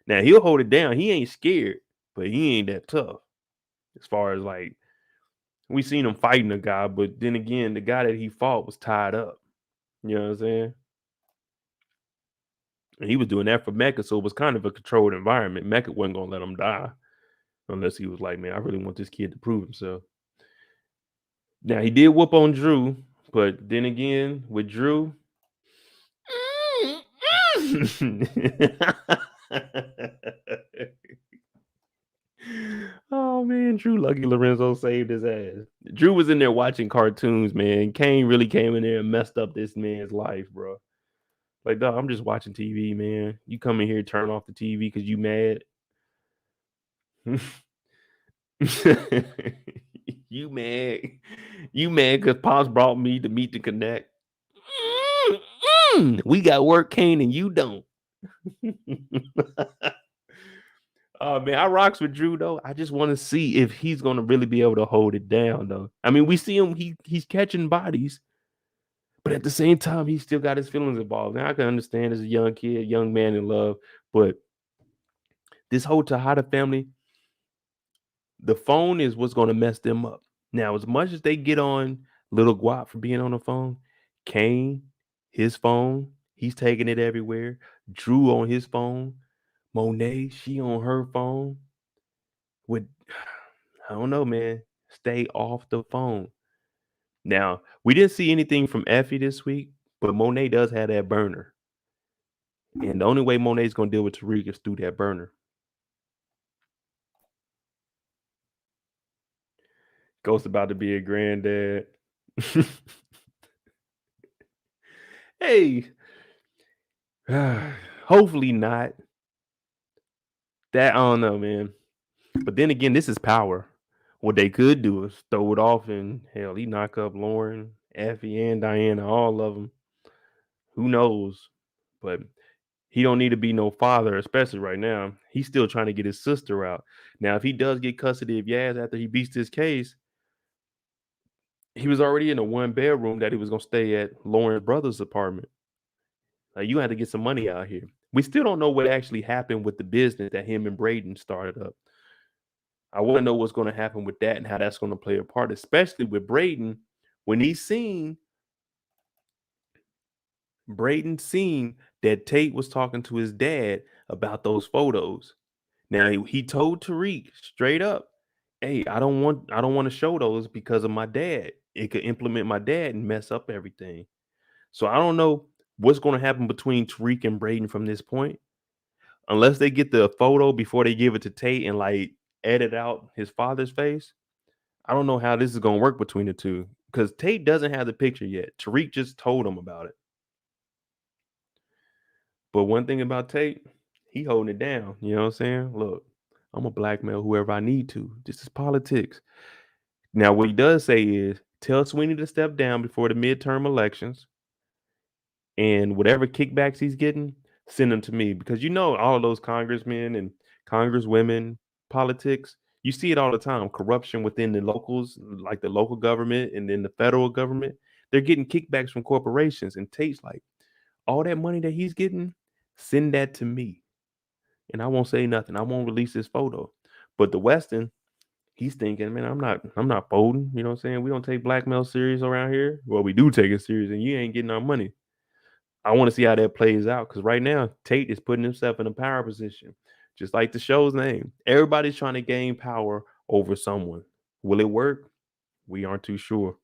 S1: Now, he'll hold it down. He ain't scared, but he ain't that tough. As far as like, we seen him fighting a guy, but then again, the guy that he fought was tied up. You know what I'm saying? And he was doing that for Mecca, so it was kind of a controlled environment. Mecca wasn't going to let him die unless he was like, man, I really want this kid to prove himself. Now, he did whoop on Drew, but then again, with Drew... Oh, man, Drew lucky Lorenzo saved his ass. Drew was in there watching cartoons, man. Kane really came in there and messed up this man's life, bro. Like, dog, I'm just watching TV, man. You come in here, turn off the TV because you mad. You mad. You mad because Pops brought me to meet the connect. We got work, Kane, and you don't. Oh man, I rocks with Drew though. I just want to see if he's gonna really be able to hold it down though. I mean, we see him, he's catching bodies, but at the same time, he still got his feelings involved. Now I can understand as a young kid, young man in love, but this whole Tejada family, the phone is what's gonna mess them up. Now, as much as they get on Little Guap for being on the phone, Kane, his phone, he's taking it everywhere. Drew on his phone. Monet, she on her phone. With, I don't know, man. Stay off the phone. Now, we didn't see anything from Effie this week, But Monet does have that burner. And the only way Monet's gonna deal with Tariq is through that burner. Ghost about to be a granddad. Hey, hopefully not. That I don't know, man. But then again, this is power. What they could do is throw it off and hell, he knock up Lauren, Effie, and Diana, all of them. Who knows? But he don't need to be no father, especially right now. He's still trying to get his sister out. Now, if he does get custody of Yaz after he beats this case, he was already in a 1-bedroom that he was gonna stay at Lauren's brother's apartment. Like, you had to get some money out here. We still don't know what actually happened with the business that him and Brayden started up. I want to know what's going to happen with that and how that's going to play a part, especially with Brayden when he's seen that Tate was talking to his dad about those photos. Now he told Tariq straight up, "Hey, I don't want to show those because of my dad. It could implement my dad and mess up everything." So I don't know what's going to happen between Tariq and Brayden from this point, unless they get the photo before they give it to Tate and like edit out his father's face. I don't know how this is going to work between the two because Tate doesn't have the picture yet. Tariq just told him about it. But one thing about Tate, he holding it down. You know what I'm saying? Look, I'm gonna blackmail whoever I need to. This is politics. Now, what he does say is tell Sweeney to step down before the midterm elections, and whatever kickbacks he's getting, send them to me because all of those congressmen and congresswomen politics. You see it all the time. Corruption within the locals, like the local government and then the federal government. They're getting kickbacks from corporations, and Tate's like, all that money that he's getting, send that to me. And I won't say nothing. I won't release this photo. But the Weston, he's thinking, man, I'm not folding. You know what I'm saying? We don't take blackmail serious around here. Well, we do take it serious, and you ain't getting our money. I want to see how that plays out because right now, Tate is putting himself in a power position, just like the show's name. Everybody's trying to gain power over someone. Will it work? We aren't too sure.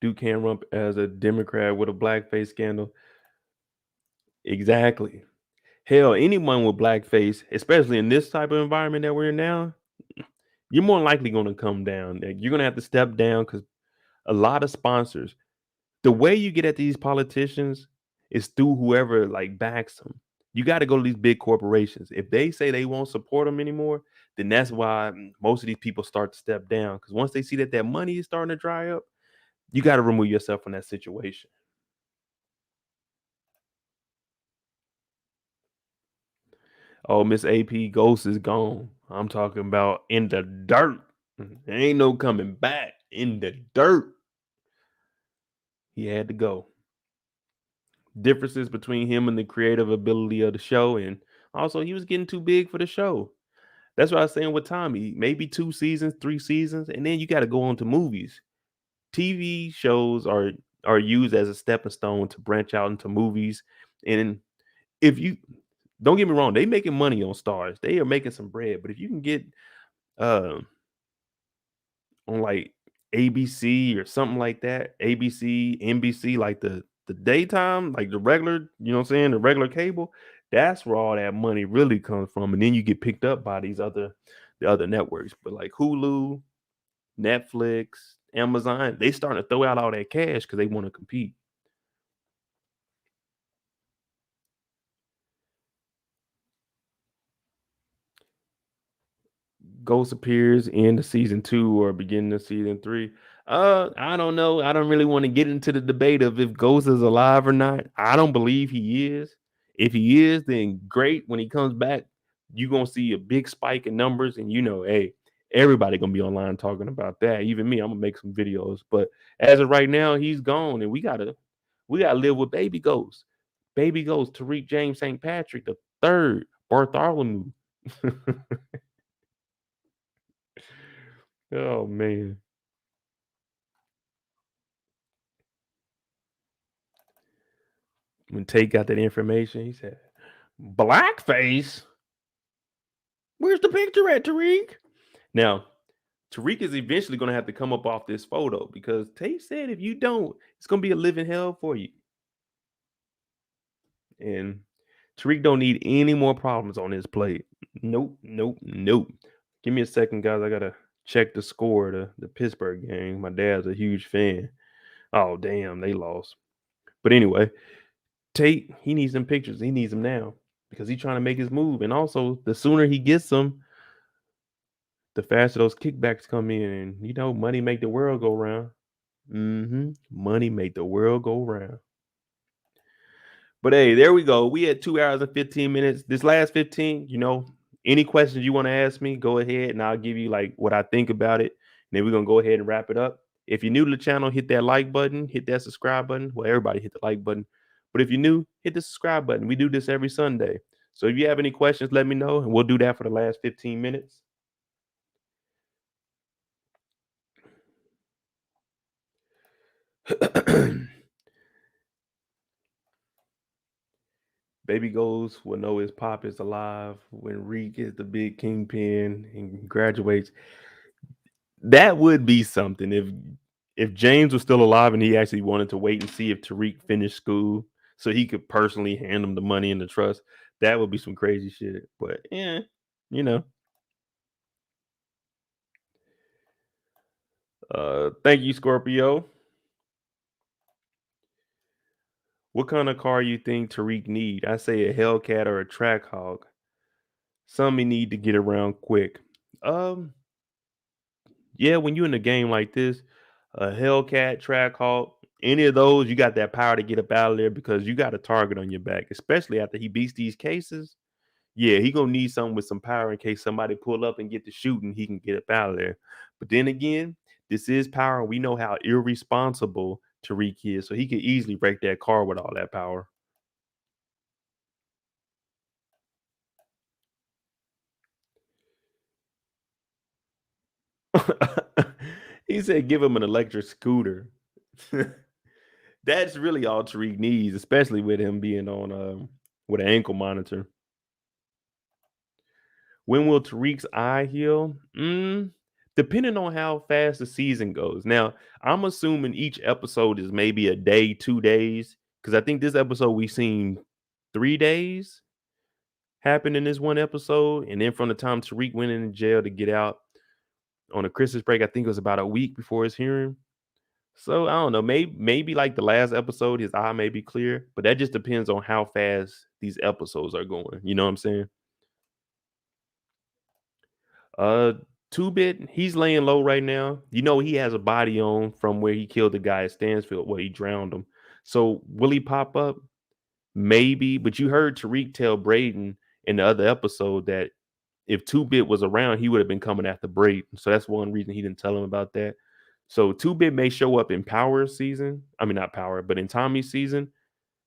S1: Duke can run as a Democrat with a blackface scandal. Exactly. Hell, anyone with blackface, especially in this type of environment that we're in now, you're more likely going to come down. You're going to have to step down because a lot of sponsors, the way you get at these politicians is through whoever like backs them. You got to go to these big corporations. If they say they won't support them anymore, then that's why most of these people start to step down. Because once they see that money is starting to dry up, you got to remove yourself from that situation. Oh, Miss AP Ghost is gone. I'm talking about in the dirt. There ain't no coming back. In the dirt. He had to go. Differences between him and the creative ability of the show, and also he was getting too big for the show. That's what I was saying with Tommy. Maybe 2 seasons, 3 seasons, and then you got to go on to movies. TV shows are used as a stepping stone to branch out into movies. And if you don't get me wrong, they making money on STARZ. They are making some bread. But if you can get on like ABC or something like that, ABC, NBC, like the daytime, like the regular, you know what I'm saying, the regular cable, that's where all that money really comes from. And then you get picked up by the other networks. But like Hulu, Netflix, Amazon, they starting to throw out all that cash because they want to compete. Ghost appears in the season 2 or beginning of season 3. I don't know. I don't really want to get into the debate of if Ghost is alive or not. I don't believe he is. If he is, then great. When he comes back, you're gonna see a big spike in numbers, and hey, everybody gonna be online talking about that. Even me, I'm gonna make some videos. But as of right now, he's gone, and we gotta live with Baby Ghost. Baby Ghost, Tariq James St. Patrick the third, Bartholomew. Oh man. When Tate got that information, he said, "Blackface? Where's the picture at, Tariq?" Now, Tariq is eventually going to have to come up off this photo because Tate said if you don't, it's going to be a living hell for you. And Tariq don't need any more problems on his plate. Nope. Give me a second, guys. I got to check the score of the Pittsburgh game. My dad's a huge fan. Oh, damn, they lost. But anyway, Tate, he needs them pictures. He needs them now because he's trying to make his move. And also, the sooner he gets them, the faster those kickbacks come in. And, money make the world go round. Money make the world go round. But hey, there we go. We had 2 hours and 15 minutes. This last 15, any questions you want to ask me, go ahead and I'll give you like what I think about it. And then we're going to go ahead and wrap it up. If you're new to the channel, hit that like button, hit that subscribe button. Well, everybody hit the like button. But if you're new, hit the subscribe button. We do this every Sunday. So if you have any questions, let me know. And we'll do that for the last 15 minutes. Baby Goals will know his pop is alive when Reek is the big kingpin and graduates. That would be something if James was still alive and he actually wanted to wait and see if Tariq finished school so he could personally hand him the money and the trust. That would be some crazy shit. But thank you, Scorpio. What kind of car you think Tariq need? I say a Hellcat or a Trackhawk. Some he need to get around quick. Yeah, when you're in a game like this, a Hellcat, Trackhawk, any of those, you got that power to get up out of there because you got a target on your back, especially after he beats these cases. Yeah, he gonna need something with some power in case somebody pull up and get to shooting, he can get up out of there. But then again, this is power. We know how irresponsible Tariq is, so he could easily break that car with all that power. He said give him an electric scooter. That's really all Tariq needs, especially with him being on with an ankle monitor. When will Tariq's eye heal? Depending on how fast the season goes. Now, I'm assuming each episode is maybe a day, 2 days, because I think this episode we've seen 3 days happen in this one episode, and then from the time Tariq went in jail to get out on a Christmas break, I think it was about a week before his hearing. So I don't know, maybe like the last episode, his eye may be clear, but that just depends on how fast these episodes are going. You know what I'm saying? 2-Bit, he's laying low right now. He has a body on from where he killed the guy at Stansfield, where he drowned him. So will he pop up? Maybe, but you heard Tariq tell Brayden in the other episode that if 2-Bit was around, he would have been coming after Brayden. So that's one reason he didn't tell him about that. So 2-Bit may show up in Power's season. I mean, not Power, but in Tommy's season.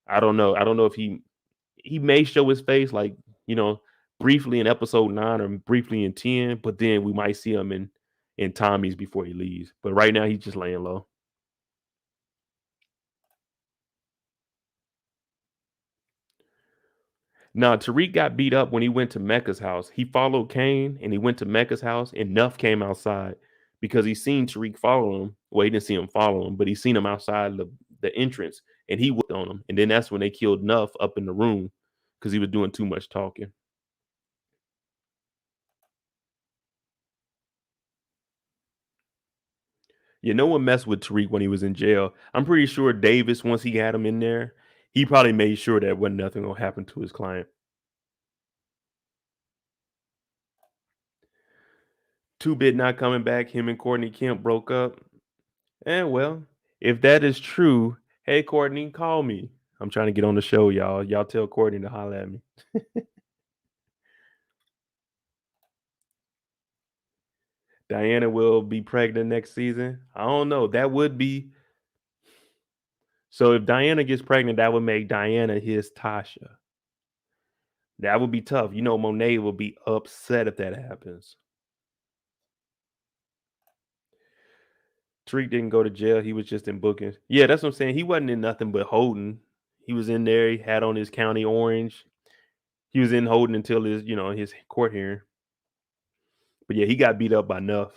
S1: I don't know. I don't know if he may show his face like, briefly in episode 9 or briefly in 10, but then we might see him in Tommy's before he leaves. But right now he's just laying low. Now, Tariq got beat up when he went to Mecca's house. He followed Kane and he went to Mecca's house, and Nuff came outside because he seen Tariq follow him. Well, he didn't see him follow him, but he seen him outside the entrance, and he whooped on him. And then that's when they killed Nuff up in the room because he was doing too much talking. No one messed with Tariq when he was in jail. I'm pretty sure Davis, once he had him in there, he probably made sure that wasn't nothing gonna happen to his client. 2-Bit not coming back. Him and Courtney Kemp broke up. And well, if that is true, hey Courtney, call me. I'm trying to get on the show, y'all. Y'all tell Courtney to holler at me. Diana will be pregnant next season. I don't know. That would be. So if Diana gets pregnant, that would make Diana his Tasha. That would be tough. Monet will be upset if that happens. Tariq didn't go to jail. He was just in bookings. Yeah, that's what I'm saying. He wasn't in nothing but holding. He was in there. He had on his county orange. He was in holding until his court hearing. But yeah, he got beat up by Nuff.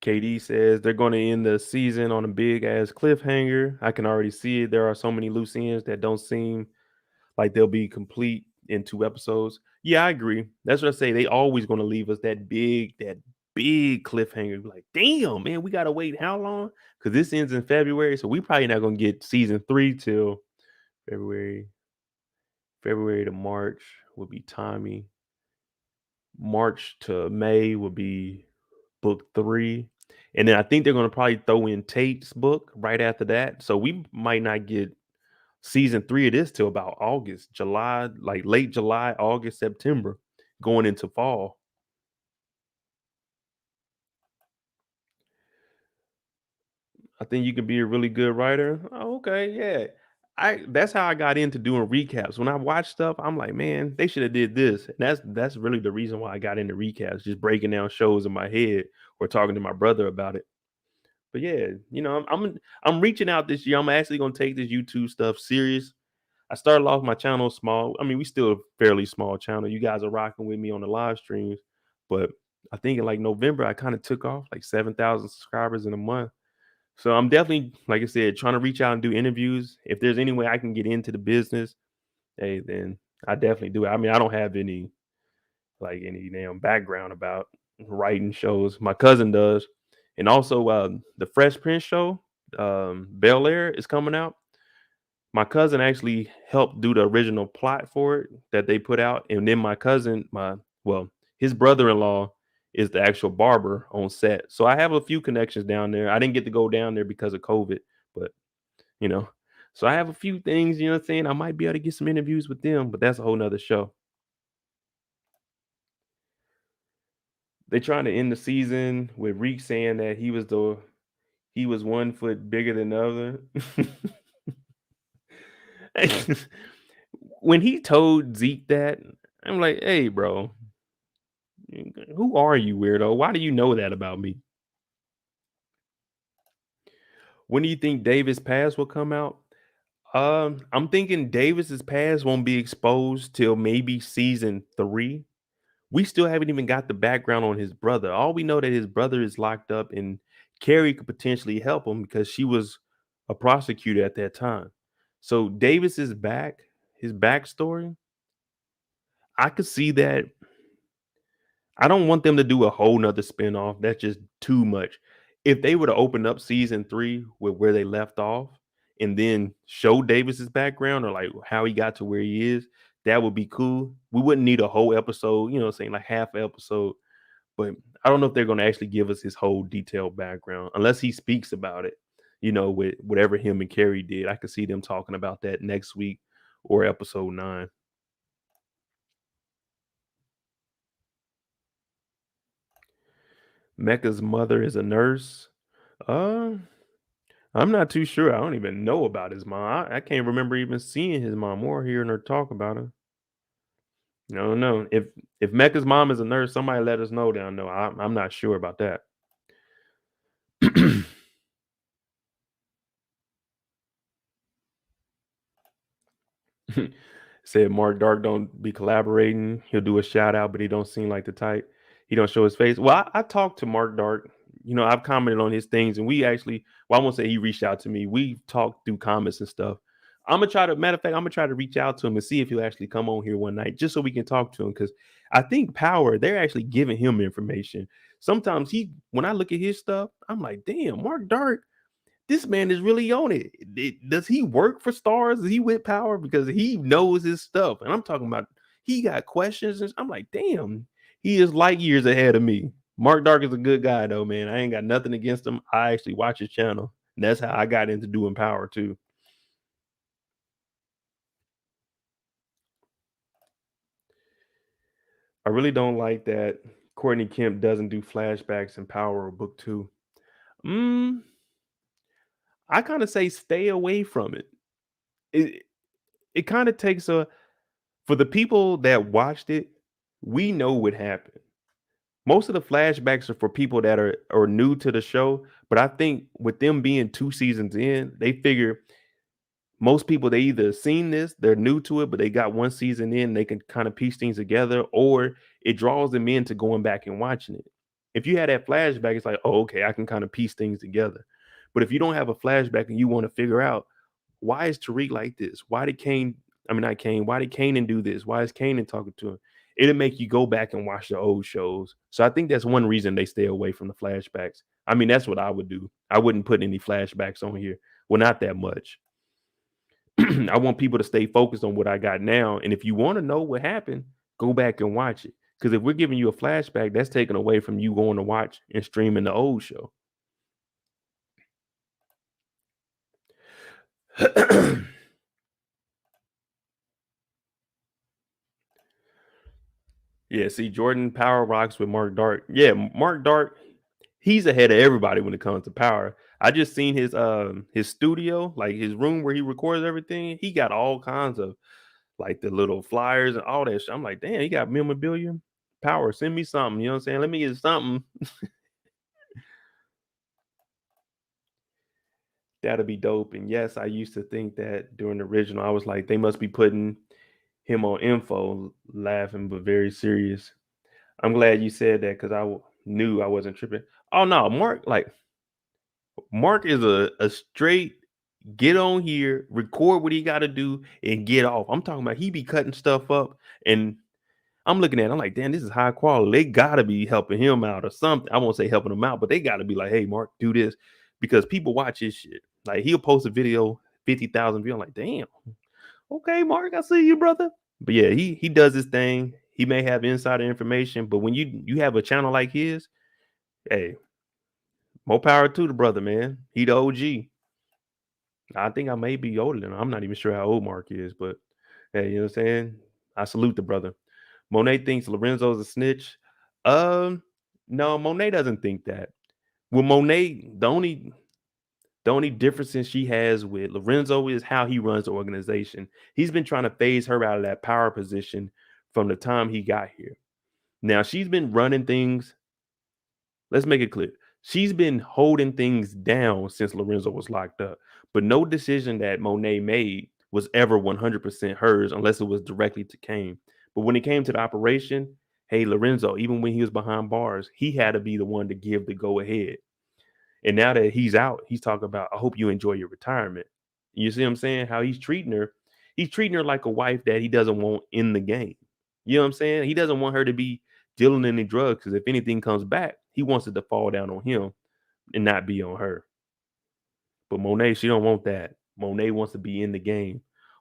S1: KD says they're going to end the season on a big ass cliffhanger. I can already see it. There are so many loose ends that don't seem like they'll be complete in 2 episodes. Yeah, I agree. That's what I say. They always going to leave us that big cliffhanger. Like, damn, man, we gotta wait how long? Because this ends in February, so we probably not gonna get season 3 till February. February to March would be Tommy. March to May would be book 3. And then I think they're gonna probably throw in Tate's book right after that. So we might not get season 3 of this till about August, July, like late July, August, September, going into fall. I think you can be a really good writer. Oh, okay, yeah. That's how I got into doing recaps. When I watch stuff, I'm like, man, they should have did this. And that's really the reason why I got into recaps, just breaking down shows in my head or talking to my brother about it. But yeah, I'm reaching out this year. I'm actually gonna take this YouTube stuff serious. I started off my channel small. I mean, we still a fairly small channel. You guys are rocking with me on the live streams, but I think in like November I kind of took off like 7,000 subscribers in a month. So I'm definitely, like I said, trying to reach out and do interviews. If there's any way I can get into the business, hey, then I definitely do it. I mean, I don't have any damn background about writing shows. My cousin does, and also the Fresh Prince show, Bel Air is coming out. My cousin actually helped do the original plot for it that they put out, and then my cousin, his brother-in-law is the actual barber on set. So I have a few connections down there. I didn't get to go down there because of COVID, but you know, so I have a few things, you know what I'm saying? I might be able to get some interviews with them, but that's a whole nother show. They trying to end the season with Reek saying that he was 1 foot bigger than the other. When he told Zeke that, I'm like, hey, bro, who are you, weirdo? Why do you know that about me? When do you think Davis' past will come out? I'm thinking Davis's past won't be exposed till maybe season 3. We still haven't even got the background on his brother. All we know that his brother is locked up and Carrie could potentially help him because she was a prosecutor at that time. So Davis's his backstory, I could see that. I don't want them to do a whole nother spinoff. That's just too much. If they were to open up season 3 with where they left off and then show Davis's background or like how he got to where he is, that would be cool. We wouldn't need a whole episode, you know what I'm saying, like half an episode. But I don't know if they're going to actually give us his whole detailed background unless he speaks about it, with whatever him and Carrie did. I could see them talking about that next week or episode 9. Mecca's mother is a nurse. Uh, I'm not too sure. I don't even know about his mom. I can't remember even seeing his mom or hearing her talk about her. No, no. If Mecca's mom is a nurse, somebody let us know down there. I'm not sure about that. Said Mark Dark don't be collaborating. He'll do a shout out, but he don't seem like the type. He don't show his face. Well, I talked to Mark Dark. I've commented on his things, and we actually, I won't say he reached out to me. We talked through comments and stuff. Matter of fact, I'm gonna try to reach out to him and see if he'll actually come on here one night, just so we can talk to him. Because I think Power, they're actually giving him information. Sometimes when I look at his stuff, I'm like, damn, Mark Dark, this man is really on it. Does he work for STARZ? Is he with Power? Because he knows his stuff. And I'm talking about he got questions. And I'm like, damn, he is light years ahead of me. Mark Dark is a good guy, though, man. I ain't got nothing against him. I actually watch his channel. And that's how I got into doing Power, too. I really don't like that Courtney Kemp doesn't do flashbacks in Power or Book 2. I kind of say stay away from it. It kind of takes for the people that watched it, we know what happened. Most of the flashbacks are for people that are new to the show, but I think with them being 2 seasons in, they figure most people, they either seen this, they're new to it, but they got one season in, they can kind of piece things together, or it draws them into going back and watching it. If you had that flashback, it's like, oh, okay, I can kind of piece things together. But if you don't have a flashback and you want to figure out why is Tariq like this? Why did not Kane, why did Kanan do this? Why is Kanan talking to him? It'll make you go back and watch the old shows. So I think that's one reason they stay away from the flashbacks. I mean, that's what I would do. I wouldn't put any flashbacks on here. Well, not that much. I want people to stay focused on what I got now. And if you want to know what happened, go back and watch it. Because if we're giving you a flashback, that's taken away from you going to watch and streaming the old show. Yeah, see, Jordan power rocks with Mark Dark. Yeah, Mark Dark, he's ahead of everybody when it comes to power. I just seen his studio, like his room where he records everything. He got all kinds of like the little flyers and all that shit. I'm like, damn, he got memorabilia. Power, send me something. You know what I'm saying? Let me get something. That'll be dope. And yes, I used to think that during the original, I was like, they must be putting him on info, laughing but very serious. I'm glad you said that because knew I wasn't tripping. Oh no, Mark is a straight get on here, record what he got to do, and get off. I'm talking about he be cutting stuff up, and I'm looking at it, I'm like, damn, this is high quality. They gotta be helping him out or something. I won't say helping him out, but they gotta be like, hey, Mark, do this. Because people watch his shit. Like he'll post a video, 50,000 views. I'm like, damn, okay, Mark, I see you, brother. But yeah, he does his thing. He may have insider information, but when you have a channel like his, hey, more power to the brother, man. He the OG. I think I may be older than him. I'm not even sure how old Mark is, but hey, you know what I'm saying? I salute the brother. Monet thinks Lorenzo's a snitch. No, Monet doesn't think that. Well, Monet, the only difference she has with Lorenzo is how he runs the organization. He's been trying to phase her out of that power position from the time he got here. Now she's been running things. Let's make it clear. She's been holding things down since Lorenzo was locked up. But no decision that Monet made was ever 100% hers unless it was directly to Kane. But when it came to the operation, hey, Lorenzo, even when he was behind bars, he had to be the one to give the go ahead. And now that he's out, he's talking about, I hope you enjoy your retirement. You see what I'm saying? How he's treating her. He's treating her like a wife that he doesn't want in the game. You know what I'm saying? He doesn't want her to be dealing any drugs because if anything comes back, he wants it to fall down on him and not be on her. But Monet, she don't want that. Monet wants to be in the game.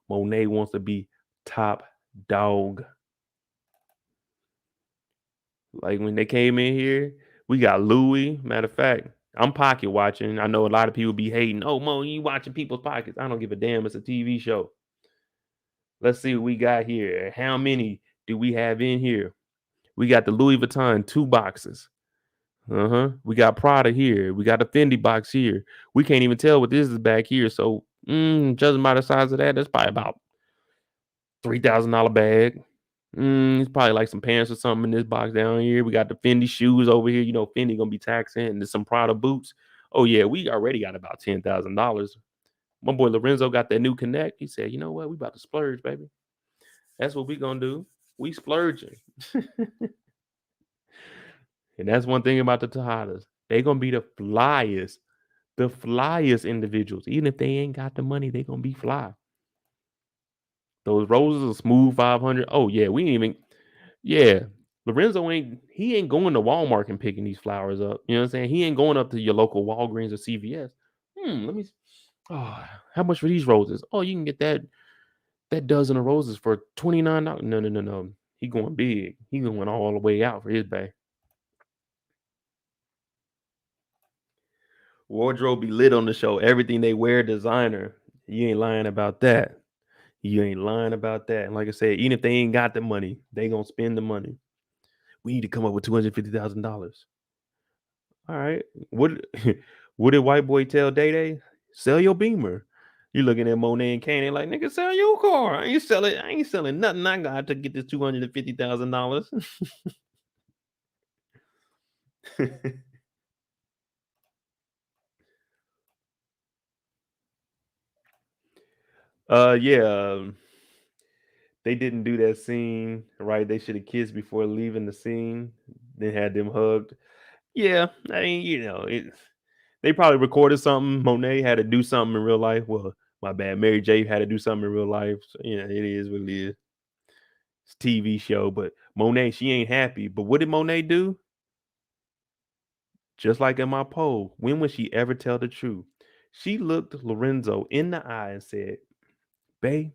S1: Monet wants to be top dog. Like when they came in here, we got Louis. Matter of fact, I'm pocket watching. I know a lot of people be hating. Oh, Mo, you watching people's pockets. I don't give a damn. It's a TV show. Let's see what we got here. How many do we have in here? We got the Louis Vuitton 2 boxes. We got Prada here. We got a Fendi box here. We can't even tell what this is back here. So, judging by the size of that, that's probably about $3,000 bag. It's probably like some pants or something in this box down here. We got the Fendi shoes over here. You know, Fendi gonna be taxing, and there's some Prada boots. Oh yeah, we already got about $10,000. My boy Lorenzo got that new Connect. He said, you know what? We about to splurge, baby. That's what we gonna do. We splurging. And that's one thing about the Tejadas. They gonna be the flyest individuals. Even if they ain't got the money, they gonna be fly. Those roses are smooth 500. Oh yeah, we ain't even. Yeah, Lorenzo ain't going to Walmart and picking these flowers up. You know what I'm saying? He ain't going up to your local Walgreens or CVS. Let me. Oh, how much for these roses? Oh, you can get that dozen of roses for $29. No. He going big. He going all the way out for his bag. Wardrobe be lit on the show. Everything they wear, designer. You ain't lying about that. You ain't lying about that. And like I said, even if they ain't got the money, they gonna spend the money. We need to come up with $250,000. All right. What what did white boy tell Day? Sell your Beamer. You looking at Monet and Kane like, nigga, sell your car. I ain't selling nothing. I got to get this $250,000. Yeah. They didn't do that scene right. They should have kissed before leaving the scene. Then had them hugged. Yeah, I mean, they probably recorded something. Monet had to do something in real life. Well, my bad. Mary J had to do something in real life. So, it is what it is. It's a TV show, but Monet, she ain't happy. But what did Monet do? Just like in my poll, when would she ever tell the truth? She looked Lorenzo in the eye and said, "Babe,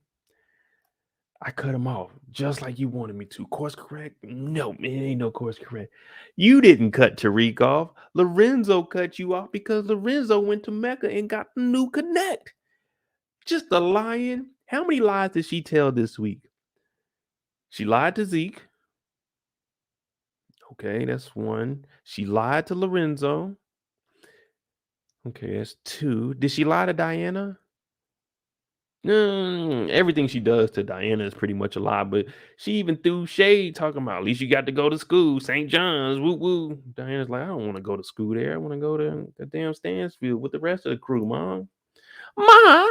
S1: I cut him off just like you wanted me to. Course correct? No, it ain't no course correct. You didn't cut Tariq off. Lorenzo cut you off because Lorenzo went to Mecca and got the new connect. Just a lying. How many lies did she tell this week? She lied to Zeke. Okay, that's one. She lied to Lorenzo. Okay, that's two. Did she lie to Diana? Everything she does to Diana is pretty much a lie, but she even threw shade talking about at least you got to go to school, St. John's, woo woo. Diana's like, I don't want to go to school there. I want to go to the damn Stansfield with the rest of the crew, Mom. Ma.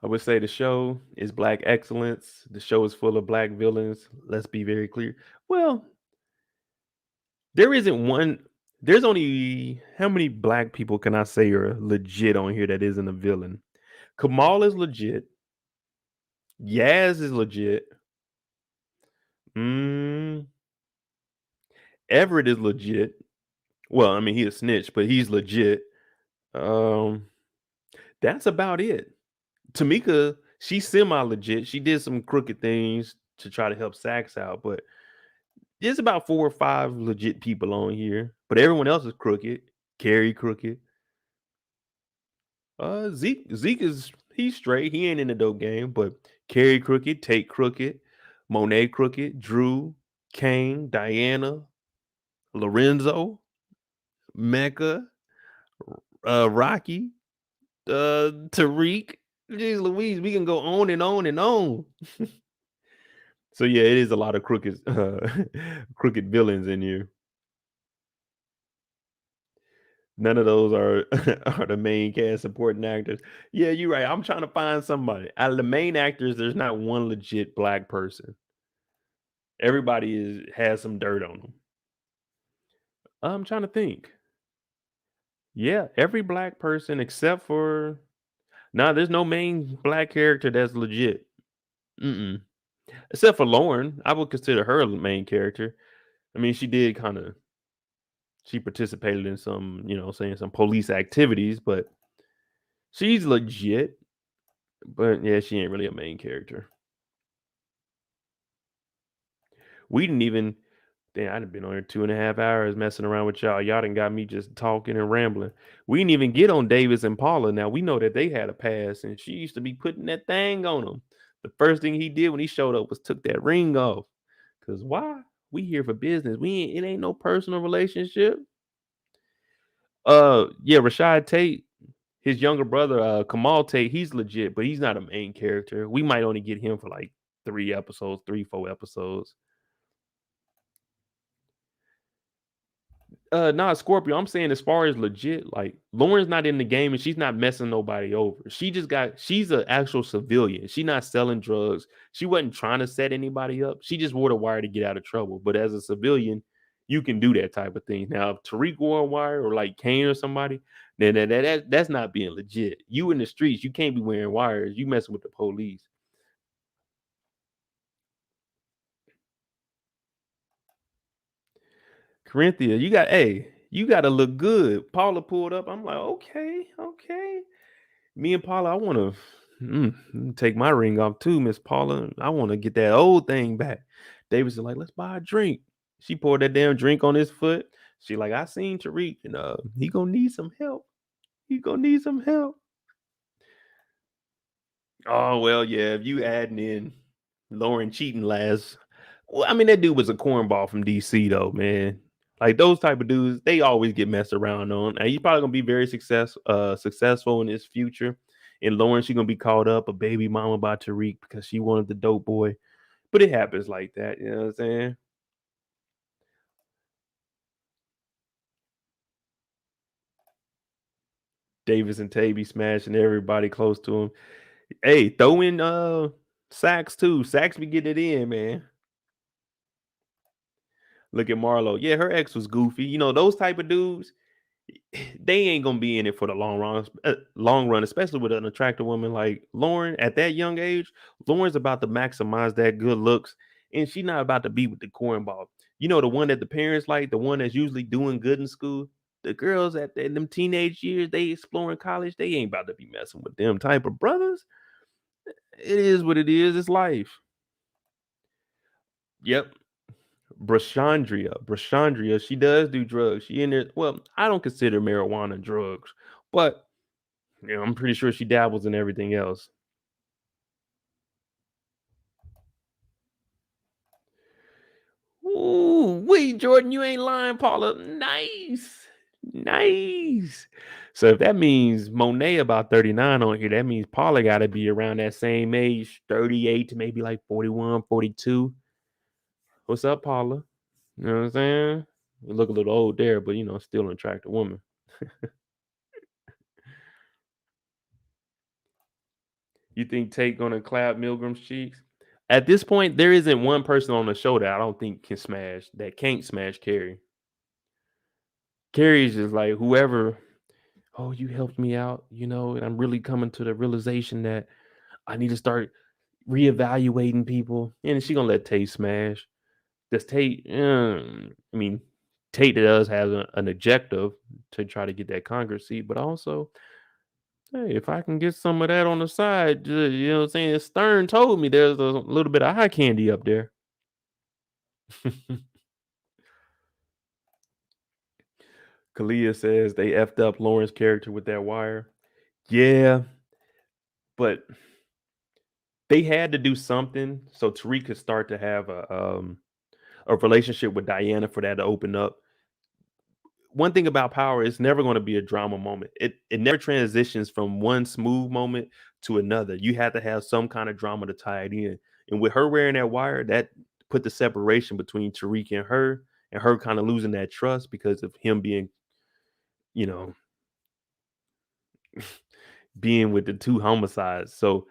S1: I would say the show is black excellence. The show is full of black villains. Let's be very clear. Well, there isn't one. There's only how many black people can I say are legit on here that isn't a villain? Kamal is legit. Yaz is legit. Mm, Everett is legit. Well, I mean, he a snitch, but he's legit. Um, that's about it. Tamika, she's semi legit. She did some crooked things to try to help Sax out, but there's about 4 or 5 legit people on here. But everyone else is crooked. Carrie crooked. Zeke is he's straight. He ain't in the dope game, but Carrie crooked, Tate crooked, Monet crooked, Drew, Kane, Diana, Lorenzo, Mecca, Rocky, Tariq. Jeez Louise, we can go on and on and on. So yeah, it is a lot of crooked crooked villains in here. None of those are are the main cast supporting actors. Yeah, you're right. I'm trying to find somebody. Out of the main actors, there's not one legit black person. Everybody has some dirt on them. I'm trying to think. Yeah, every black person except for there's no main black character that's legit. Mm-mm. Except for Lauren, I would consider her a main character. I mean, she participated in some, saying some police activities, but she's legit. But yeah, she ain't really a main character. We didn't even. Damn, I'd have been on here 2.5 hours messing around with y'all. Y'all done got me just talking and rambling. We didn't even get on Davis and Paula. Now we know that they had a past, and she used to be putting that thing on him. The first thing he did when he showed up was took that ring off. Cause why? We here for business. It ain't no personal relationship. Yeah, Rashad Tate, his younger brother, Kamal Tate, he's legit, but he's not a main character. We might only get him for like 4 episodes. Not Scorpio. I'm saying as far as legit, like Lauren's not in the game and she's not messing nobody over. She's an actual civilian. She's not selling drugs. She wasn't trying to set anybody up. She just wore the wire to get out of trouble. But as a civilian, you can do that type of thing. Now, if Tariq wore a wire or like Kane or somebody, then that's not being legit. You in the streets, you can't be wearing wires. You messing with the police. Corinthia, you gotta look good. Paula pulled up. I'm like, okay. Me and Paula, I want to take my ring off too, Miss Paula. I want to get that old thing back. Davis is like, let's buy a drink. She poured that damn drink on his foot. She like, I seen Tariq, and he gonna need some help. Oh well, yeah. If you adding in Lauren cheating last, well, I mean that dude was a cornball from DC though, man. Like those type of dudes, they always get messed around on. And he's probably gonna be very successful in his future. And Lauren, she's gonna be called up a baby mama by Tariq because she wanted the dope boy. But it happens like that, you know what I'm saying? Davis and Tate be smashing everybody close to him. Hey, throw in Sacks too. Sacks be getting it in, man. Look at Marlo. Yeah, her ex was goofy. You know, those type of dudes, they ain't gonna be in it for the long run, especially with an attractive woman like Lauren at that young age. Lauren's about to maximize that good looks, and she's not about to be with the cornball. You know, the one that the parents like, the one that's usually doing good in school. The girls in them teenage years, they exploring college, they ain't about to be messing with them type of brothers. It is what it is. It's life. Yep. Brashandria, she does do drugs. She in there. Well, I don't consider marijuana drugs, but you know, I'm pretty sure she dabbles in everything else. Ooh, wait, Jordan, you ain't lying, Paula. Nice. So if that means Monet about 39 on here, that means Paula got to be around that same age, 38 to maybe like 41, 42. What's up, Paula? You know what I'm saying? You look a little old there, but you know, still an attractive woman. You think Tate gonna clap Milgram's cheeks? At this point, there isn't one person on the show that I don't think can't smash Carrie. Carrie's just like whoever. Oh, you helped me out, you know, and I'm really coming to the realization that I need to start reevaluating people. And she gonna let Tate smash. Does Tate? I mean, Tate does have an objective to try to get that Congress seat, but also, hey, if I can get some of that on the side, you know what I'm saying? Stern told me there's a little bit of eye candy up there. Kalia says they effed up Lauren's character with that wire. Yeah, but they had to do something so Tariq could start to have a relationship with Diana for that to open up. One thing about Power, it's never going to be a drama moment. It never transitions from one smooth moment to another. You have to have some kind of drama to tie it in. And with her wearing that wire, that put the separation between Tariq and her kind of losing that trust because of him being, you know, being with the two homicides. So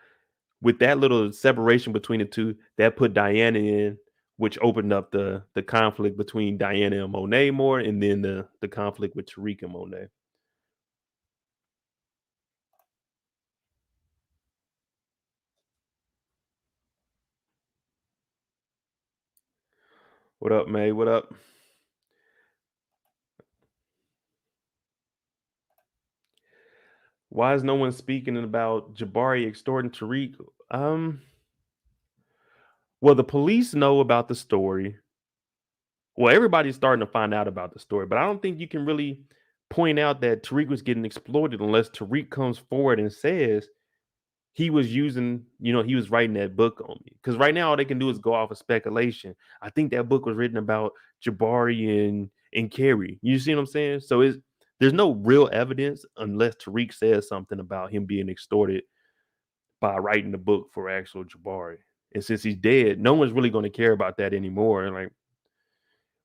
S1: with that little separation between the two, that put Diana in, which opened up the conflict between Diana and Monet more, and then the conflict with Tariq and Monet. What up, May? What up? Why is no one speaking about Jabari extorting Tariq? Well, the police know about the story. Well, everybody's starting to find out about the story, but I don't think you can really point out that Tariq was getting exploited unless Tariq comes forward and says he was using, you know, he was writing that book on me. Because right now all they can do is go off of speculation. I think that book was written about Jabari and Carrie. You see what I'm saying? So there's no real evidence unless Tariq says something about him being extorted by writing the book for actual Jabari. And since he's dead, no one's really going to care about that anymore. And like,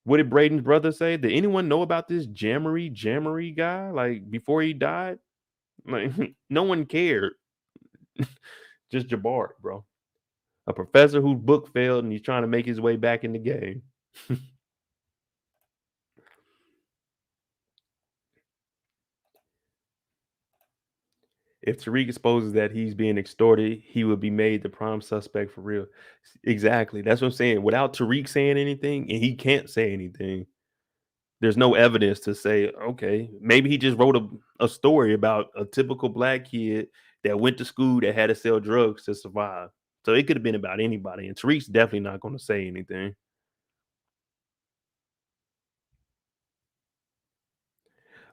S1: what did Brayden's brother say? Did anyone know about this Jammery guy? Like before he died? Like no one cared. Just Jabari, bro. A professor whose book failed and he's trying to make his way back in the game. If Tariq exposes that he's being extorted, he would be made the prime suspect for real. Exactly. That's what I'm saying. Without Tariq saying anything, and he can't say anything, there's no evidence to say, okay, maybe he just wrote a story about a typical black kid that went to school that had to sell drugs to survive. So it could have been about anybody. And Tariq's definitely not going to say anything.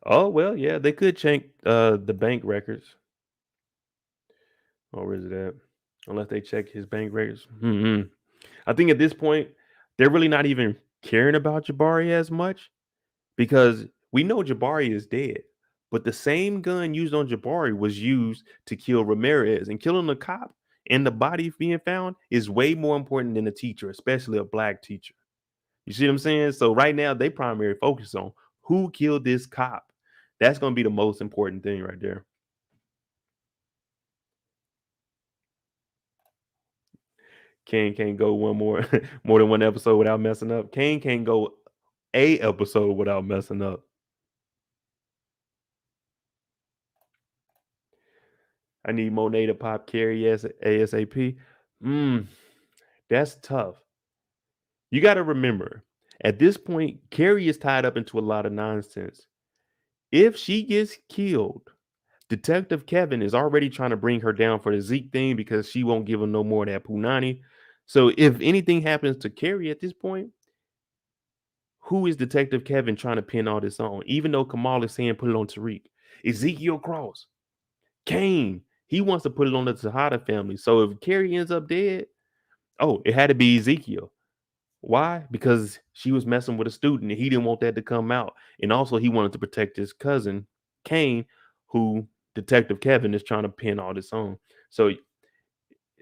S1: Oh, well, yeah, they could check the bank records. Or where is it at? Unless they check his bank records. I think at this point, they're really not even caring about Jabari as much because we know Jabari is dead. But the same gun used on Jabari was used to kill Ramirez, and killing a cop and the body being found is way more important than a teacher, especially a black teacher. You see what I'm saying? So right now they primary focus on who killed this cop. That's going to be the most important thing right there. Kane can't go one more more than one episode without messing up. Kane can't go a episode without messing up. I need Monet to pop Carrie ASAP. That's tough. You got to remember, at this point, Carrie is tied up into a lot of nonsense. If she gets killed, Detective Kevin is already trying to bring her down for the Zeke thing because she won't give him no more of that punani. So if anything happens to Carrie at this point, who is Detective Kevin trying to pin all this on? Even though Kamal is saying put it on Tariq. Ezekiel Cross. Kane. He wants to put it on the Tejada family. So if Carrie ends up dead, it had to be Ezekiel. Why? Because she was messing with a student and he didn't want that to come out. And also he wanted to protect his cousin, Kane, who Detective Kevin is trying to pin all this on. So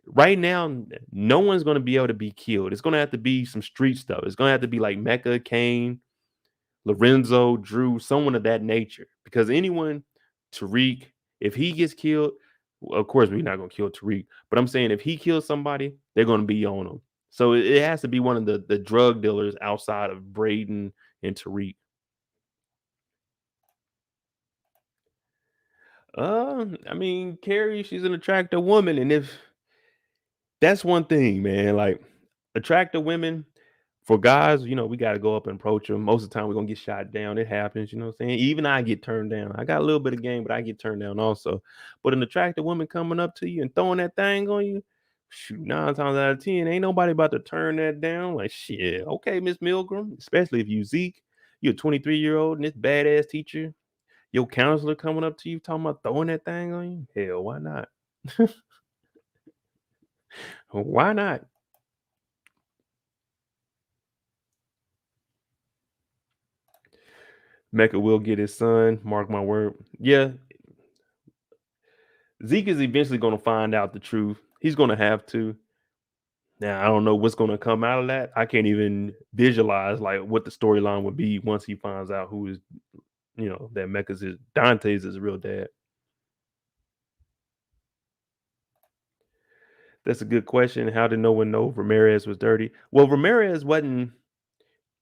S1: right now, no one's going to be able to be killed. It's going to have to be some street stuff. It's going to have to be like Mecca, Kane, Lorenzo, Drew, someone of that nature. Because anyone, Tariq, if he gets killed, of course we're not going to kill Tariq. But I'm saying if he kills somebody, they're going to be on him. So it has to be one of the drug dealers outside of Brayden and Tariq. I mean, Carrie, she's an attractive woman, and if that's one thing, man, like attractive women for guys, we got to go up and approach them. Most of the time, we're gonna get shot down. It happens, you know what I'm saying? Even I get turned down. I got a little bit of game, but I get turned down also. But an attractive woman coming up to you and throwing that thing on you, shoot, 9 times out of 10, ain't nobody about to turn that down. Like shit, okay, Miss Milgram, especially if you Zeke, you're a 23-year-old and this badass teacher, your counselor coming up to you talking about throwing that thing on you. Hell, why not? Why not? Mecca will get his son. Mark my word. Yeah. Zeke is eventually going to find out the truth. He's going to have to. Now, I don't know what's going to come out of that. I can't even visualize like what the storyline would be once he finds out who is, that Mecca's Dante's his real dad. That's a good question. How did no one know Ramirez was dirty? Well, Ramirez wasn't.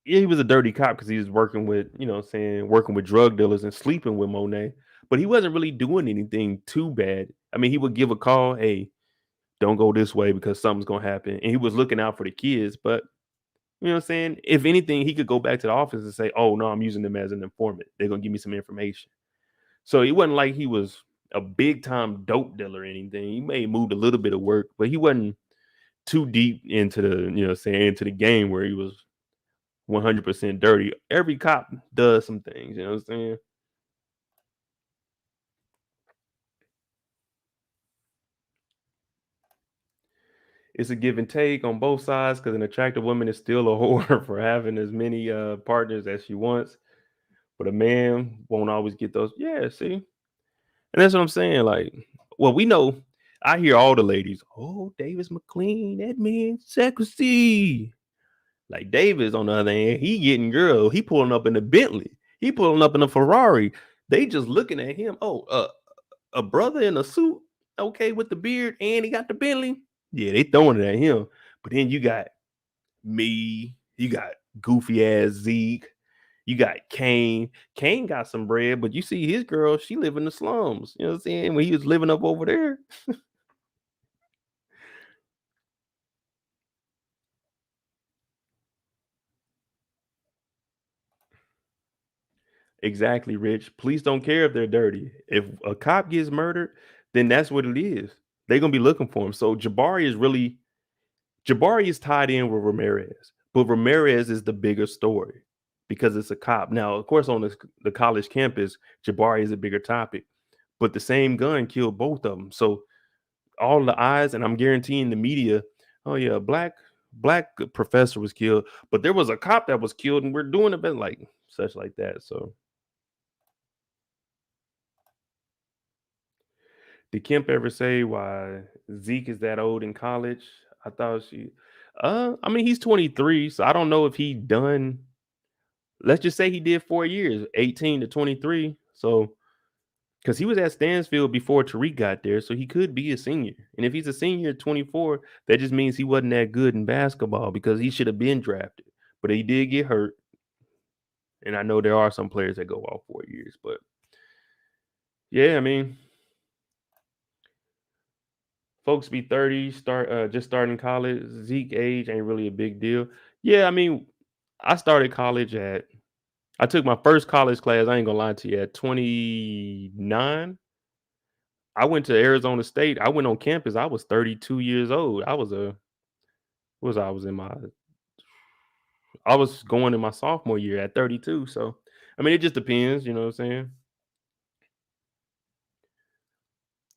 S1: He was a dirty cop because he was working with, working with drug dealers and sleeping with Monet. But he wasn't really doing anything too bad. I mean, he would give a call, hey, don't go this way because something's gonna happen. And he was looking out for the kids. But you know what I'm saying? If anything, he could go back to the office and say, oh no, I'm using them as an informant. They're gonna give me some information. So it wasn't like he was a big time dope dealer or anything. He may have moved a little bit of work, but he wasn't too deep into the, into the game where he was 100% dirty. Every cop does some things, you know what I'm saying? It's a give and take on both sides because an attractive woman is still a whore for having as many partners as she wants. But a man won't always get those. Yeah, see? And that's what I'm saying. Like, well, we know, I hear all the ladies, oh, Davis McClain, that man, sexy. Like Davis, on the other hand, he getting girl. He pulling up in the Bentley. He pulling up in a Ferrari. They just looking at him. Oh, a brother in a suit, okay, with the beard, and he got the Bentley. Yeah, they throwing it at him. But then you got me. You got goofy ass Zeke. You got Kane. Kane got some bread, but you see his girl, she live in the slums. You know what I'm saying? When he was living up over there. Exactly, Rich. Police don't care if they're dirty. If a cop gets murdered, then that's what it is. They're gonna be looking for him. So Jabari is tied in with Ramirez, but Ramirez is the bigger story because it's a cop. Now, of course, on the college campus, Jabari is a bigger topic, but the same gun killed both of them. So all the eyes, and I'm guaranteeing the media, oh yeah, black professor was killed, but there was a cop that was killed, and we're doing a bit like such like that. So Did Kemp ever say why Zeke is that old in college? I thought she. I mean, he's 23, so I don't know if he done. Let's just say he did 4 years, 18 to 23. So, because he was at Stansfield before Tariq got there, so he could be a senior. And if he's a senior at 24, that just means he wasn't that good in basketball because he should have been drafted. But he did get hurt. And I know there are some players that go off 4 years, but yeah, I mean, folks be 30, just starting college. Zeke age ain't really a big deal. Yeah, I mean, I started college I took my first college class, I ain't gonna lie to you, at 29. I went to Arizona State. I went on campus. I was 32 years old. I was going in my sophomore year at 32. So, I mean, it just depends, you know what I'm saying?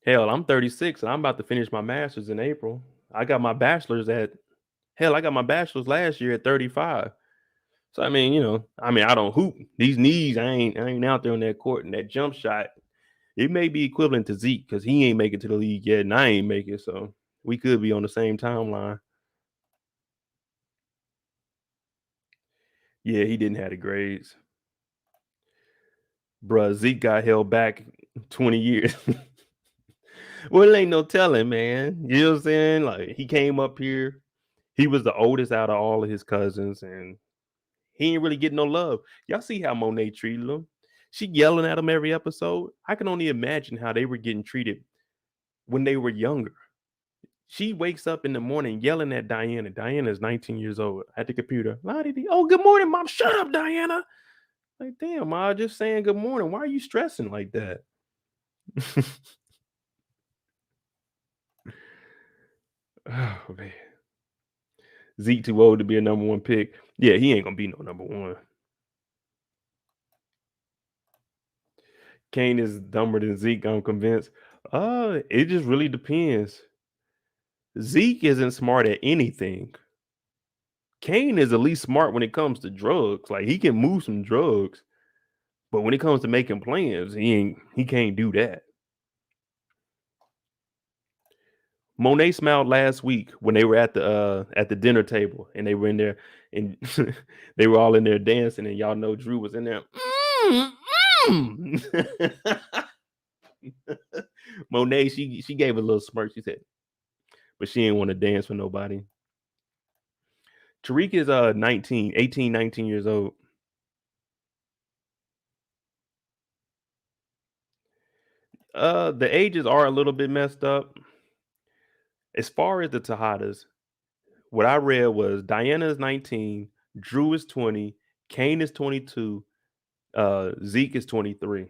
S1: Hell, I'm 36 and I'm about to finish my master's in April. I got my bachelor's last year at 35. So I mean, I don't hoop. These knees, I ain't out there on that court, and that jump shot, it may be equivalent to Zeke because he ain't make it to the league yet, and I ain't make it. So we could be on the same timeline. Yeah, he didn't have the grades. Bruh, Zeke got held back 20 years. Well, it ain't no telling, man. You know what I'm saying? Like, he came up here. He was the oldest out of all of his cousins, and he ain't really getting no love. Y'all see how Monet treated him? She yelling at him every episode. I can only imagine how they were getting treated when they were younger. She wakes up in the morning yelling at Diana. Diana's 19 years old at the computer. Oh, good morning, Mom. Shut up, Diana. Like, damn, Ma, just saying good morning. Why are you stressing like that? Oh, man. Zeke too old to be a number one pick. Yeah, he ain't gonna be no number one. Kane is dumber than Zeke, I'm convinced. It just really depends. Zeke isn't smart at anything. Kane is at least smart when it comes to drugs. Like, he can move some drugs, but when it comes to making plans, he can't do that. Monet smiled last week when they were at the dinner table and they were in there and they were all in there dancing, and y'all know Drew was in there. Monet, she gave a little smirk. She said, but she didn't want to dance with nobody. Tariq is 19 years old. The ages are a little bit messed up. As far as the Tejadas, what I read was Diana is 19, Drew is 20, Kane is 22, Zeke is 23.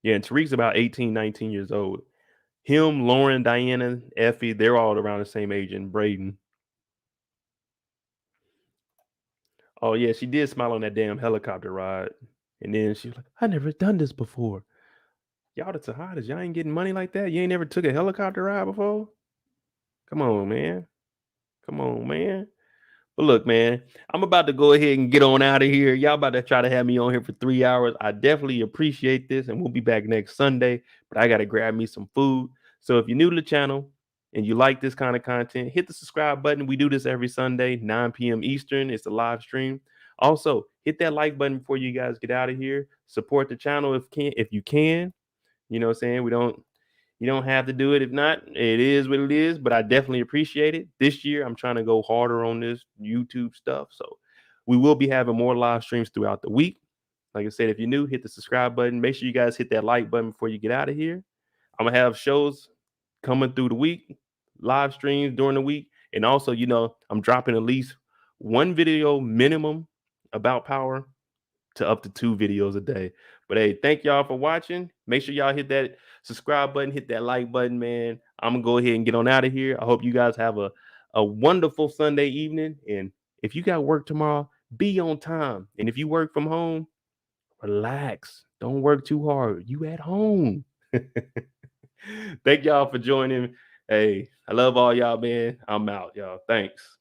S1: Yeah, and Tariq's about 18, 19 years old. Him, Lauren, Diana, Effie, they're all around the same age, and Brayden. Oh, yeah, she did smile on that damn helicopter ride. And then she was like, I never done this before. Y'all the Tejadas, y'all ain't getting money like that? You ain't never took a helicopter ride before? Come on, man. Come on, man. But look, man, I'm about to go ahead and get on out of here. Y'all about to try to have me on here for 3 hours. I definitely appreciate this, and we'll be back next Sunday. But I got to grab me some food. So if you're new to the channel and you like this kind of content, hit the subscribe button. We do this every Sunday, 9 p.m. Eastern. It's a live stream. Also, hit that like button before you guys get out of here. Support the channel if you can. You know what I'm saying? You don't have to do it. If not, it is what it is, but I definitely appreciate it. This year, I'm trying to go harder on this YouTube stuff. So we will be having more live streams throughout the week. Like I said, if you're new, hit the subscribe button. Make sure you guys hit that like button before you get out of here. I'm going to have shows coming through the week, live streams during the week. And also, I'm dropping at least one video minimum about power to up to 2 videos a day. But hey, thank y'all for watching. Make sure y'all hit that subscribe button, hit that like button, man. I'm gonna go ahead and get on out of here. I hope you guys have a wonderful Sunday evening. And if you got work tomorrow, be on time. And if you work from home, relax. Don't work too hard. You at home. Thank y'all for joining. Hey, I love all y'all, man. I'm out, y'all. Thanks.